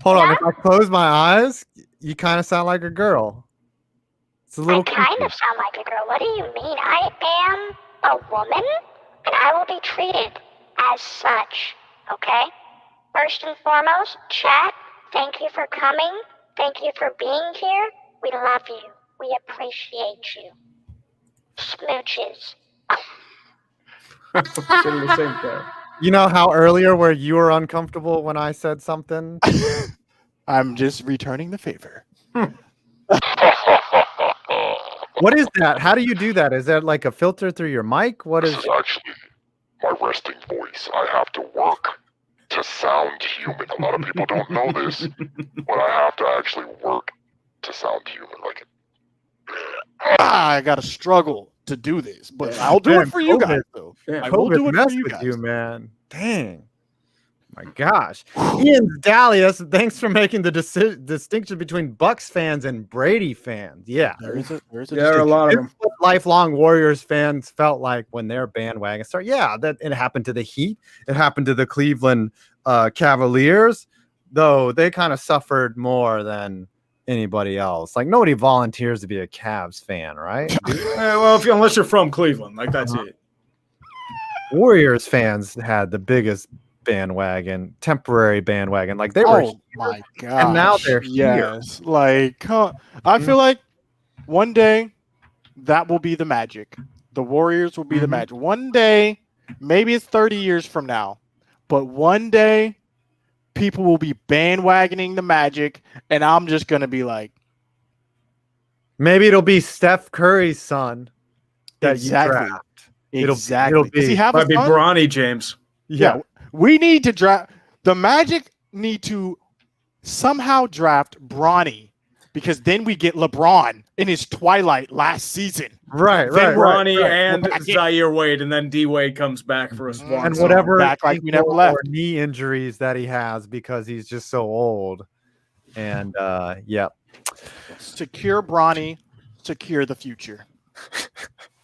Speaker 2: Hold on, if I close my eyes, you kind of sound like a girl. It's a little
Speaker 5: I kind of sound like a girl. What do you mean? I am a woman, and I will be treated as such, okay? First and foremost, chat, thank you for coming. Thank you for being here. We love you. We appreciate you. Smooches.
Speaker 2: You know how earlier where you were uncomfortable when I said something?
Speaker 3: I'm just returning the favor.
Speaker 2: What is that? How do you do that? Is that like a filter through your mic? What is
Speaker 4: This is actually my resting voice. I have to work to sound human. A lot of people don't know this, but I have to actually work to sound human. Like,
Speaker 3: I gotta struggle to do this, but I'll do it for you guys though. I will do it for you guys.
Speaker 2: Man. Dang. My gosh. Ian Dalius, thanks for making the distinction between Bucks fans and Brady fans. Yeah.
Speaker 3: There is a
Speaker 1: There are a lot of them.
Speaker 2: Lifelong Warriors fans felt like when their bandwagon started. Yeah, that it happened to the Heat. It happened to the Cleveland Cavaliers, though they kind of suffered more than anybody else. Like nobody volunteers to be a Cavs fan, right?
Speaker 1: Well, unless you're from Cleveland, like that's it.
Speaker 2: Warriors fans had the biggest bandwagon, temporary bandwagon. Like they were.
Speaker 3: Oh my god!
Speaker 2: And now they're here.
Speaker 3: Yes, like I feel like one day that will be the Magic. The Warriors will be the Magic. One day, maybe it's 30 years from now, but one day people will be bandwagoning the Magic, and I'm just gonna be like,
Speaker 2: maybe it'll be Steph Curry's son that
Speaker 3: exactly.
Speaker 2: you draft.
Speaker 3: It'll be. Does he have
Speaker 1: Might
Speaker 3: a
Speaker 1: be
Speaker 3: son?
Speaker 1: Bronny James.
Speaker 3: Yeah. We need to draft the Magic. Need to somehow draft Bronny because then we get LeBron in his twilight last season.
Speaker 2: Right.
Speaker 1: Bronny and Zaire Wade, and then D Wade comes back for a swan.
Speaker 2: And whatever
Speaker 3: back like we never left.
Speaker 2: Knee injuries that he has because he's just so old. And
Speaker 3: Secure Bronny, secure the future.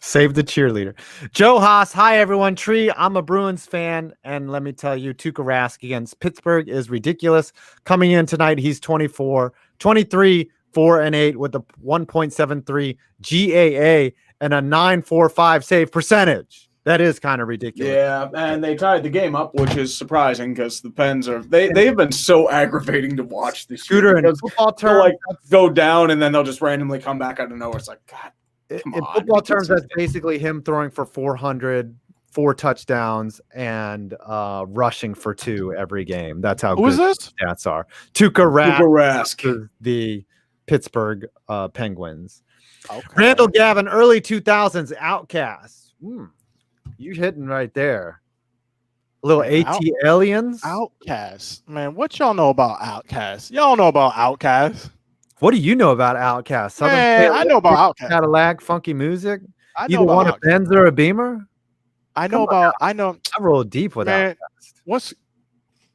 Speaker 2: Save the cheerleader. Joe Haas, hi everyone. Tree, I'm a Bruins fan, and let me tell you, Tuukka Rask against Pittsburgh is ridiculous. Coming in tonight, he's 23, 4-8 with a 1.73 GAA and a 9.45 save percentage. That is kind of ridiculous.
Speaker 1: Yeah, and they tied the game up, which is surprising because the Pens are they've been so aggravating to watch this
Speaker 2: Scooter
Speaker 1: year.
Speaker 2: in football
Speaker 1: They'll
Speaker 2: terms,
Speaker 1: go down and then they'll just randomly come back out of nowhere. It's like, God.
Speaker 2: In football terms, that's basically him throwing for 400, 4 touchdowns, and rushing for 2 every game. That's how good
Speaker 3: this?
Speaker 2: stats are. Tuukka
Speaker 1: Rask.
Speaker 2: is the Pittsburgh Penguins.
Speaker 3: Okay.
Speaker 2: Randall Gavin, early 2000s Outcasts. You hitting right there. A little AT Aliens.
Speaker 3: Outcasts. Man, what y'all know about Outcasts? Y'all know about Outcasts?
Speaker 2: What do you know about Outcasts?
Speaker 3: Man, I know about Outcasts.
Speaker 2: Cadillac, funky music.
Speaker 3: I
Speaker 2: Either
Speaker 3: know
Speaker 2: want
Speaker 3: about
Speaker 2: a Benz or a Beamer?
Speaker 3: I
Speaker 2: roll deep with
Speaker 3: man,
Speaker 2: Outcasts.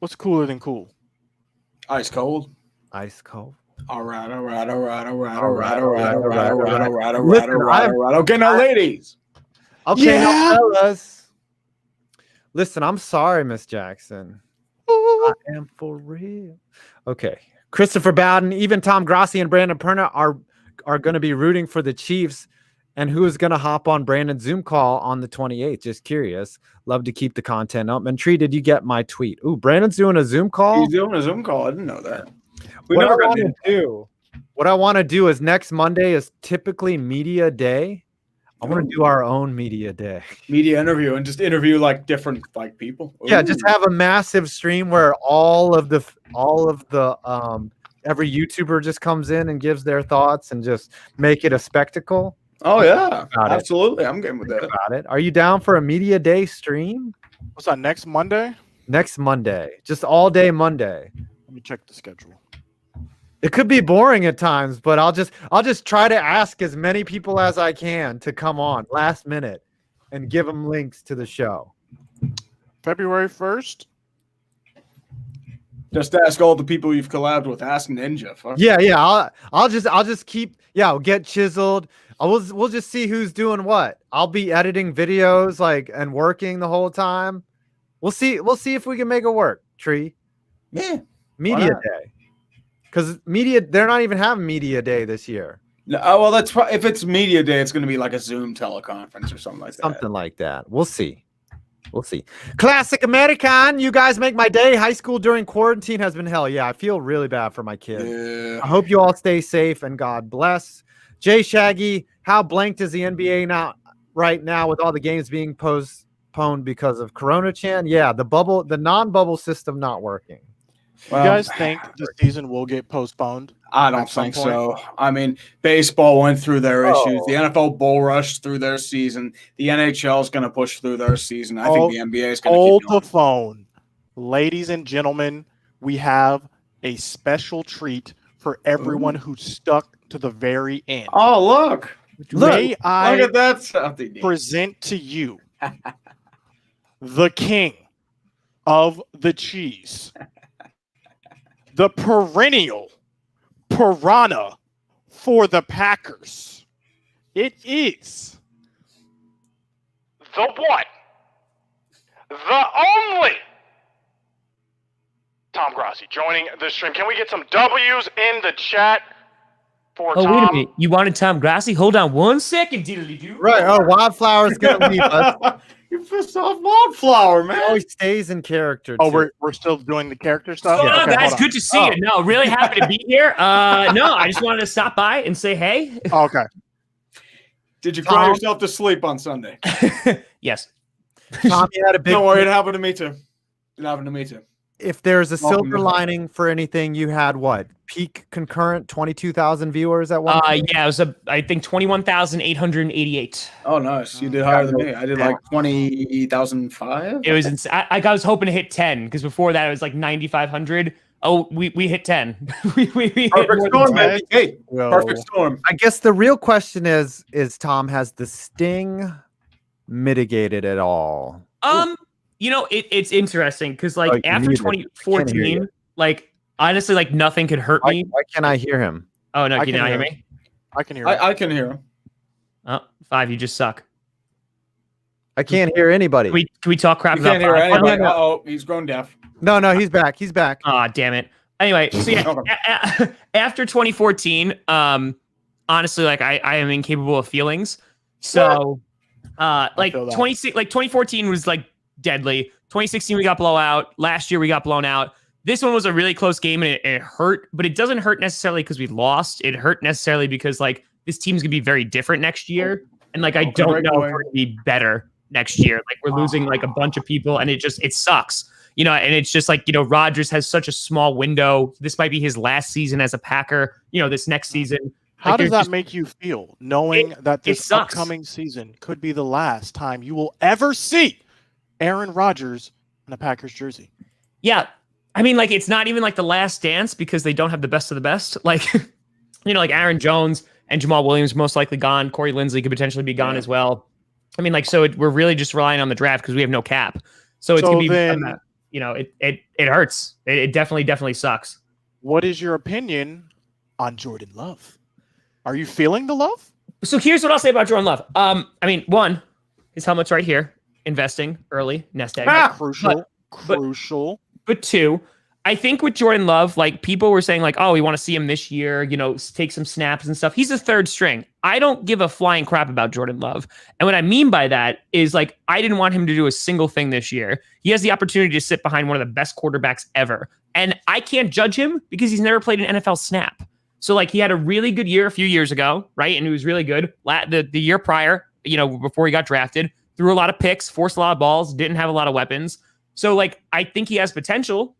Speaker 3: What's cooler than cool?
Speaker 1: Ice cold.
Speaker 2: Ice cold.
Speaker 1: All right.
Speaker 2: Listen,
Speaker 1: Okay, now, ladies.
Speaker 2: Okay, now, fellas. Listen, I'm sorry, Miss Jackson. I am for real. Okay. Christopher Bowden, even Tom Grassi and Brandon Perna are going to be rooting for the Chiefs. And who is going to hop on Brandon's Zoom call on the 28th? Just curious. Love to keep the content up. And Tree, did you get my tweet? Ooh, Brandon's doing a Zoom call?
Speaker 1: He's doing a Zoom call. I didn't know that.
Speaker 2: What I want to do is next Monday is typically media day. I want to do our own media day.
Speaker 1: Media interview and just interview like different like people.
Speaker 2: Yeah, just have a massive stream where all of the every YouTuber just comes in and gives their thoughts and just make it a spectacle.
Speaker 1: Oh yeah,
Speaker 2: About it.
Speaker 1: absolutely. I'm game with that.
Speaker 2: About it. Are you down for a media day stream
Speaker 3: What's that, next Monday?
Speaker 2: next Monday? Just all day Monday.
Speaker 3: Let me check the schedule.
Speaker 2: It could be boring at times, but I'll just try to ask as many people as I can to come on last minute and give them links to the show.
Speaker 3: February 1st?
Speaker 1: Just ask all the people you've collabed with. Ask Ninja. Fuck.
Speaker 2: Yeah. I'll just keep. Yeah, we'll get chiseled. We'll just see who's doing what. I'll be editing videos and working the whole time. We'll see if we can make it work. Tree.
Speaker 1: Yeah.
Speaker 2: Media day. Because they're not even having media day this year.
Speaker 1: No, well, that's if it's media day, it's going to be like a Zoom teleconference or something like that.
Speaker 2: Something like that. We'll see. Classic American. You guys make my day. High school during quarantine has been hell. Yeah, I feel really bad for my kids.
Speaker 1: Yeah.
Speaker 2: I hope you all stay safe and God bless. Jay Shaggy, how blanked is the NBA now right now with all the games being postponed because of Corona Chan? Yeah, the non-bubble system not working.
Speaker 3: You guys think the season will get postponed?
Speaker 1: I don't think so. I mean, baseball went through their issues. The NFL bull rushed through their season. The NHL is going to push through their season. I think the NBA is going to
Speaker 3: Hold
Speaker 1: keep going.
Speaker 3: the phone. Ladies and gentlemen, we have a special treat for everyone who stuck to the very end.
Speaker 1: Oh, look.
Speaker 3: May I
Speaker 1: Look at that something.
Speaker 3: present to you the king of the cheese, the perennial piranha for the Packers. It is the one, the only Tom Grassi joining the stream. Can we get some W's in the chat for Tom?
Speaker 6: Oh, wait a minute. You wanted Tom Grassi? Hold on one second, diddly-doo.
Speaker 2: Right. Oh, Wildflower's going to leave us.
Speaker 1: You pissed off Wildflower, man.
Speaker 2: Oh, he stays in character.
Speaker 3: Oh,
Speaker 2: too.
Speaker 3: we're still doing the character stuff?
Speaker 6: Oh,
Speaker 3: Okay,
Speaker 6: guys,
Speaker 3: hold on.
Speaker 6: good to see you. No, really happy to be here. No, I just wanted to stop by and say hey.
Speaker 3: Okay.
Speaker 1: Did you cry yourself to sleep on Sunday?
Speaker 6: Yes.
Speaker 2: Tom, you had a big.
Speaker 1: Don't worry, it happened to me too. It happened to me too.
Speaker 2: If there's a
Speaker 1: Welcome
Speaker 2: silver
Speaker 1: to-
Speaker 2: lining for anything, you had what? Peak concurrent 22,000 viewers at one point?
Speaker 6: Yeah, it was I think 21,888.
Speaker 1: Oh, nice. You did higher than me. I did like 20,005.
Speaker 6: It was I was hoping to hit 10 because before that it was like 9,500. Oh, we hit 10. we hit
Speaker 1: Perfect
Speaker 6: more than
Speaker 1: storm,
Speaker 6: 10.
Speaker 1: baby. Hey,
Speaker 3: Yo.
Speaker 1: perfect storm.
Speaker 2: I guess the real question is Tom, has the sting mitigated at all?
Speaker 6: You know, it's interesting because like
Speaker 2: Oh, you
Speaker 6: after
Speaker 2: muted. Can't hear
Speaker 6: 2014,
Speaker 2: you.
Speaker 6: like honestly, like nothing could hurt me.
Speaker 2: Why can't I hear him?
Speaker 6: Oh no,
Speaker 3: I
Speaker 6: can you
Speaker 3: can
Speaker 6: not hear
Speaker 3: hear
Speaker 6: me?
Speaker 3: I can hear you.
Speaker 1: I can hear him.
Speaker 6: Oh, 5, you just suck.
Speaker 2: I can't hear anybody.
Speaker 6: Can we talk crap
Speaker 1: You
Speaker 6: about
Speaker 1: can't hear
Speaker 6: 5?
Speaker 1: anybody. Uh-oh, he's grown deaf.
Speaker 2: No, he's back. He's back.
Speaker 6: Ah, damn it. Anyway, so yeah,
Speaker 1: Okay.
Speaker 6: after 2014, honestly, like I am incapable of feelings. So, like
Speaker 3: feel that.
Speaker 6: 2014 was like deadly. 2016 we got blowout. Last year we got blown out. This one was a really close game and it hurt, but it doesn't hurt necessarily because we lost. It hurt necessarily because like this team's gonna be very different next year, and like I don't know if we're gonna be better next year. Like we're losing like a bunch of people, and it sucks. You know, and it's just like, you know, Rodgers has such a small window. This might be his last season as a Packer, you know, this next season.
Speaker 3: How
Speaker 6: Like,
Speaker 3: does
Speaker 6: there's
Speaker 3: that
Speaker 6: just-
Speaker 3: make you feel, knowing that this
Speaker 6: sucks.
Speaker 3: upcoming season could be the last time you will ever see Aaron Rodgers in a Packers jersey?
Speaker 6: Yeah. I mean, like, it's not even like the last dance because they don't have the best of the best. Like, you know, like Aaron Jones and Jamal Williams most likely gone. Corey Linsley could potentially be gone as well. I mean, like, so we're really just relying on the draft because we have no cap. So it's
Speaker 3: So
Speaker 6: going to be,
Speaker 3: then-
Speaker 6: you know, it hurts. It definitely sucks.
Speaker 3: What is your opinion on Jordan Love? Are you feeling the love?
Speaker 6: So here's what I'll say about Jordan Love. I mean, one, his helmet's right here. Investing early, nest egg.
Speaker 3: Crucial.
Speaker 6: But two, I think with Jordan Love, like people were saying like, oh, we want to see him this year, you know, take some snaps and stuff. He's a third string. I don't give a flying crap about Jordan Love. And what I mean by that is like, I didn't want him to do a single thing this year. He has the opportunity to sit behind one of the best quarterbacks ever. And I can't judge him because he's never played an NFL snap. So like he had a really good year a few years ago, right? And he was really good. The year prior, you know, before he got drafted, threw a lot of picks, forced a lot of balls, didn't have a lot of weapons. So like, I think he has potential,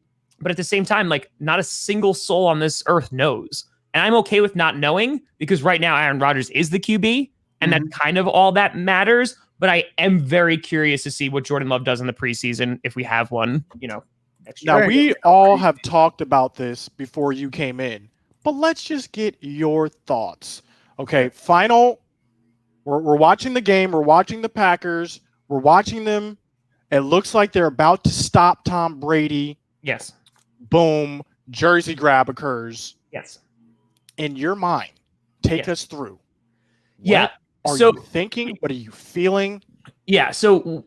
Speaker 6: But at the same time, like not a single soul on this earth knows. And I'm okay with not knowing because right now Aaron Rodgers is the QB and that's kind of all that matters. But I am very curious to see what Jordan Love does in the preseason if we have one, next year.
Speaker 3: Now, we all have talked about this before you came in, but let's just get your thoughts. Okay, final. We're watching the game. We're watching the Packers. We're watching them. It looks like they're about to stop Tom Brady.
Speaker 6: Yes.
Speaker 3: Boom. Jersey grab occurs.
Speaker 6: Yes.
Speaker 3: In your mind, take us through.
Speaker 6: Yeah.
Speaker 3: What are you thinking? What are you feeling?
Speaker 6: Yeah. So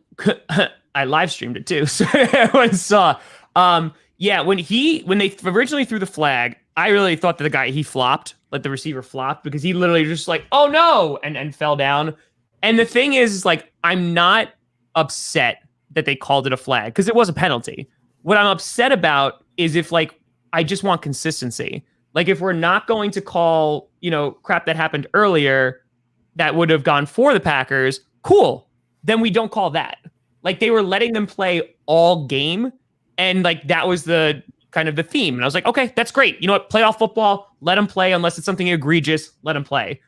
Speaker 6: I live streamed it too. So everyone saw. When they originally threw the flag, I really thought that he flopped, like the receiver flopped, because he literally just like, oh no, and fell down. And the thing is like, I'm not upset that they called it a flag because it was a penalty. What I'm upset about is if like, I just want consistency. Like if we're not going to call, crap that happened earlier that would have gone for the Packers, cool. Then we don't call that. Like they were letting them play all game. And like, that was the kind of the theme. And I was like, okay, that's great. You know what? Playoff football, let them play unless it's something egregious, let them play.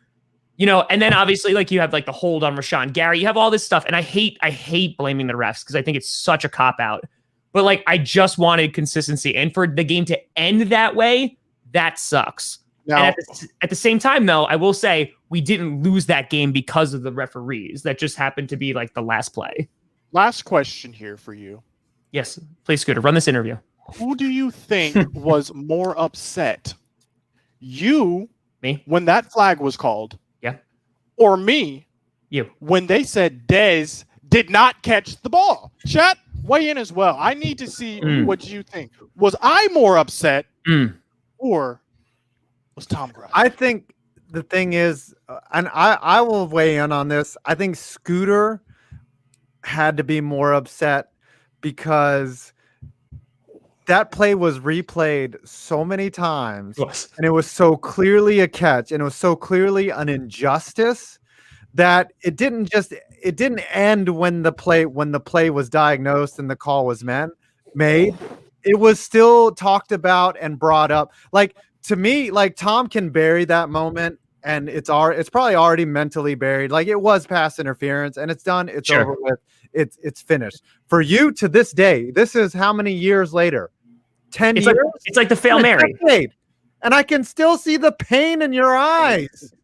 Speaker 6: And then obviously like you have like the hold on Rashawn Gary, you have all this stuff. And I hate blaming the refs because I think it's such a cop out. But like, I just wanted consistency. And for the game to end that way, that sucks. Now, and at the same time, though, I will say we didn't lose that game because of the referees. That just happened to be like the last play.
Speaker 3: Last question here for you.
Speaker 6: Yes, please, Scooter, run this interview.
Speaker 3: Who do you think was more upset? You,
Speaker 6: me,
Speaker 3: when that flag was called?
Speaker 6: Yeah.
Speaker 3: Or me,
Speaker 6: you,
Speaker 3: when they said Dez did not catch the ball? Chat, weigh in as well. I need to see what you think. Was I more upset or was Tom Graf?
Speaker 2: I think the thing is, and I will weigh in on this. I think Scooter had to be more upset because that play was replayed so many times and it was so clearly a catch and it was so clearly an injustice that it didn't end when the play was diagnosed and the call was made. It was still talked about and brought up. Like to me, like Tom can bury that moment and it's probably already mentally buried. Like it was pass interference and it's done. It's over with. It's finished. For you to this day, this is how many years later? 10 years?
Speaker 6: It's like the Fail Mary.
Speaker 2: And I can still see the pain in your eyes.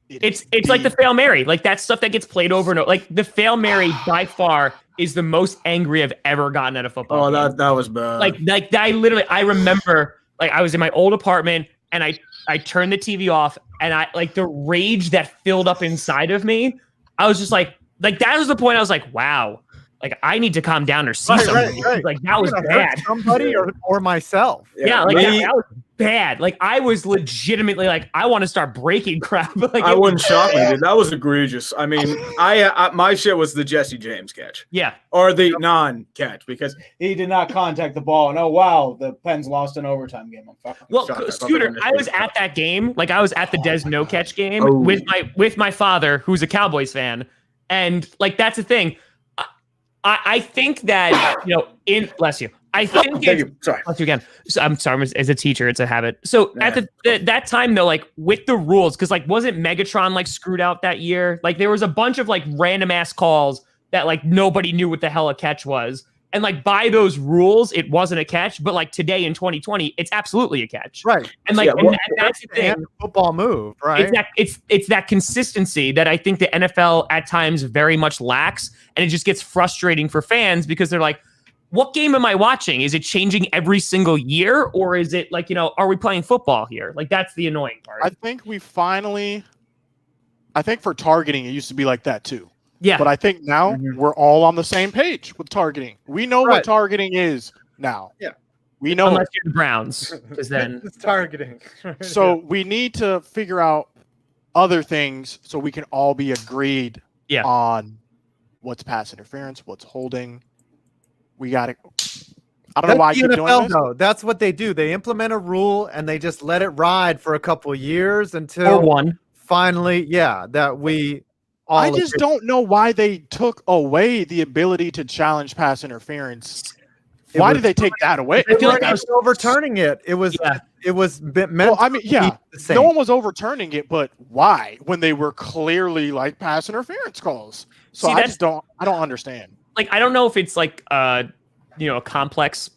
Speaker 6: It's like the Fail Mary. Like that stuff that gets played over and over. Like the Fail Mary by far is the most angry I've ever gotten at a football game.
Speaker 1: That was bad.
Speaker 6: Like I remember like I was in my old apartment and I turned the TV off and I like the rage that filled up inside of me. I was just like that was the point. I was like, wow, like I need to calm down or see something.
Speaker 2: Right.
Speaker 6: Like that was bad.
Speaker 2: Somebody or myself.
Speaker 6: Yeah, like that was bad. Like I was legitimately like, I want to start breaking crap. Like
Speaker 1: I wouldn't shock me, dude. That was egregious. I mean, I my shit was the Jesse James catch.
Speaker 6: Yeah.
Speaker 1: Or the non-catch because he did not contact the ball. And oh wow, the Pens lost an overtime game. I'm fucking shocked.
Speaker 6: Scooter, I was at that game. Like I was at the Des no catch game with my father, who's a Cowboys fan. And like that's the thing. I think that bless you. I think
Speaker 1: thank you. Sorry.
Speaker 6: Bless you again. So, I'm sorry. As a teacher, it's a habit. So at that time though, like with the rules, because like wasn't Megatron like screwed out that year? Like there was a bunch of like random ass calls that like nobody knew what the hell a catch was. And like by those rules, it wasn't a catch. But like today in 2020, it's absolutely a catch.
Speaker 2: Right.
Speaker 6: And like that's the thing.
Speaker 2: Football move, right?
Speaker 6: It's that consistency that I think the NFL at times very much lacks. And it just gets frustrating for fans because they're like, what game am I watching? Is it changing every single year? Or is it like, are we playing football here? Like that's the annoying part.
Speaker 3: I think for targeting, it used to be like that too.
Speaker 6: Yeah.
Speaker 3: But I think now we're all on the same page with targeting. We know what targeting is now.
Speaker 2: Yeah.
Speaker 3: We know.
Speaker 6: Unless you're the Browns, because then
Speaker 2: it's targeting.
Speaker 3: So we need to figure out other things so we can all be agreed on what's pass interference, what's holding. We got it. I don't know why I keep doing this.
Speaker 2: Though. That's what they do. They implement a rule and they just let it ride for a couple of years until
Speaker 6: or one.
Speaker 2: Finally, that we all
Speaker 3: I just don't know why they took away the ability to challenge pass interference Why did they take that away?
Speaker 6: I feel like
Speaker 2: I was overturning it. It was meant.
Speaker 3: Well, I mean, yeah,
Speaker 2: the same.
Speaker 3: no one was overturning it, but why? When they were clearly like pass interference calls. So
Speaker 6: See,
Speaker 3: I don't understand.
Speaker 6: Like, I don't know if it's like a complex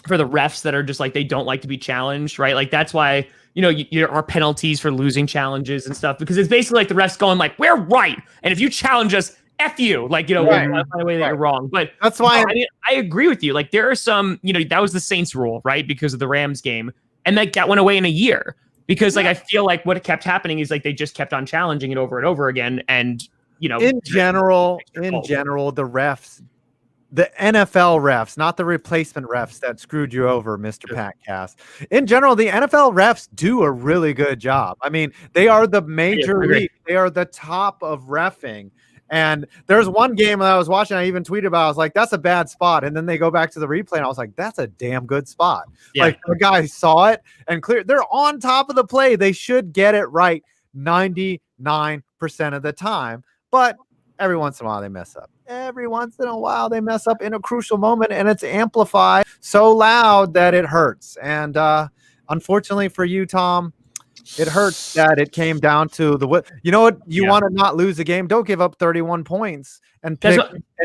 Speaker 6: for the refs that are just like, they don't like to be challenged, right? Like, that's why, there are penalties for losing challenges and stuff, because it's basically like the refs going like, we're right. And if you challenge us, F you, like,
Speaker 2: Right.
Speaker 6: by the way that you're wrong. But
Speaker 2: That's why
Speaker 6: I agree with you. Like, there are some, that was the Saints rule, right? Because of the Rams game. And like that went away in a year because like, I feel like what kept happening is like, they just kept on challenging it over and over again. And,
Speaker 2: in general, the refs, the NFL refs, not the replacement refs that screwed you over, Mr. Pat Cass. In general, the NFL refs do a really good job. I mean, they are the major league. They are the top of reffing. And there's one game that I was watching, I even tweeted about, I was like, that's a bad spot. And then they go back to the replay and I was like, that's a damn good spot. Yeah. Like the guy saw it and clear. They're on top of the play. They should get it right 99% of the time. But every once in a while they mess up. Every once in a while they mess up in a crucial moment and it's amplified so loud that it hurts. And unfortunately for you, Tom, it hurts that it came down to the you know what? You want to not lose the game. Don't give up 31 points and pick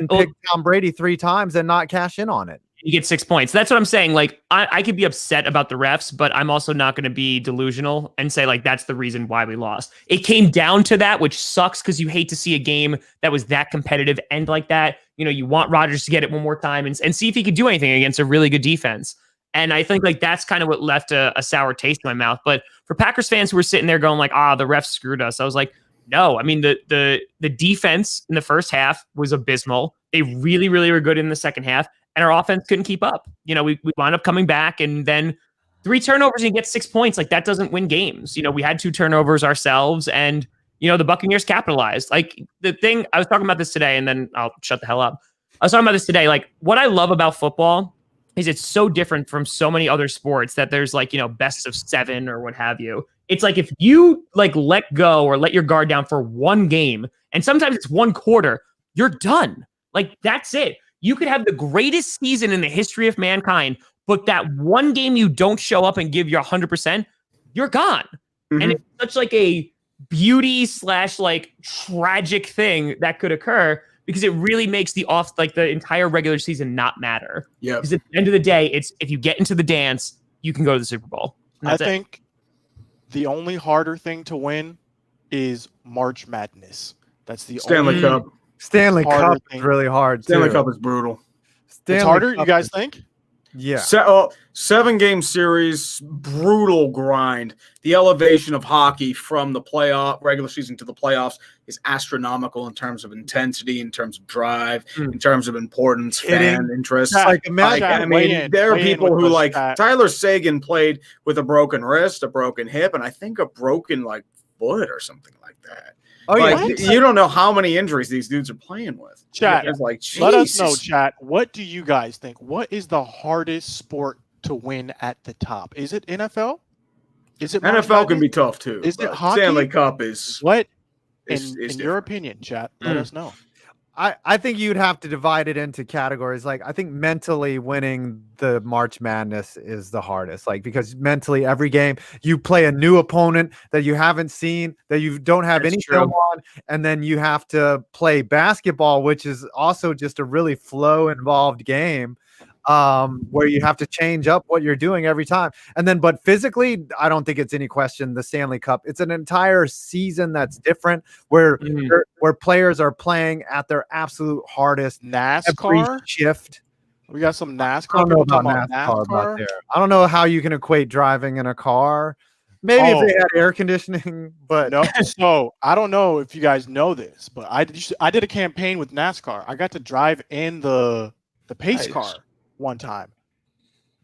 Speaker 2: Tom Brady 3 times and not cash in on it.
Speaker 6: You get 6 points. That's what I'm saying. Like, I could be upset about the refs, but I'm also not going to be delusional and say like that's the reason why we lost. It came down to that, which sucks because you hate to see a game that was that competitive end like that. You want Rodgers to get it one more time and see if he could do anything against a really good defense. And I think like that's kind of what left a sour taste in my mouth. But for Packers fans who were sitting there going like, the refs screwed us, I was like, no. I mean, the defense in the first half was abysmal. They really, really were good in the second half, and our offense couldn't keep up. We wound up coming back, and then 3 turnovers and you get 6 points. Like, that doesn't win games. We had 2 turnovers ourselves, and the Buccaneers capitalized. Like, the thing I was talking about this today, and then I'll shut the hell up. I was talking about this today. Like, what I love about football is it's so different from so many other sports that there's like, best of 7 or what have you. It's like if you like let go or let your guard down for one game, and sometimes it's one quarter, you're done. Like, that's it. You could have the greatest season in the history of mankind, but that one game you don't show up and give your 100%, you're gone. Mm-hmm. And it's such like a beauty / like tragic thing that could occur, because it really makes the entire regular season not matter. Yeah. Because at the end of the day, it's if you get into the dance, you can go to the Super Bowl.
Speaker 3: I think the only harder thing to win is March Madness. That's the
Speaker 1: Stanley Cup.
Speaker 2: Stanley Cup is really hard.
Speaker 1: Stanley Cup is brutal.
Speaker 3: It's harder, you guys think?
Speaker 2: Yeah.
Speaker 1: 7-game series, brutal grind. The elevation of hockey from the regular season to the playoffs is astronomical in terms of intensity, in terms of drive, in terms of importance, fan interest.
Speaker 2: There
Speaker 1: are people who like Tyler Sagan played with a broken wrist, a broken hip, and I think a broken like foot or something like that.
Speaker 2: Oh,
Speaker 1: like, you don't know how many injuries these dudes are playing with.
Speaker 3: Chat,
Speaker 1: like,
Speaker 3: let us know, chat. What do you guys think? What is the hardest sport to win at the top? Is it NFL? Is it
Speaker 1: NFL? Can be tough too.
Speaker 3: Is it hockey?
Speaker 1: Stanley Cup is
Speaker 3: what? In your opinion, chat, let us know.
Speaker 2: I think you'd have to divide it into categories. Like, I think mentally winning the March Madness is the hardest. Like, because mentally every game you play a new opponent that you haven't seen, that you don't have any film on, and then you have to play basketball, which is also just a really flow involved game. Where you have to change up what you're doing every time. And then, but physically, I don't think it's any question the Stanley Cup. It's an entire season that's different where players are playing at their absolute hardest.
Speaker 3: NASCAR
Speaker 2: every shift.
Speaker 3: We got some NASCAR.
Speaker 2: I don't know about NASCAR there. I don't know how you can equate driving in a car. Maybe if they had air conditioning, but
Speaker 3: no. So I don't know if you guys know this, but I did a campaign with NASCAR. I got to drive in the pace car one time.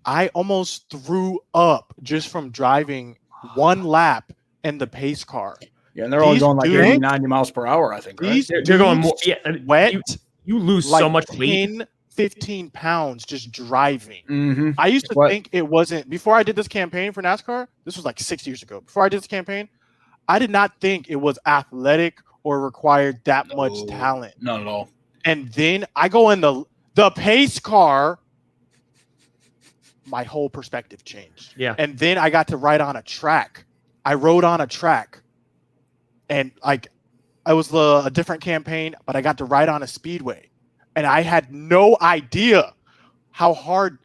Speaker 3: I almost threw up just from driving one lap in the pace car.
Speaker 1: Yeah, and they're all going like 80, 90 miles per hour, I think. Right?
Speaker 6: They're going more. Yeah,
Speaker 3: wet.
Speaker 6: You lose like so much weight.
Speaker 3: 15 pounds just driving.
Speaker 1: Mm-hmm.
Speaker 3: I used to think it wasn't, before I did this campaign for NASCAR, this was like 6 years ago. Before I did this campaign, I did not think it was athletic or required that much talent.
Speaker 1: Not at all.
Speaker 3: And then I go in the pace car my whole perspective changed.
Speaker 6: Yeah.
Speaker 3: And then I got to ride on a track. I rode on a track, and like, I was a different campaign, but I got to ride on a speedway, and I had no idea how hard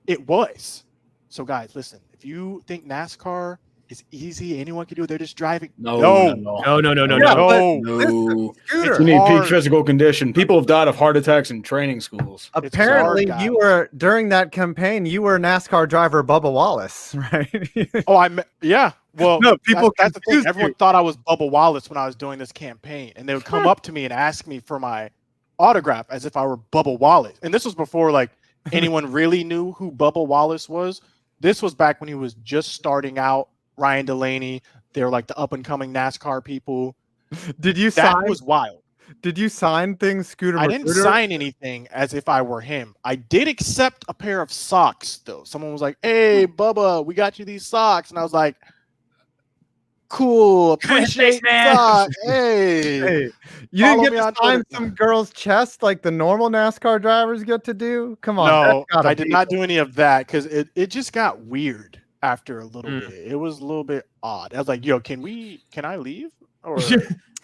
Speaker 3: it was. So guys, listen, if you think NASCAR is easy, anyone can do it, they're just driving.
Speaker 6: No.
Speaker 2: Scooter,
Speaker 1: You need peak
Speaker 3: hard.
Speaker 1: physical condition. People have died of heart attacks in training schools.
Speaker 2: apparently
Speaker 3: hard,
Speaker 2: you
Speaker 3: guys.
Speaker 2: were during that campaign. You were NASCAR driver Bubba Wallace, right?
Speaker 3: Oh, yeah. Well,
Speaker 2: No, people
Speaker 3: that's the thing.
Speaker 2: confused
Speaker 3: Everyone
Speaker 2: you.
Speaker 3: thought I was Bubba Wallace when I was doing this campaign, and they would come up to me and ask me for my autograph as if I were Bubba Wallace. And this was before like anyone really knew who Bubba Wallace was. This was back when he was just starting out. Ryan Delaney, they were like the up and coming NASCAR people.
Speaker 2: Did you
Speaker 3: That
Speaker 2: sign?
Speaker 3: was wild.
Speaker 2: Did you sign things, Scooter?
Speaker 3: I didn't
Speaker 2: Magruder?
Speaker 3: sign anything as if I were him. I did accept a pair of socks though. Someone was like, "Hey, Bubba, we got you these socks," and I was like, "Cool, appreciate
Speaker 6: man.
Speaker 3: socks." Hey,
Speaker 2: Hey, you
Speaker 3: Follow
Speaker 2: didn't
Speaker 3: me
Speaker 2: get
Speaker 3: on
Speaker 2: to sign
Speaker 3: Twitter.
Speaker 2: some girl's chest like the normal NASCAR drivers get to do? Come on.
Speaker 3: no,
Speaker 2: that's gotta
Speaker 3: I did
Speaker 2: be-
Speaker 3: not do any of that because it just got weird after a little
Speaker 6: Mm.
Speaker 3: bit. It was a little bit odd. I was like, "Yo, can I leave?" Or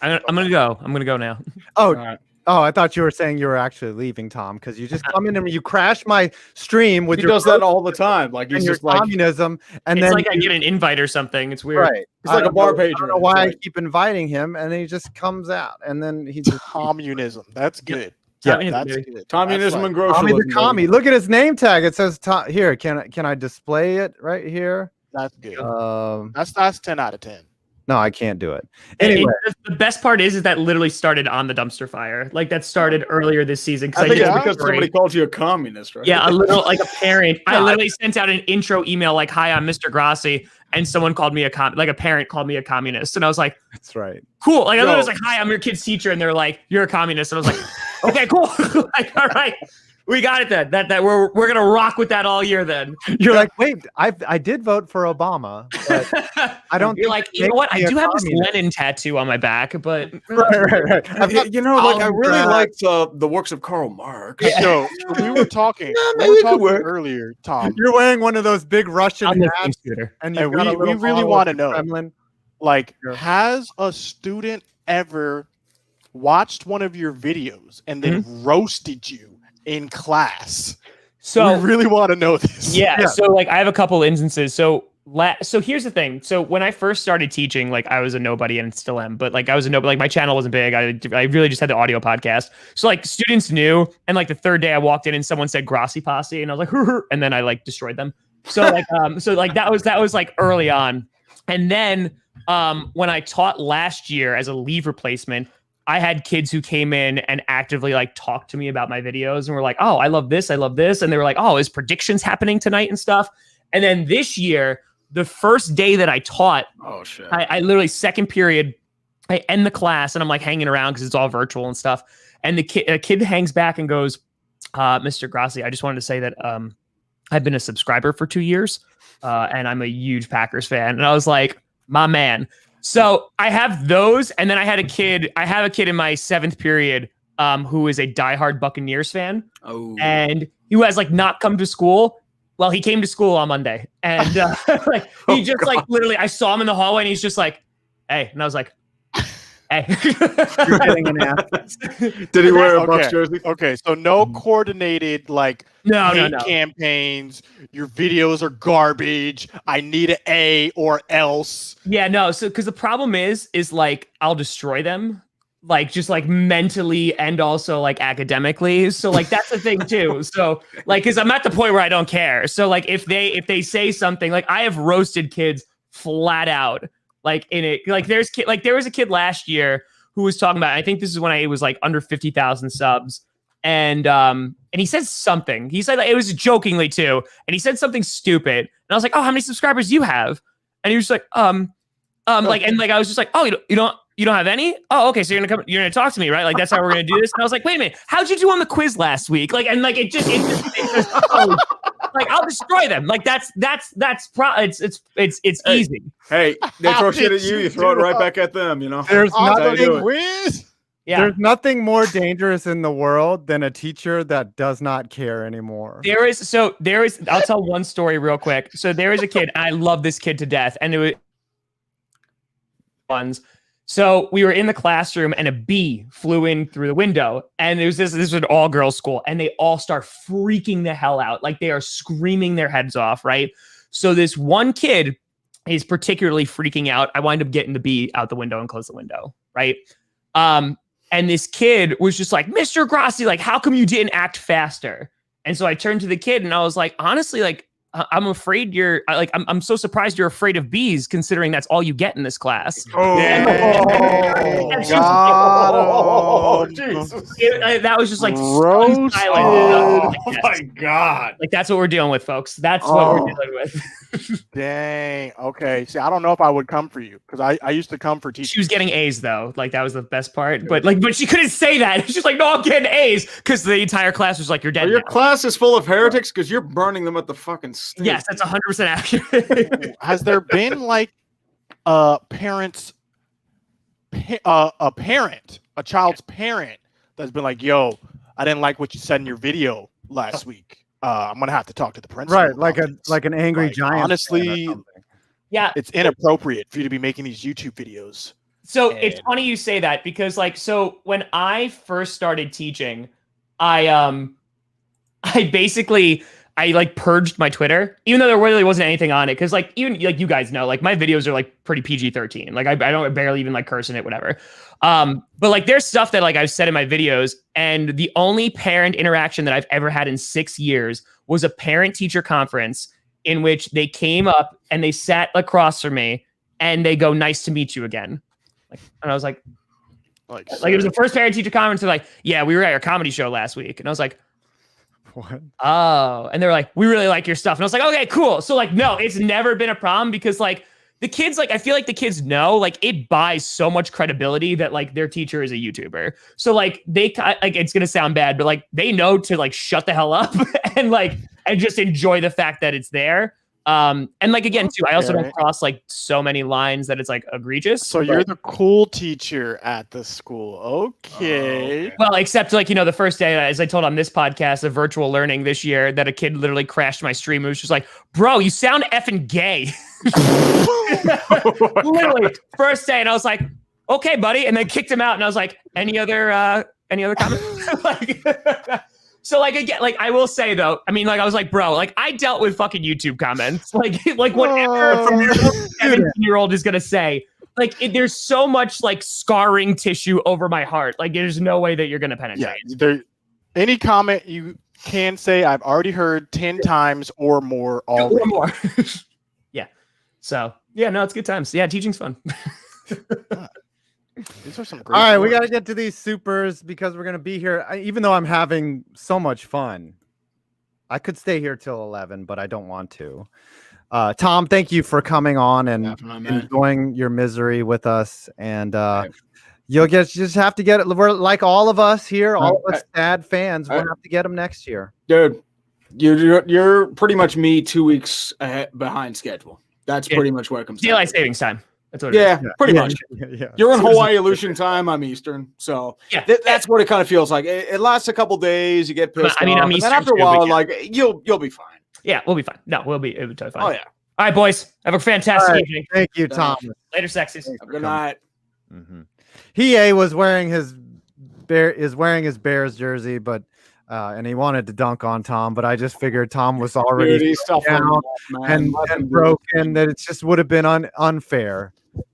Speaker 6: I'm gonna go. I'm gonna go now.
Speaker 2: Oh,
Speaker 1: All right.
Speaker 2: oh, I thought you were saying you were actually leaving, Tom, because you just come in and you crash my stream with
Speaker 1: He
Speaker 2: your
Speaker 1: does that all the time. Like
Speaker 2: and
Speaker 1: he's
Speaker 2: your
Speaker 1: just like
Speaker 2: communism, and
Speaker 6: It's
Speaker 2: then
Speaker 6: like I get an invite or something. It's weird.
Speaker 2: right.
Speaker 1: he's like a bar patron.
Speaker 2: I don't know why I
Speaker 1: Right.
Speaker 2: keep inviting him, and then he just comes out, and then he just
Speaker 3: communism. That's good.
Speaker 2: Yeah,
Speaker 3: That's
Speaker 6: baby.
Speaker 3: good.
Speaker 1: Communism
Speaker 3: That's
Speaker 1: and
Speaker 3: like,
Speaker 2: Tommy
Speaker 1: grocery.
Speaker 2: the commie. Look at his name tag. It says Tom. Here, can I display it right here?
Speaker 3: that's good. That's 10 out of 10.
Speaker 2: No, I can't do it.
Speaker 6: And
Speaker 2: Anyway,
Speaker 6: the best part is that literally started on the dumpster fire. Like that started earlier this season.
Speaker 1: I think
Speaker 6: did
Speaker 1: it's
Speaker 6: a
Speaker 1: because
Speaker 6: story.
Speaker 1: somebody called you a communist, right?
Speaker 6: Yeah, a little like a parent. I
Speaker 2: No,
Speaker 6: literally sent out an intro email like, "Hi, I'm Mr. Grassi," and someone called me like a parent called me a communist, and I was like,
Speaker 2: that's right.
Speaker 6: "Cool." Like I
Speaker 1: Yo.
Speaker 6: was like, "Hi, I'm your kid's teacher," and they're like, "You're a communist," and I was like, "Okay, cool." Like, all right, we got it then. That we're gonna rock with that all year then.
Speaker 2: You're like, wait, I did vote for Obama, but I don't.
Speaker 6: You're
Speaker 2: think
Speaker 6: like,
Speaker 2: it
Speaker 6: you know
Speaker 2: makes
Speaker 6: what?
Speaker 2: me
Speaker 6: I
Speaker 2: a
Speaker 6: do have this
Speaker 2: communist."
Speaker 6: Lenin tattoo on my back, but
Speaker 2: Right. I've got
Speaker 1: You know, like I really
Speaker 2: Stalingrad.
Speaker 1: liked the works of Karl Marx.
Speaker 3: So we were talking,
Speaker 1: maybe it could work.
Speaker 3: earlier, Tom.
Speaker 2: You're wearing one of those big Russian
Speaker 6: I'm the
Speaker 2: hats,
Speaker 6: scooter.
Speaker 2: and
Speaker 3: And
Speaker 2: you've got a
Speaker 3: we
Speaker 2: little
Speaker 3: really
Speaker 2: model
Speaker 3: wanna
Speaker 2: of the
Speaker 3: know.
Speaker 2: Kremlin.
Speaker 3: Like,
Speaker 2: Sure.
Speaker 3: has a student ever watched one of your videos and then roasted you in class?
Speaker 6: So
Speaker 3: we really want to know this.
Speaker 6: Yeah,
Speaker 2: Yeah.
Speaker 6: so like I have a couple instances. So here's the thing. So when I first started teaching, like I was a nobody and still am, but like I was a nobody. Like my channel wasn't big. I really just had the audio podcast. So like students knew, and like the third day I walked in and someone said Grassi Posse, and I was like, "Hur-hur," and then I like destroyed them. So like that was like early on, and then when I taught last year as a leave replacement, I had kids who came in and actively like talked to me about my videos and were like, "Oh, I love this. And they were like, "Oh, is predictions happening tonight and stuff?" And then this year, the first day that I taught,
Speaker 1: Oh shit.
Speaker 6: I literally second period, I end the class and I'm like hanging around because it's all virtual and stuff. And a kid hangs back and goes, "Mr. Grassi, I just wanted to say that I've been a subscriber for 2 years and I'm a huge Packers fan." And I was like, "My man." So I have those, and then I have a kid in my 7th period who is a diehard Buccaneers fan,
Speaker 1: Oh.
Speaker 6: and who has like not come to school. Well, he came to school on Monday, and like he just like literally, I saw him in the hallway, and he's just like, "Hey," and I was like, "Hey."
Speaker 2: You're getting an ass.
Speaker 1: Did he wear a Bucs
Speaker 3: Okay.
Speaker 1: jersey?
Speaker 3: Okay, so no coordinated like
Speaker 6: No.
Speaker 3: hate campaigns. Your videos are garbage. I need an A or else.
Speaker 6: Yeah, no. So, because the problem is like I'll destroy them, like just like mentally and also like academically. So, like that's the thing too. So, like, because I'm at the point where I don't care. So, like, if they say something, like I have roasted kids flat out, like in it. Like there was a kid last year who was talking about. I think this is when I was like under 50,000 subs. And he said something. He said, like, it was jokingly too, and he said something stupid. And I was like, "Oh, how many subscribers do you have?" And he was just like, like, and like I was just like, "Oh, you don't have any? Oh, okay. So you're gonna talk to me, right? Like that's how we're gonna do this." And I was like, "Wait a minute, how'd you do on the quiz last week?" Like, and like it just like I'll destroy them. Like it's
Speaker 1: Hey.
Speaker 6: easy.
Speaker 1: Hey, they
Speaker 3: How
Speaker 1: throw shit
Speaker 3: did
Speaker 1: at you,
Speaker 3: you
Speaker 1: you throw it
Speaker 3: do
Speaker 1: right
Speaker 3: that?
Speaker 1: back at them, you know?
Speaker 2: There's
Speaker 3: On
Speaker 1: how you do
Speaker 3: the
Speaker 1: it.
Speaker 3: quiz?
Speaker 6: Yeah.
Speaker 2: There's nothing more dangerous in the world than a teacher that does not care anymore.
Speaker 6: There is, I'll tell one story real quick. So there is a kid, I love this kid to death. And it was ones. So we were in the classroom and a bee flew in through the window, and this was an all girls school, and they all start freaking the hell out. Like they are screaming their heads off. Right. So this one kid is particularly freaking out. I wind up getting the bee out the window and close the window. Right. And this kid was just like, Mr. Grassi, like, how come you didn't act faster? And so I turned to the kid and I was like, honestly, like, I'm afraid I'm so surprised you're afraid of bees, considering that's all you get in this class.
Speaker 1: Jesus.
Speaker 6: That was just like,
Speaker 3: Roasted.
Speaker 1: Oh my God.
Speaker 6: Like, that's what we're dealing with, folks. That's what we're dealing with.
Speaker 3: Dang. Okay. See, I don't know if I would come for you because I used to come for teachers.
Speaker 6: She was getting A's though. Like that was the best part. But she couldn't say that. She's like, no, I'm getting A's, because the entire class was like, you're dead.
Speaker 1: Your
Speaker 6: now.
Speaker 1: class is full of heretics because you're burning them at the fucking stake.
Speaker 6: Yes, that's 100% accurate.
Speaker 3: Has there been like a child's parent that's been like, yo, I didn't like what you said in your video last week. I'm gonna have to talk to the principal.
Speaker 2: Right, like an angry giant.
Speaker 3: Honestly,
Speaker 6: Yeah,
Speaker 3: it's inappropriate for you to be making these YouTube videos.
Speaker 6: So it's funny you say that, because so when I first started teaching, I purged my Twitter, even though there really wasn't anything on it. Cause even you guys know, my videos are pretty PG-13. I don't barely even curse in it, whatever. But there's stuff that I've said in my videos, and the only parent interaction that I've ever had in 6 years was a parent teacher conference in which they came up and they sat across from me and they go, "Nice to meet you again." And I was like, it was the first parent teacher conference. They're like, "Yeah, we were at your comedy show last week." And I was like,
Speaker 2: what?
Speaker 6: Oh, and they're like, "We really like your stuff." And I was like, "Okay, cool." So no, it's never been a problem, because the kids, I feel like the kids know, it buys so much credibility that their teacher is a YouTuber. So they it's gonna sound bad, but they know to shut the hell up and just enjoy the fact that it's there. And again too, I also don't cross so many lines that it's egregious.
Speaker 3: So you're the cool teacher at the school. Okay.
Speaker 6: Well, except the first day, as I told on this podcast of virtual learning this year, that a kid literally crashed my stream. It was just like, "Bro, you sound effing gay." Literally first day. And I was like, "Okay, buddy." And then kicked him out. And I was like, any other comments? So again, I will say though, I mean, I was like, bro, I dealt with fucking YouTube comments, whatever a 17-year-old is gonna say, there's so much scarring tissue over my heart. There's no way that you're gonna penetrate.
Speaker 3: Yeah, any comment you can say, I've already heard 10 times or more already.
Speaker 6: Or more. Yeah. So yeah, no, it's good times. Yeah, teaching's fun.
Speaker 3: These are some great.
Speaker 2: All right, we got to get to these supers because we're going to be here. Even though I'm having so much fun, I could stay here till 11, but I don't want to. Tom, thank you for coming on and enjoying your misery with us. And you'll just have to get it. We're like all of us here, all of us sad fans. We'll have to get them next year.
Speaker 1: Dude, you're pretty much me 2 weeks behind schedule. That's pretty much what it comes down to.
Speaker 6: Daylight savings time. That's what
Speaker 1: pretty much.
Speaker 2: Yeah.
Speaker 1: You're in Hawaii Aleutian time. I'm Eastern. So that's what it kind of feels like. It lasts a couple days. You get pissed off.
Speaker 6: I'm
Speaker 1: and
Speaker 6: Eastern
Speaker 1: then after a
Speaker 6: too,
Speaker 1: while, you'll be fine.
Speaker 6: Yeah, we'll be fine. No, it'll be totally fine.
Speaker 1: Oh, yeah.
Speaker 6: All right, boys. Have a fantastic evening.
Speaker 2: Thank you, Tom.
Speaker 6: Later, sexies.
Speaker 1: Good night.
Speaker 2: Mm-hmm. He was wearing his Bears jersey, but and he wanted to dunk on Tom, but I just figured Tom was already down and broken, that it just would have been unfair.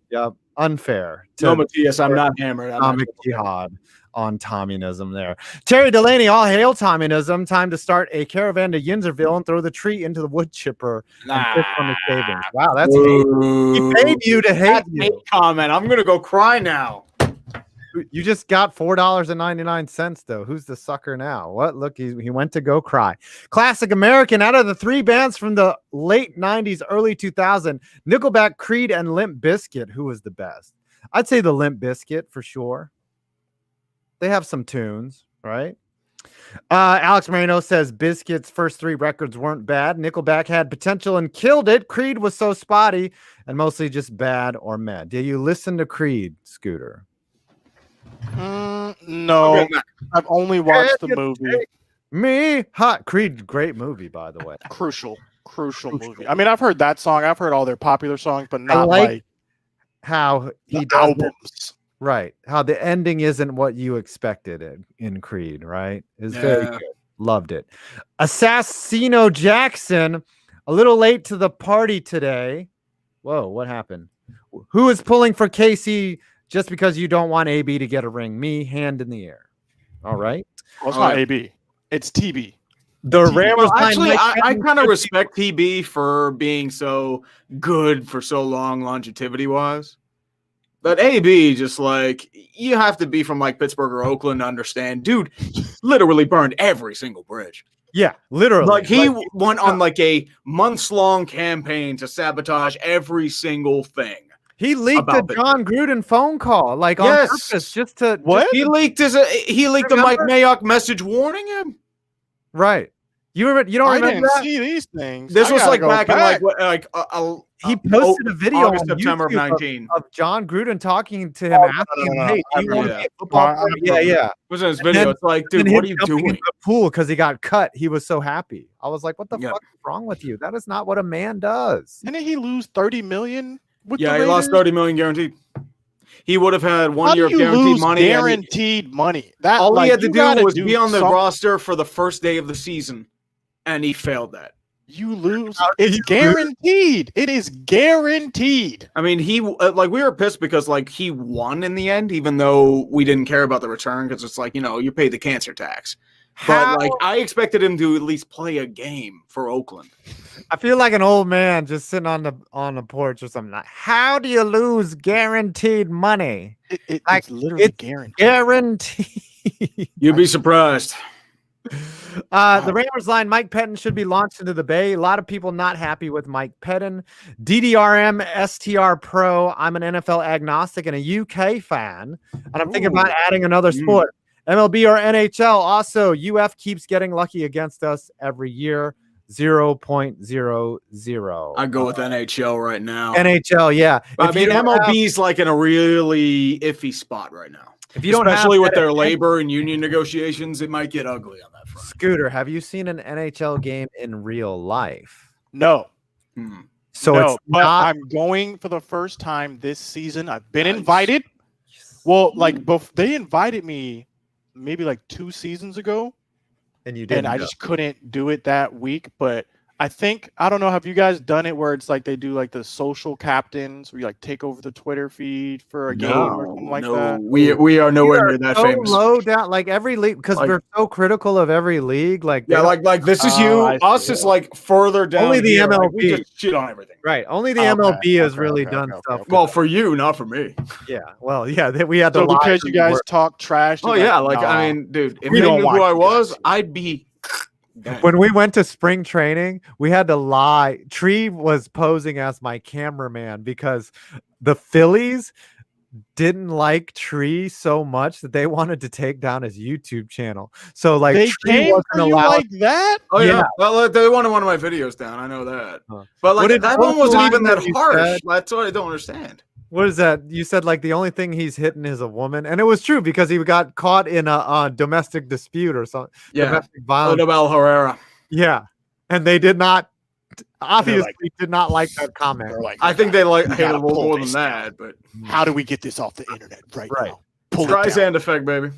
Speaker 2: Yep, unfair.
Speaker 1: No, Matthias, I'm not hammered.
Speaker 2: Atomic jihad on Tommyism there. Terry Delaney, all hail Tommyism. Time to start a caravan to Yinzerville and throw the tree into the wood chipper. And on the savings. Wow, that's hate. He paid you to hate you.
Speaker 1: Hate comment. I'm gonna go cry now.
Speaker 2: You just got $4.99 though. Who's the sucker now? What? Look, he went to go cry. Classic American. Out of the three bands from the late 90s, early 2000, Nickelback, Creed, and Limp Bizkit, who was the best? I'd say the Limp Bizkit for sure. They have some tunes, right? Alex Moreno says Bizkit's first three records weren't bad. Nickelback had potential and killed it. Creed was so spotty and mostly just bad or meh. Do you listen to Creed, Scooter?
Speaker 3: No,
Speaker 1: Okay,
Speaker 3: I've only watched the movie.
Speaker 2: Me, hot Creed, great movie by the way.
Speaker 3: Crucial movie. I mean, I've heard that song. I've heard all their popular songs, but not
Speaker 2: like
Speaker 3: like
Speaker 2: How he
Speaker 3: the
Speaker 2: does it,
Speaker 3: albums.
Speaker 2: right? How the ending isn't what you expected in Creed, right? It's very
Speaker 1: Yeah.
Speaker 2: good. Loved it. Assassino Jackson, a little late to the party today. Whoa, what happened? Who is pulling for Casey just because you don't want AB to get a ring? Me, hand in the air. All right.
Speaker 3: Well, it's
Speaker 1: Oh,
Speaker 3: not
Speaker 1: yeah.
Speaker 3: AB. It's TB.
Speaker 2: The Ramos
Speaker 1: Well,
Speaker 2: line
Speaker 1: actually,
Speaker 2: Mike
Speaker 1: I
Speaker 2: Patton
Speaker 1: kind of
Speaker 2: should be-
Speaker 1: respect TB for being so good for so long, longevity wise. But AB, just like, you have to be from like Pittsburgh or Oakland to understand. Dude literally burned every single bridge.
Speaker 2: Yeah, literally.
Speaker 1: Like he went on like a months-long campaign to sabotage every single thing.
Speaker 2: He leaked a
Speaker 1: about
Speaker 2: John Gruden phone call, like on
Speaker 1: Yes.
Speaker 2: purpose, just to
Speaker 3: What?
Speaker 1: He leaked a Mike Mayock message warning him.
Speaker 2: right. You don't
Speaker 3: I
Speaker 2: remember
Speaker 3: didn't
Speaker 2: that?
Speaker 3: see these things.
Speaker 1: This
Speaker 3: I
Speaker 1: was
Speaker 3: gotta
Speaker 1: like
Speaker 3: go
Speaker 1: back in like what, like
Speaker 2: He posted a video
Speaker 1: August,
Speaker 2: on
Speaker 1: September of
Speaker 2: YouTube
Speaker 1: 19.
Speaker 2: of John Gruden talking to him,
Speaker 3: Oh,
Speaker 2: asking him,
Speaker 3: no.
Speaker 2: "Hey,
Speaker 3: I
Speaker 2: do you want to
Speaker 1: remember
Speaker 2: be a football
Speaker 3: I
Speaker 2: player?" Yeah,
Speaker 3: remember.
Speaker 2: yeah.
Speaker 1: It was in his
Speaker 2: And
Speaker 1: video.
Speaker 2: then-
Speaker 1: It's like,
Speaker 2: And
Speaker 1: dude,
Speaker 2: him
Speaker 1: what are you
Speaker 2: jumping
Speaker 1: doing?
Speaker 2: into the pool because he got cut. He was so happy. I was like, "What the
Speaker 1: Yeah.
Speaker 2: fuck is wrong with you? That is not what a man does."
Speaker 3: Didn't he lose 30 million with
Speaker 1: Yeah,
Speaker 3: the
Speaker 1: he lost
Speaker 3: Raiders?
Speaker 1: 30 million guaranteed. He would have had 1
Speaker 3: How
Speaker 1: year
Speaker 3: do
Speaker 1: of
Speaker 3: you
Speaker 1: guaranteed
Speaker 3: lose
Speaker 1: money. and
Speaker 3: guaranteed money. That
Speaker 1: all he
Speaker 3: like,
Speaker 1: had to
Speaker 3: you
Speaker 1: do
Speaker 3: gotta
Speaker 1: was be on the
Speaker 3: some-
Speaker 1: roster for the first day of the season, and he failed that.
Speaker 3: You lose.
Speaker 2: How do
Speaker 3: It's
Speaker 2: you lose?
Speaker 3: guaranteed. It is guaranteed.
Speaker 1: I mean, he like we were pissed because like he won in the end, even though we didn't care about the return because it's like you paid the cancer tax.
Speaker 2: How-
Speaker 1: But like I expected him to at least play a game for Oakland.
Speaker 2: I feel like an old man just sitting on the porch or something. Like, how do you lose guaranteed money?
Speaker 3: It's
Speaker 2: Like,
Speaker 3: literally
Speaker 2: it's
Speaker 3: guaranteed.
Speaker 2: Guaranteed.
Speaker 1: You'd be surprised.
Speaker 2: The Rams line, Mike Pettin should be launched into the Bay. A lot of people not happy with Mike Pettin. DDRM STR Pro. I'm an NFL agnostic and a UK fan, and I'm thinking about adding another sport. MLB or NHL. Also, UF keeps getting lucky against us every year. 0.00.
Speaker 1: I'd go with NHL right now.
Speaker 2: NHL, yeah.
Speaker 1: I
Speaker 2: If
Speaker 1: mean,
Speaker 2: you don't have-
Speaker 1: MLB's like in a really iffy spot right now.
Speaker 2: if you don't have
Speaker 1: Especially with
Speaker 2: that
Speaker 1: their labor and union negotiations, it might get ugly on that front.
Speaker 2: Scooter, have you seen an NHL game in real life?
Speaker 3: No.
Speaker 2: So
Speaker 3: no,
Speaker 2: it's
Speaker 3: but
Speaker 2: not.
Speaker 3: I'm going for the first time this season. I've been
Speaker 1: Nice.
Speaker 3: invited. Well, like they invited me maybe like 2 seasons ago,
Speaker 2: And you didn't.
Speaker 3: and I
Speaker 2: go.
Speaker 3: just couldn't do it that week. But I think I don't know. Have you guys done it where it's like they do like the social captains where you like take over the Twitter feed for a game or something like that?
Speaker 1: We are nowhere
Speaker 2: We
Speaker 1: near
Speaker 2: are
Speaker 1: that
Speaker 2: so
Speaker 1: famous.
Speaker 2: low down, like every league, because
Speaker 1: Like-
Speaker 2: we're so critical of every league. Like
Speaker 1: Yeah,
Speaker 2: they don't-
Speaker 1: like this is
Speaker 3: Oh,
Speaker 1: you.
Speaker 3: I see.
Speaker 1: Us is like further down.
Speaker 2: Only the
Speaker 1: here. Like, we
Speaker 2: MLB.
Speaker 1: just shit on everything.
Speaker 2: right. Only the
Speaker 3: Okay,
Speaker 2: MLB has
Speaker 3: okay,
Speaker 2: really
Speaker 3: okay,
Speaker 2: done
Speaker 3: okay,
Speaker 2: stuff.
Speaker 3: okay.
Speaker 1: Well, for you, not for me.
Speaker 2: Yeah. Well, yeah. We had the
Speaker 3: So because
Speaker 2: live
Speaker 3: you guys
Speaker 2: report.
Speaker 3: talk trash.
Speaker 1: Oh
Speaker 3: you're
Speaker 1: yeah, like
Speaker 3: nah.
Speaker 1: I mean, dude, if
Speaker 3: We
Speaker 1: they
Speaker 3: don't
Speaker 1: knew
Speaker 3: want
Speaker 1: who I
Speaker 3: you
Speaker 1: was,
Speaker 3: guys.
Speaker 1: I'd be. Dang.
Speaker 2: When we went to spring training, we had to lie. Tree was posing as my cameraman because the Phillies didn't like Tree so much that they wanted to take down his YouTube channel. So like
Speaker 3: They
Speaker 2: Tree
Speaker 3: came
Speaker 2: wasn't
Speaker 3: for you
Speaker 2: allowed.
Speaker 3: like that.
Speaker 1: Oh yeah,
Speaker 2: yeah.
Speaker 1: well they wanted one of my videos down. I know that,
Speaker 2: Huh.
Speaker 1: but like
Speaker 2: What did-
Speaker 1: that
Speaker 2: what
Speaker 1: one
Speaker 2: was the
Speaker 1: wasn't even
Speaker 2: line
Speaker 1: that
Speaker 2: that you
Speaker 1: harsh.
Speaker 2: said?
Speaker 1: That's what I don't understand.
Speaker 2: What is that? You said like the only thing he's hitting is a woman, and it was true because he got caught in a domestic dispute or something.
Speaker 1: Yeah,
Speaker 2: Domestic violence.
Speaker 1: Odubel Herrera.
Speaker 2: Yeah, and they did not. Obviously, did not like that comment.
Speaker 3: They're like,
Speaker 1: I think they like
Speaker 3: You
Speaker 1: hate a
Speaker 3: gotta
Speaker 1: little
Speaker 3: pull
Speaker 1: more than
Speaker 3: this
Speaker 1: that, but
Speaker 3: how do we get this off the internet right
Speaker 2: Right.
Speaker 3: now? Pull it
Speaker 1: try
Speaker 3: down.
Speaker 1: sound effect, baby.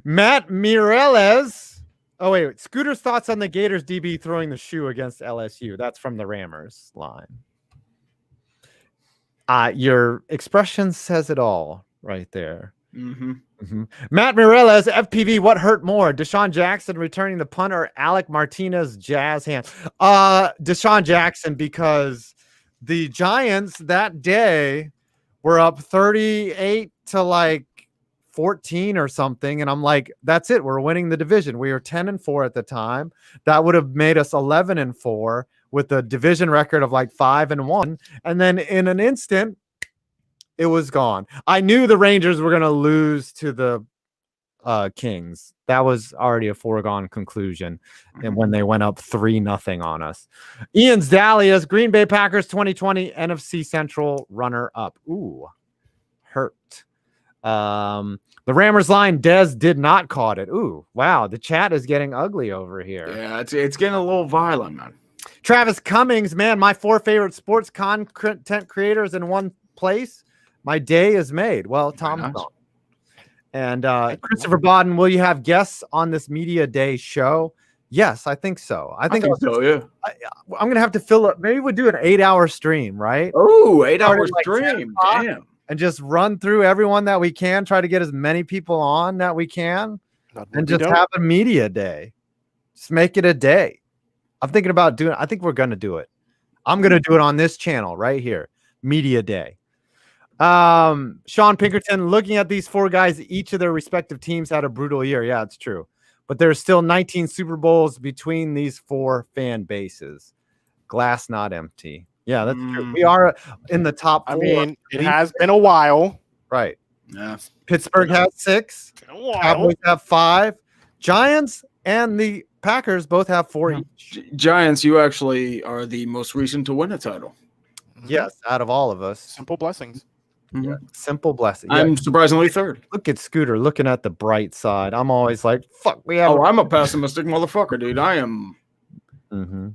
Speaker 2: Matt Mireles. Oh wait, Scooter's thoughts on the Gators DB throwing the shoe against LSU. That's from the Rammers line. Your expression says it all right there.
Speaker 1: Mm-hmm.
Speaker 2: Matt Mireles, FPV, what hurt more? Deshaun Jackson returning the punt or Alec Martinez jazz hand? Deshaun Jackson, because the Giants that day were up 38 to like 14 or something. And I'm like, that's it. We're winning the division. We were 10-4 at the time. That would have made us 11-4 with a division record of like 5-1. And then in an instant, it was gone. I knew the Rangers were going to lose to the Kings. That was already a foregone conclusion. And when they went up 3-0 on us, Ian's Dahlias, Green Bay Packers 2020 NFC Central runner up. Ooh, hurt. The Rammers line, Dez did not caught it. Ooh, wow. The chat is getting ugly over here.
Speaker 1: Yeah, it's getting a little violent, man.
Speaker 2: Travis Cummings, man, my 4 favorite sports content creators in one place. My day is made. Well, Tom's
Speaker 1: nice.
Speaker 2: gone. And Christopher Bodden, will you have guests on this media day show? Yes, I think so. I think
Speaker 1: so, yeah.
Speaker 2: I'm gonna have to fill up. Maybe we'll do an 8-hour stream, right?
Speaker 1: Oh, 8-hour
Speaker 2: Like
Speaker 1: stream.
Speaker 2: 10
Speaker 1: Damn.
Speaker 2: And just run through everyone that we can, try to get as many people on that we can, and just have a media day. Just make it a day. I'm thinking about doing. I think we're gonna do it. I'm gonna do it on this channel right here, media day. Sean Pinkerton, looking at these 4 guys, each of their respective teams had a brutal year. Yeah, it's true. But there's still 19 Super Bowls between these 4 fan bases. Glass not empty. Yeah, that's true. We are in the top 4.
Speaker 3: I mean, it has been a while.
Speaker 2: Right.
Speaker 1: Yeah.
Speaker 2: Pittsburgh has 6. Cowboys have 5. Giants and the Packers both have 4 each.
Speaker 1: Giants, you actually are the most recent to win a title.
Speaker 2: Yes, out of all of us.
Speaker 3: Simple blessings.
Speaker 2: Yeah, simple blessing.
Speaker 1: I'm surprisingly third.
Speaker 2: Look at Scooter looking at the bright side. I'm always like, fuck, we have.
Speaker 1: Oh, I'm a pessimistic motherfucker, dude. I am.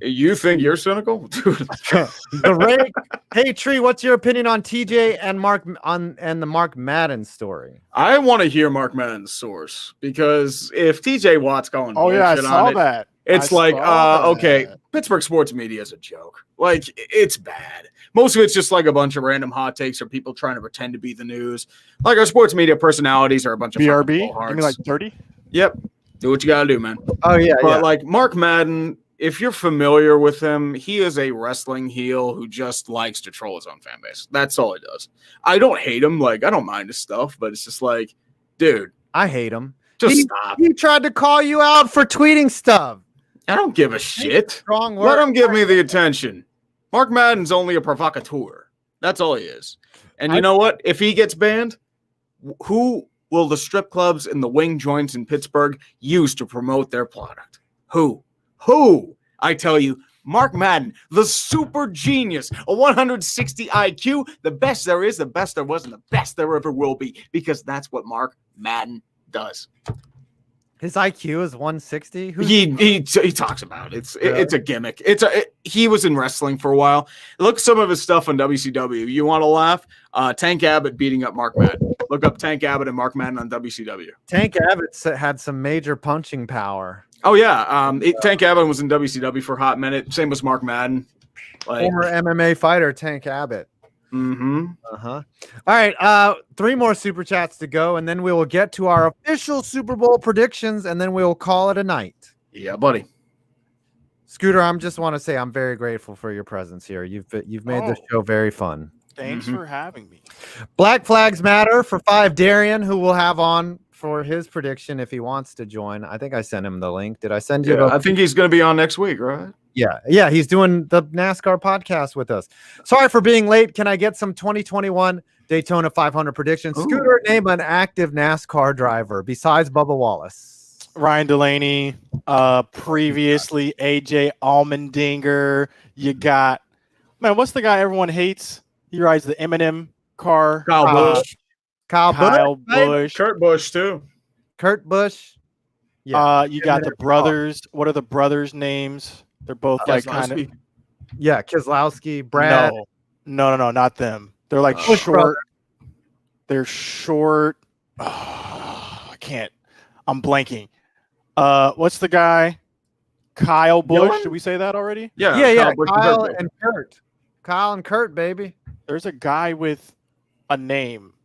Speaker 1: You think you're cynical, dude?
Speaker 2: The rake. Hey, Tree, what's your opinion on TJ and the Mark Madden story?
Speaker 1: I want to hear Mark Madden's source, because if TJ Watt's going,
Speaker 3: oh yeah, I saw that.
Speaker 1: It's like, okay, Pittsburgh sports media is a joke. Like, it's bad. Most of it's just like a bunch of random hot takes or people trying to pretend to be the news. Like, our sports media personalities are a bunch of
Speaker 3: BRB. Give me like 30.
Speaker 1: Yep. Do what you gotta do, man.
Speaker 2: Oh yeah,
Speaker 1: but like Mark Madden, if you're familiar with him, he is a wrestling heel who just likes to troll his own fan base. That's all he does. I don't hate him. Like, I don't mind his stuff, but it's just like, dude,
Speaker 2: I hate him.
Speaker 1: Just stop.
Speaker 2: He tried to call you out for tweeting stuff.
Speaker 1: I don't give a shit.
Speaker 2: Strong word.
Speaker 1: Let him give me the attention. Mark Madden's only a provocateur. That's all he is. And you know what? If he gets banned, who will the strip clubs and the wing joints in Pittsburgh use to promote their product? Who? I tell you, Mark Madden, the super genius, a 160 IQ, the best there is, the best there was, and the best there ever will be, because that's what Mark Madden does.
Speaker 2: His IQ is 160.
Speaker 1: He talks about it. It's a gimmick. He was in wrestling for a while. Look some of his stuff on WCW. You want to laugh? Tank Abbott beating up Mark Madden. Look up Tank Abbott and Mark Madden on WCW.
Speaker 2: Tank Abbott had some major punching power.
Speaker 1: Oh yeah, Tank Abbott was in WCW for a hot minute. Same as Mark Madden.
Speaker 2: Former MMA fighter Tank Abbott.
Speaker 1: Mm-hmm.
Speaker 2: All right, 3 more super chats to go, and then we will get to our official Super Bowl predictions, and then we will call it a night.
Speaker 1: Yeah, buddy.
Speaker 2: Scooter, I just want to say I'm very grateful for your presence here. You've made the show very fun.
Speaker 3: Thanks for having me.
Speaker 2: Black Flags Matter for 5. Darian, who we'll have on for his prediction if he wants to join. I think I sent him the link. Did I send you?
Speaker 1: I think he's going to be on next week, right?
Speaker 2: Yeah, he's doing the NASCAR podcast with us. Sorry for being late. Can I get some 2021 Daytona 500 predictions? Ooh. Scooter, name an active NASCAR driver besides Bubba Wallace.
Speaker 3: Ryan Delaney, previously AJ Allmendinger. You got, man, what's the guy everyone hates? He rides the M&M car.
Speaker 1: Kyle Busch.
Speaker 3: Kyle Busch.
Speaker 1: Kurt Busch, too.
Speaker 2: Kurt Busch.
Speaker 3: Yeah. You got the brothers. What are the brothers' names? They're both like kind of.
Speaker 2: Yeah, Keselowski, Brad.
Speaker 3: No, not them. They're like short. Brother. They're short. Oh, I can't. I'm blanking. What's the guy? Kyle Busch. Did we say that already?
Speaker 2: Yeah. Kyle and Kurt. Kyle and Kurt, baby.
Speaker 3: There's a guy with a name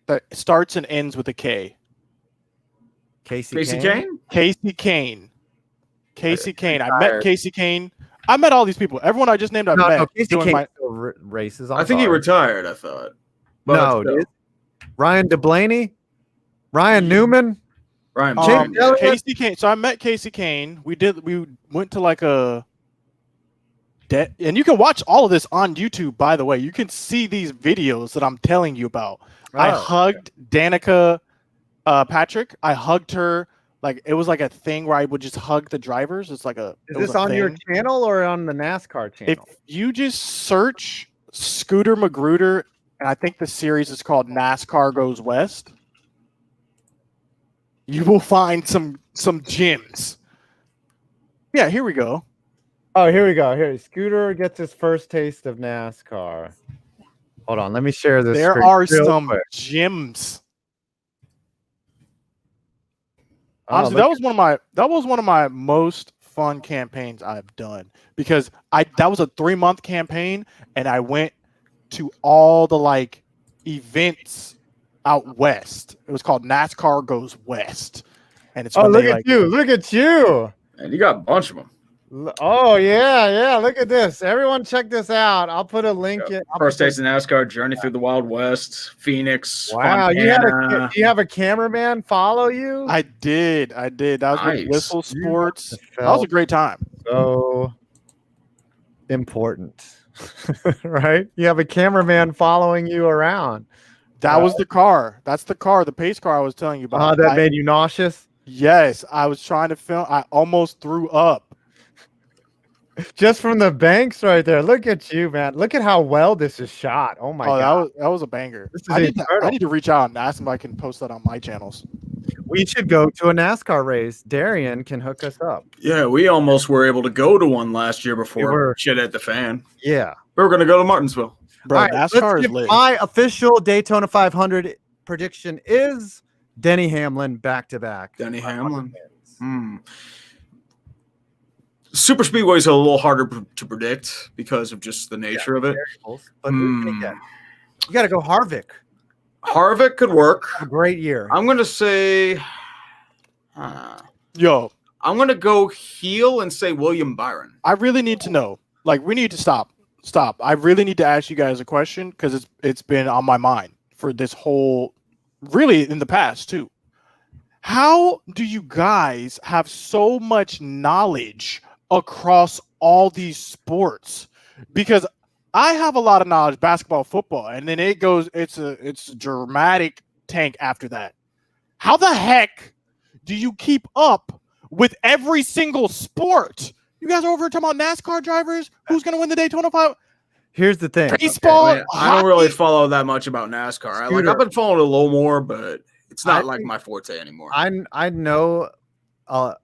Speaker 3: that starts and ends with a K.
Speaker 2: Casey Kane?
Speaker 3: Casey Kane. Casey Kane. I met Casey Kane. I met all these people. Everyone I just named, I met.
Speaker 2: No, Casey Kane races.
Speaker 1: I think he retired, I thought.
Speaker 2: But no, Ryan DeBlaney? Ryan Newman?
Speaker 3: Casey Kane. So I met Casey Kane. We went to like a and you can watch all of this on YouTube, by the way. You can see these videos that I'm telling you about. I hugged Danica Patrick. I hugged her. Like, it was like a thing where I would just hug the drivers. It's like a.
Speaker 2: Is this on your channel or on the NASCAR channel?
Speaker 3: If you just search Scooter MAGRUDER and I think the series is called NASCAR Goes West. You will find some gems. Yeah, here we go.
Speaker 2: Oh, here we go. Here, Scooter gets his first taste of NASCAR. Hold on, let me share this.
Speaker 3: There
Speaker 2: screen
Speaker 3: are
Speaker 2: real
Speaker 3: some
Speaker 2: quick.
Speaker 3: gems.
Speaker 2: Oh,
Speaker 3: Honestly,
Speaker 2: look
Speaker 3: that was one of my most fun campaigns I've done because that was a 3-month campaign and I went to all the like events out west. It was called NASCAR Goes West, and it's when
Speaker 2: look
Speaker 3: they
Speaker 2: at you! Look at you!
Speaker 1: And you got a bunch of them.
Speaker 2: Oh yeah. Look at this. Everyone, check this out. I'll put a link in.
Speaker 1: First taste of NASCAR, Journey Through the Wild West, Phoenix.
Speaker 2: Wow,
Speaker 1: Fontana.
Speaker 2: you have a cameraman follow you?
Speaker 3: I did. That was
Speaker 1: Nice.
Speaker 3: with Whistle Sports.
Speaker 2: You
Speaker 3: That was a great time.
Speaker 2: So important, right? You have a cameraman following you around.
Speaker 3: That was the car. That's the car, the pace car I was telling you about.
Speaker 2: That made you nauseous?
Speaker 3: Yes, I was trying to film. I almost threw up.
Speaker 2: Just from the banks right there. Look at you, man. Look at how well this is shot. Oh my god.
Speaker 3: That was a banger.
Speaker 2: This is
Speaker 3: I
Speaker 2: incredible.
Speaker 3: need to reach out and ask them if I can post that on my channels.
Speaker 2: We should go to a NASCAR race. Darian can hook us up.
Speaker 1: Yeah, we almost were able to go to one last year before shit hit the fan.
Speaker 2: Yeah.
Speaker 1: We were going to go to Martinsville.
Speaker 3: Bro,
Speaker 2: All right,
Speaker 3: NASCAR
Speaker 2: let's
Speaker 3: is
Speaker 2: give
Speaker 3: lit.
Speaker 2: my official Daytona 500 prediction is Denny Hamlin back-to-back.
Speaker 1: Denny Hamlin. Super Speedway is a little harder to predict because of just the nature of it.
Speaker 2: But who's gonna get? You got to go Harvick.
Speaker 1: Harvick could work.
Speaker 2: A great year.
Speaker 1: I'm going to say...
Speaker 3: Yo,
Speaker 1: I'm going to go heel and say William Byron.
Speaker 3: I really need to know. Like, we need to stop. I really need to ask you guys a question because it's been on my mind for this whole, really in the past too. How do you guys have so much knowledge across all these sports? Because I have a lot of knowledge, basketball, football, and then it's a dramatic tank after that. How the heck do you keep up with every single sport? You guys are over here talking about NASCAR drivers. Who's going to win the Daytona 5?
Speaker 2: Here's the thing.
Speaker 3: Baseball.
Speaker 1: I don't really follow that much about NASCAR. I've been following it a little more, but it's not like my forte anymore.
Speaker 2: I know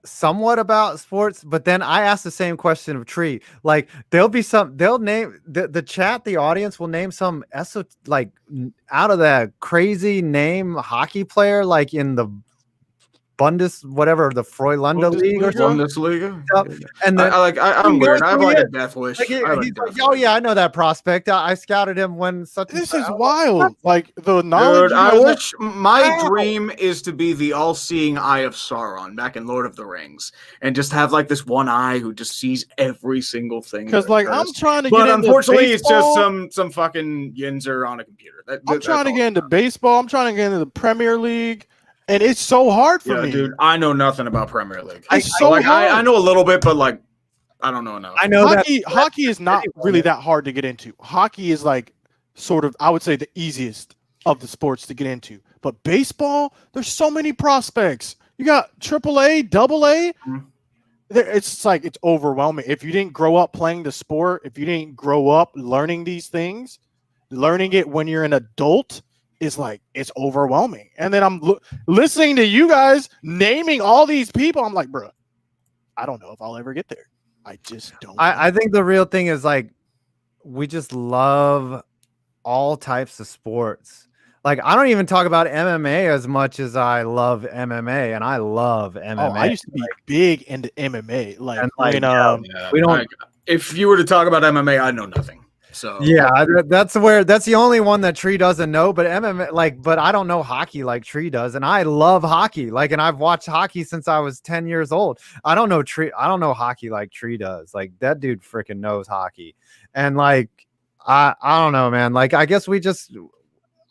Speaker 2: somewhat about sports, but then I ask the same question of Tree. Like they'll name the chat, the audience will name some like out of that crazy name hockey player, like in the the Freulanda League or something.
Speaker 1: Bundesliga.
Speaker 2: And then
Speaker 1: I'm weird. I have like a death wish.
Speaker 2: he's like, oh yeah, I know that prospect. I scouted him when such.
Speaker 3: This is wild. Like the knowledge.
Speaker 1: Dude, I wish my dream is to be the all-seeing eye of Sauron back in Lord of the Rings, and just have like this one eye who just sees every single thing.
Speaker 3: Because like I'm trying to,
Speaker 1: but
Speaker 3: get
Speaker 1: unfortunately,
Speaker 3: into baseball.
Speaker 1: it's just some fucking yinzer on a computer.
Speaker 3: I'm trying to get into baseball. I'm trying to get into the Premier League. And it's so hard for me.
Speaker 1: Dude, I know nothing about Premier League.
Speaker 3: It's so hard.
Speaker 1: I know a little bit, but like, I don't know enough.
Speaker 2: I know
Speaker 3: hockey is not really that hard to get into. Hockey is like sort of, I would say, the easiest of the sports to get into. But baseball, there's so many prospects. You got AAA, AA. It's like it's overwhelming. If you didn't grow up playing the sport, if you didn't grow up learning these things, learning it when you're an adult is like it's overwhelming. And then I'm listening to you guys naming all these people. I'm like, bro, I don't know if I'll ever get there. I just don't.
Speaker 2: I think the real thing is like we just love all types of sports. Like I don't even talk about MMA as much as I love MMA, and I love MMA.
Speaker 3: Oh, I used to be big into MMA. Like,
Speaker 2: we don't.
Speaker 1: If you were to talk about MMA, I know nothing. So
Speaker 2: yeah, that's the only one that Tree doesn't know. But MMA, but I don't know hockey like Tree does, and I love hockey. Like, and I've watched hockey since I was 10 years old. I don't know hockey like Tree does. Like that dude freaking knows hockey, and like I don't know, man. Like I guess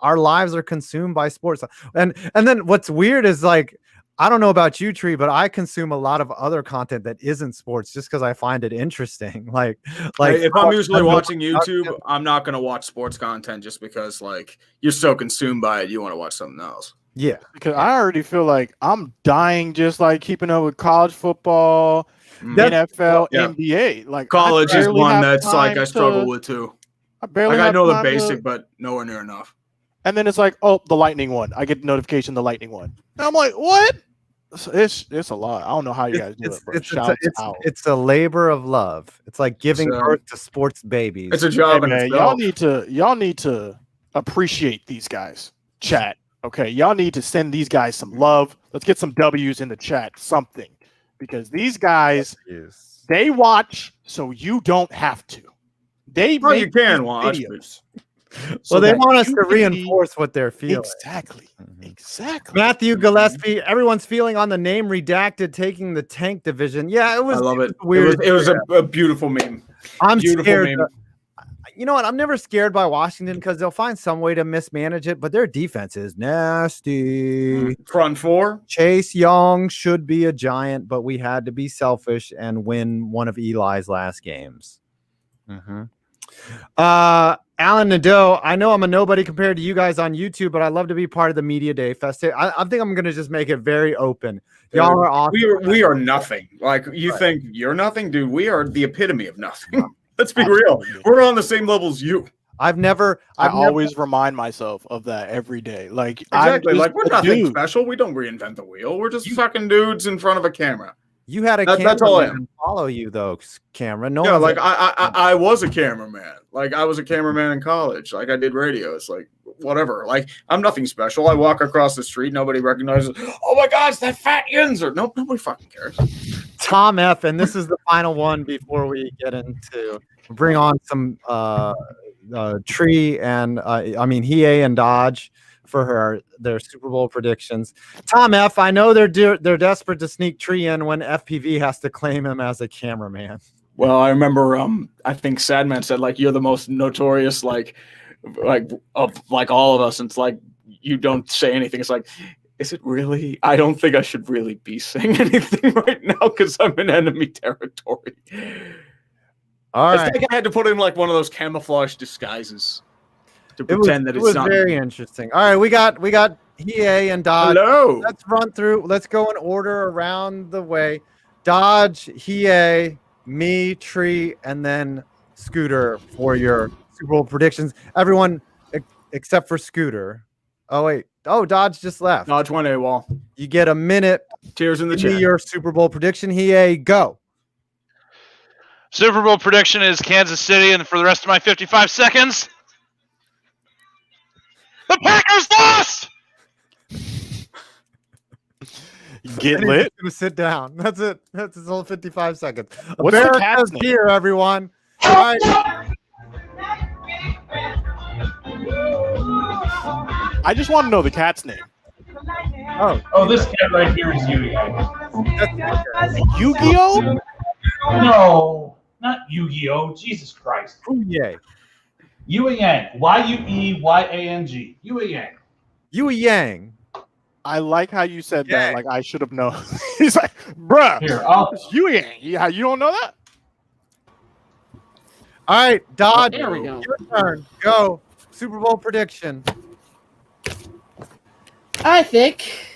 Speaker 2: our lives are consumed by sports, and then what's weird is like. I don't know about you, Tree, but I consume a lot of other content that isn't sports just because I find it interesting. Like
Speaker 1: if I'm usually watching YouTube, I'm not going to watch sports content just because like you're so consumed by it, you want to watch something else.
Speaker 2: Yeah,
Speaker 3: because I already feel like I'm dying just like keeping up with college football, NFL, NBA. Like
Speaker 1: college is one that's like I struggle with too.
Speaker 3: I barely
Speaker 1: Like I
Speaker 3: have
Speaker 1: know the
Speaker 3: time
Speaker 1: basic,
Speaker 3: to-
Speaker 1: but nowhere near enough.
Speaker 3: And then it's like, oh, the lightning one. I get the notification, the lightning one. And I'm like, what? It's a lot. I don't know how you guys do it, bro. Shouts out.
Speaker 2: It's a labor of love. It's like giving
Speaker 1: So-
Speaker 2: birth to sports babies.
Speaker 1: It's a
Speaker 3: Hey,
Speaker 1: job in
Speaker 3: man,
Speaker 1: itself.
Speaker 3: y'all need to appreciate these guys. Chat. Okay. Y'all need to send these guys some love. Let's get some W's in the chat. Something. Because these guys,
Speaker 2: Yes.
Speaker 3: they watch so you don't have to. They
Speaker 1: Well,
Speaker 3: make
Speaker 1: you can
Speaker 3: these
Speaker 1: watch,
Speaker 3: videos.
Speaker 2: Well, they
Speaker 3: that
Speaker 2: want us
Speaker 3: you
Speaker 2: to
Speaker 3: can be-
Speaker 2: reinforce what they're feeling.
Speaker 3: Exactly.
Speaker 2: Mhm.
Speaker 3: Exactly.
Speaker 2: Matthew Gillespie, everyone's feeling on the name redacted taking the tank division. Yeah, it was.
Speaker 1: I love it.
Speaker 2: Weird.
Speaker 1: It was a beautiful meme.
Speaker 2: I'm
Speaker 1: Beautiful
Speaker 2: scared.
Speaker 1: meme.
Speaker 2: You know what? I'm never scared by Washington because they'll find some way to mismanage it, but their defense is nasty.
Speaker 1: Front four.
Speaker 2: Chase Young should be a giant, but we had to be selfish and win one of Eli's last games. Alan Nadeau, I know I'm a nobody compared to you guys on YouTube, but I'd love to be part of the Media Day Fest. I think I'm going to just make it very open. Y'all are awesome.
Speaker 1: We are nothing. Like you
Speaker 2: Right.
Speaker 1: think you're nothing, dude. We are the epitome of nothing. Let's be
Speaker 3: Absolutely.
Speaker 1: real. We're on the same level as you.
Speaker 2: I've never.
Speaker 3: I always remind myself of that every day. Like
Speaker 1: Exactly.
Speaker 3: I'm just
Speaker 1: Like we're
Speaker 3: a
Speaker 1: nothing
Speaker 3: dude.
Speaker 1: special. We don't reinvent the wheel. We're just fucking dudes in front of a camera.
Speaker 2: You had a
Speaker 1: That's all I
Speaker 2: cameraman follow you though, Cameron. No,
Speaker 1: Yeah,
Speaker 2: one's
Speaker 1: like I was a cameraman. Like I was a cameraman in college. Like I did radio. It's like whatever. Like I'm nothing special. I walk across the street, nobody recognizes. Oh my God, it's that fat Yinzer. Nope, nobody fucking cares.
Speaker 2: Tom F. And this is the final one before we get into bring on some Tree and Hiei and Dodge for their Super Bowl predictions. Tom F. I know they're desperate to sneak Tree in when FPV has to claim him as a cameraman.
Speaker 1: Well, I remember I think Sadman said like you're the most notorious like of like all of us. And it's like you don't say anything. It's like, is it really? I don't think I should really be saying anything right now because I'm in enemy territory.
Speaker 2: All
Speaker 1: It's
Speaker 2: right.
Speaker 1: like I had to put in like one of those camouflage disguises to
Speaker 2: It was,
Speaker 1: pretend that
Speaker 2: it
Speaker 1: it's
Speaker 2: was
Speaker 1: not.
Speaker 2: very interesting. All right, we got Hiei and Dodge.
Speaker 1: Hello.
Speaker 2: Let's run through. Let's go in order around the way. Dodge, Hiei, me, Tree, and then Scooter for your Super Bowl predictions. Everyone except for Scooter. Oh wait. Oh, Dodge just left.
Speaker 1: Dodge went AWOL.
Speaker 2: You get a minute.
Speaker 1: Tears in the
Speaker 2: Give me
Speaker 1: chat.
Speaker 2: your Super Bowl prediction. Hiei, go.
Speaker 7: Super Bowl prediction is Kansas City, and for the rest of my 55 seconds, the Packers lost!
Speaker 3: Get
Speaker 2: And he's
Speaker 3: lit.
Speaker 2: just gonna sit down. That's it. That's his whole 55 seconds.
Speaker 3: What's the cat's
Speaker 2: America's
Speaker 3: name?
Speaker 2: here, everyone. All right.
Speaker 3: I just want to know the cat's name.
Speaker 2: Oh,
Speaker 8: this cat right here is Yu-Gi-Oh.
Speaker 3: Yu-Gi-Oh?
Speaker 8: No, not Yu-Gi-Oh. Jesus Christ.
Speaker 2: Hiei.
Speaker 8: Yu-Yang. Y-U-E-Y-A-N-G. Yu-Yang.
Speaker 2: Yui Yang.
Speaker 3: I like how you said
Speaker 2: Yeah.
Speaker 3: that. Like I should have known. He's like, bruh,
Speaker 8: Here,
Speaker 3: it's Yu-Yang. Yeah, you don't know that?
Speaker 2: All right, Dodge.
Speaker 9: There we go.
Speaker 2: Your turn. Go. Super Bowl prediction.
Speaker 9: I think,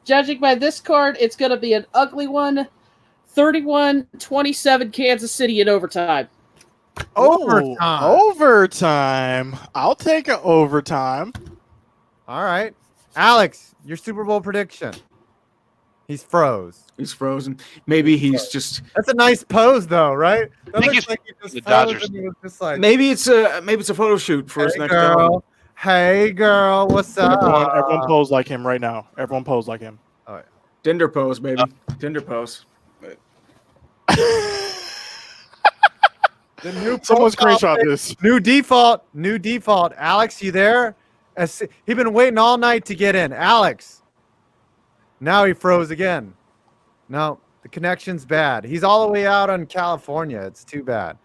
Speaker 9: judging by this card, it's going to be an ugly one. 31-27 Kansas City in overtime.
Speaker 2: Overtime.
Speaker 3: Overtime. I'll take an overtime.
Speaker 2: All right. Alex, your Super Bowl prediction. He's froze.
Speaker 1: He's frozen. Maybe he's just.
Speaker 2: That's a nice pose, though, right? That
Speaker 7: think
Speaker 2: looks
Speaker 7: he's
Speaker 2: like he just
Speaker 7: the
Speaker 2: froze
Speaker 7: Dodgers.
Speaker 2: and he was just like,
Speaker 1: Maybe it's a photo shoot for his
Speaker 2: hey,
Speaker 1: next album.
Speaker 2: girl. Hey, girl. What's up?
Speaker 3: Everyone pose like him right now. Everyone pose like him.
Speaker 1: Tinder pose, baby. Tinder pose.
Speaker 2: The new
Speaker 3: Someone
Speaker 2: profile
Speaker 3: screenshot
Speaker 2: pic.
Speaker 3: this.
Speaker 2: New default. New default. Alex, you there? He's been waiting all night to get in. Alex. Now he froze again. No, the connection's bad. He's all the way out in California. It's too bad.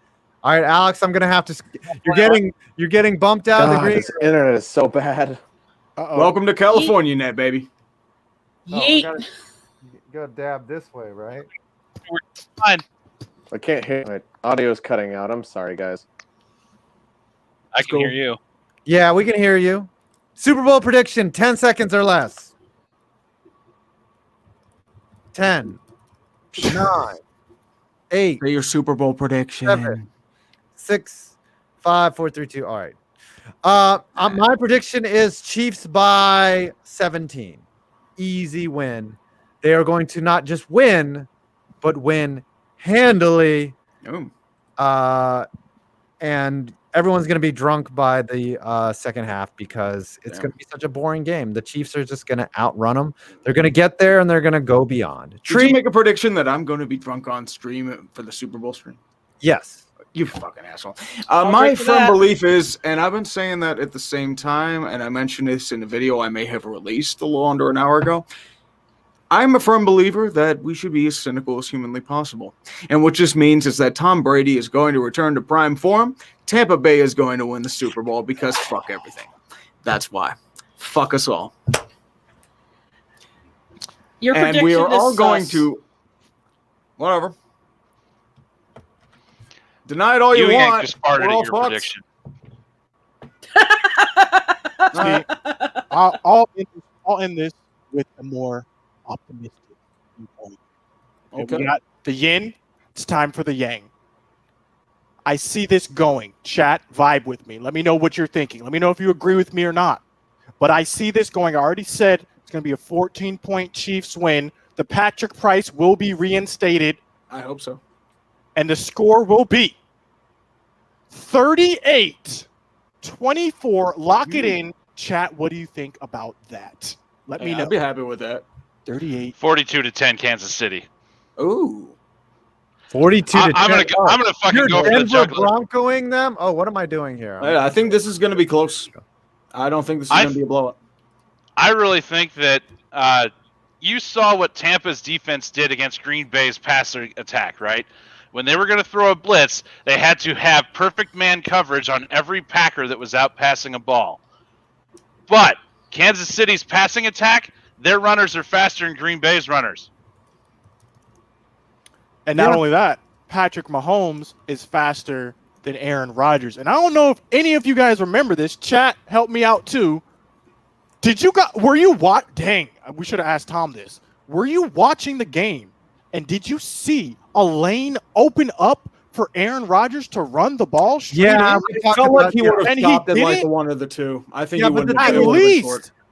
Speaker 2: All right, Alex, I'm gonna have to. You're getting bumped out of the green.
Speaker 10: This internet is so bad.
Speaker 3: Uh-oh.
Speaker 1: Welcome to California, net baby.
Speaker 2: Oh, we
Speaker 9: Yeet.
Speaker 2: gotta dab this way, right?
Speaker 7: Fine.
Speaker 10: I can't hear. My audio's cutting out. I'm sorry, guys.
Speaker 7: I can hear you.
Speaker 2: Yeah, we can hear you. Super Bowl prediction: 10 seconds or less. 10, 9, 8,
Speaker 1: Say your Super Bowl prediction.
Speaker 2: 7, 6, 5, 4, 3, 2. All right. My prediction is Chiefs by 17. Easy win. They are going to not just win, but win handily. And everyone's going to be drunk by the second half because it's going to be such a boring game. The Chiefs are just going to outrun them. They're going to get there and they're going to go beyond.
Speaker 1: Did you make a prediction that I'm going to be drunk on stream for the Super Bowl stream?
Speaker 2: Yes.
Speaker 1: You fucking asshole. My firm belief is, and I've been saying that at the same time, and I mentioned this in a video I may have released a little under an hour ago. I'm a firm believer that we should be as cynical as humanly possible. And what this means is that Tom Brady is going to return to prime form. Tampa Bay is going to win the Super Bowl because fuck everything. That's why. Fuck us all.
Speaker 9: Your
Speaker 1: and we are
Speaker 9: prediction is
Speaker 1: all going
Speaker 9: sus.
Speaker 1: to... Whatever. Deny it all you
Speaker 7: Ewing
Speaker 1: want.
Speaker 7: just farted
Speaker 1: We're
Speaker 7: at
Speaker 1: all
Speaker 7: your
Speaker 1: fucked.
Speaker 7: prediction.
Speaker 3: See, I'll end this with a more optimistic viewpoint.
Speaker 1: Okay.
Speaker 3: We got the yin. It's time for the yang. I see this going. Chat, vibe with me. Let me know what you're thinking. Let me know if you agree with me or not. But I see this going. I already said it's going to be a 14-point Chiefs win. The Patrick Price will be reinstated.
Speaker 1: I hope so.
Speaker 3: And the score will be 38-24. Lock it in. Chat, what do you think about that? Let me know.
Speaker 1: I'd be happy with that.
Speaker 3: 38.
Speaker 7: 42-10 Kansas City.
Speaker 1: Ooh.
Speaker 2: 42 to 10.
Speaker 7: I'm gonna fucking
Speaker 2: You're
Speaker 7: go for the
Speaker 2: Denver
Speaker 7: juggler.
Speaker 2: Broncoing them? Oh, what am I doing here?
Speaker 1: I think this is going to be close. I don't think this is going to be a blowout.
Speaker 7: I really think that you saw what Tampa's defense did against Green Bay's passer attack, right? When they were going to throw a blitz, they had to have perfect man coverage on every Packer that was out passing a ball. But Kansas City's passing attack, their runners are faster than Green Bay's runners.
Speaker 3: And not only that, Patrick Mahomes is faster than Aaron Rodgers. And I don't know if any of you guys remember this. Chat, help me out too. Dang, we should have asked Tom this. Were you watching the game and did you see a lane open up for Aaron Rodgers to run the ball straight in?
Speaker 1: It felt like he would have stopped at like the one or the two. I think he would have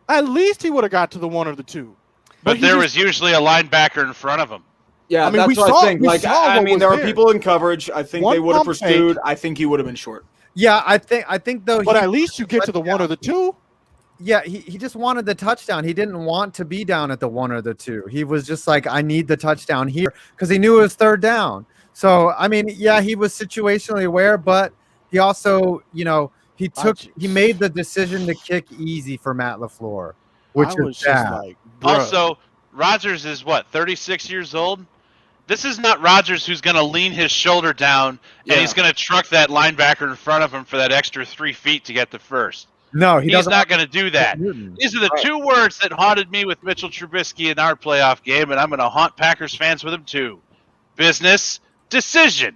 Speaker 3: at least he would have got to the one or the two.
Speaker 7: But there was usually a linebacker in front of him.
Speaker 1: Yeah,
Speaker 3: I mean,
Speaker 1: that's what I think. Like, I mean, there were
Speaker 3: there.
Speaker 1: people in coverage. I think
Speaker 3: One
Speaker 1: they would have
Speaker 3: pump
Speaker 1: pursued.
Speaker 3: fake.
Speaker 1: I think he would have been short.
Speaker 2: Yeah, I think though.
Speaker 3: But at least you get to the one or the two.
Speaker 2: Yeah, he just wanted the touchdown. He didn't want to be down at the one or the two. He was just like, I need the touchdown here because he knew it was third down. So, I mean, yeah, he was situationally aware, but he also, he made the decision to kick easy for Matt LaFleur, which is bad.
Speaker 7: Also, Rodgers is 36 years old? This is not Rodgers who's going to lean his shoulder down and he's going to truck that linebacker in front of him for that extra 3 feet to get the first.
Speaker 2: No,
Speaker 7: he's not going to do that. These are the two words that haunted me with Mitchell Trubisky in our playoff game, and I'm going to haunt Packers fans with him too. Business decision.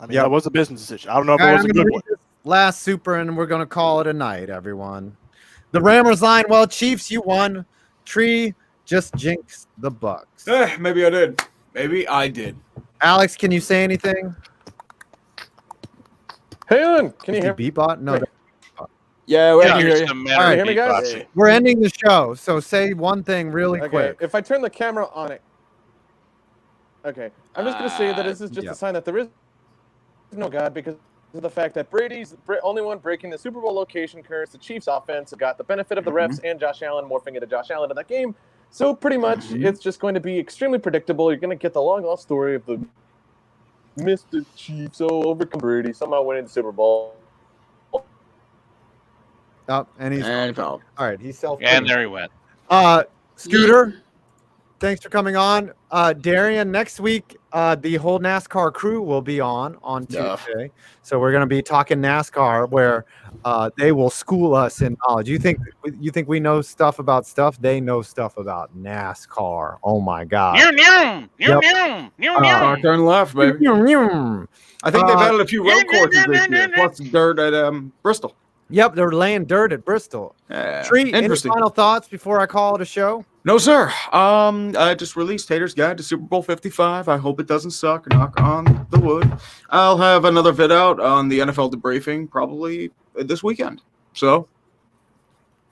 Speaker 3: I mean, that was a business decision. I don't know if it was a good one.
Speaker 2: Last super, and we're going to call it a night, everyone. The Rammers line, well, Chiefs, you won. Tree just jinxed the Bucks.
Speaker 1: Maybe I did. Maybe I did.
Speaker 2: Alex, can you say anything?
Speaker 10: Hey, on. Can you hear
Speaker 2: me? Beatbot? No.
Speaker 1: Yeah, we can hear you.
Speaker 2: All right,
Speaker 10: hear me, guys?
Speaker 2: we're ending the show, so say one thing really quick.
Speaker 10: If I turn the camera on it. Okay. I'm just going to say that this is just a sign that there is no God because of the fact that Brady's the only one breaking the Super Bowl location curse. The Chiefs offense got the benefit of the refs and Josh Allen morphing into Josh Allen in that game. So pretty much it's just going to be extremely predictable. You're going to get the long lost story of the Mr. Chiefs overcome Brady, somehow winning the Super Bowl.
Speaker 2: Oh, and he's
Speaker 1: all
Speaker 2: right. He's self.
Speaker 7: And there he went.
Speaker 2: Scooter, thanks for coming on. Darian, next week, the whole NASCAR crew will be on Tuesday. So we're going to be talking NASCAR, where they will school us in knowledge. You think we know stuff about stuff? They know stuff about NASCAR. Oh my God!
Speaker 1: Turn left, baby. I think they've added a few road courses this year, plus dirt at Bristol.
Speaker 2: Yep, they're laying dirt at Bristol. Tree, any
Speaker 1: interesting.
Speaker 2: final thoughts before I call it a show?
Speaker 1: No, sir. I just released Tater's Guide to Super Bowl 55. I hope it doesn't suck. Knock on the wood. I'll have another vid out on the NFL debriefing probably this weekend. So,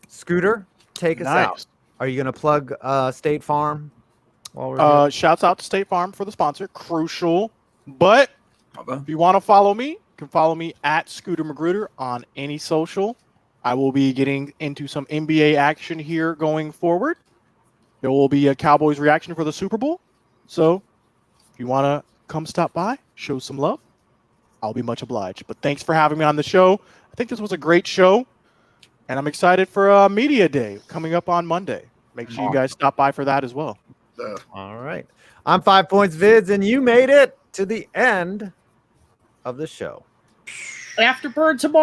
Speaker 2: Scooter, take us out. Are you going to plug State Farm? While we're here?
Speaker 3: Shouts out to State Farm for the sponsor. Crucial. But if you want to follow me, you can follow me at Scooter MAGRUDER on any social. I will be getting into some NBA action here going forward. There will be a Cowboys reaction for the Super Bowl. So if you want to come stop by, show some love, I'll be much obliged. But thanks for having me on the show. I think this was a great show. And I'm excited for Media Day coming up on Monday. Make sure you guys stop by for that as well.
Speaker 2: All right. I'm 5 Points Vids, and you made it to the end of the show.
Speaker 9: Afterbird tomorrow.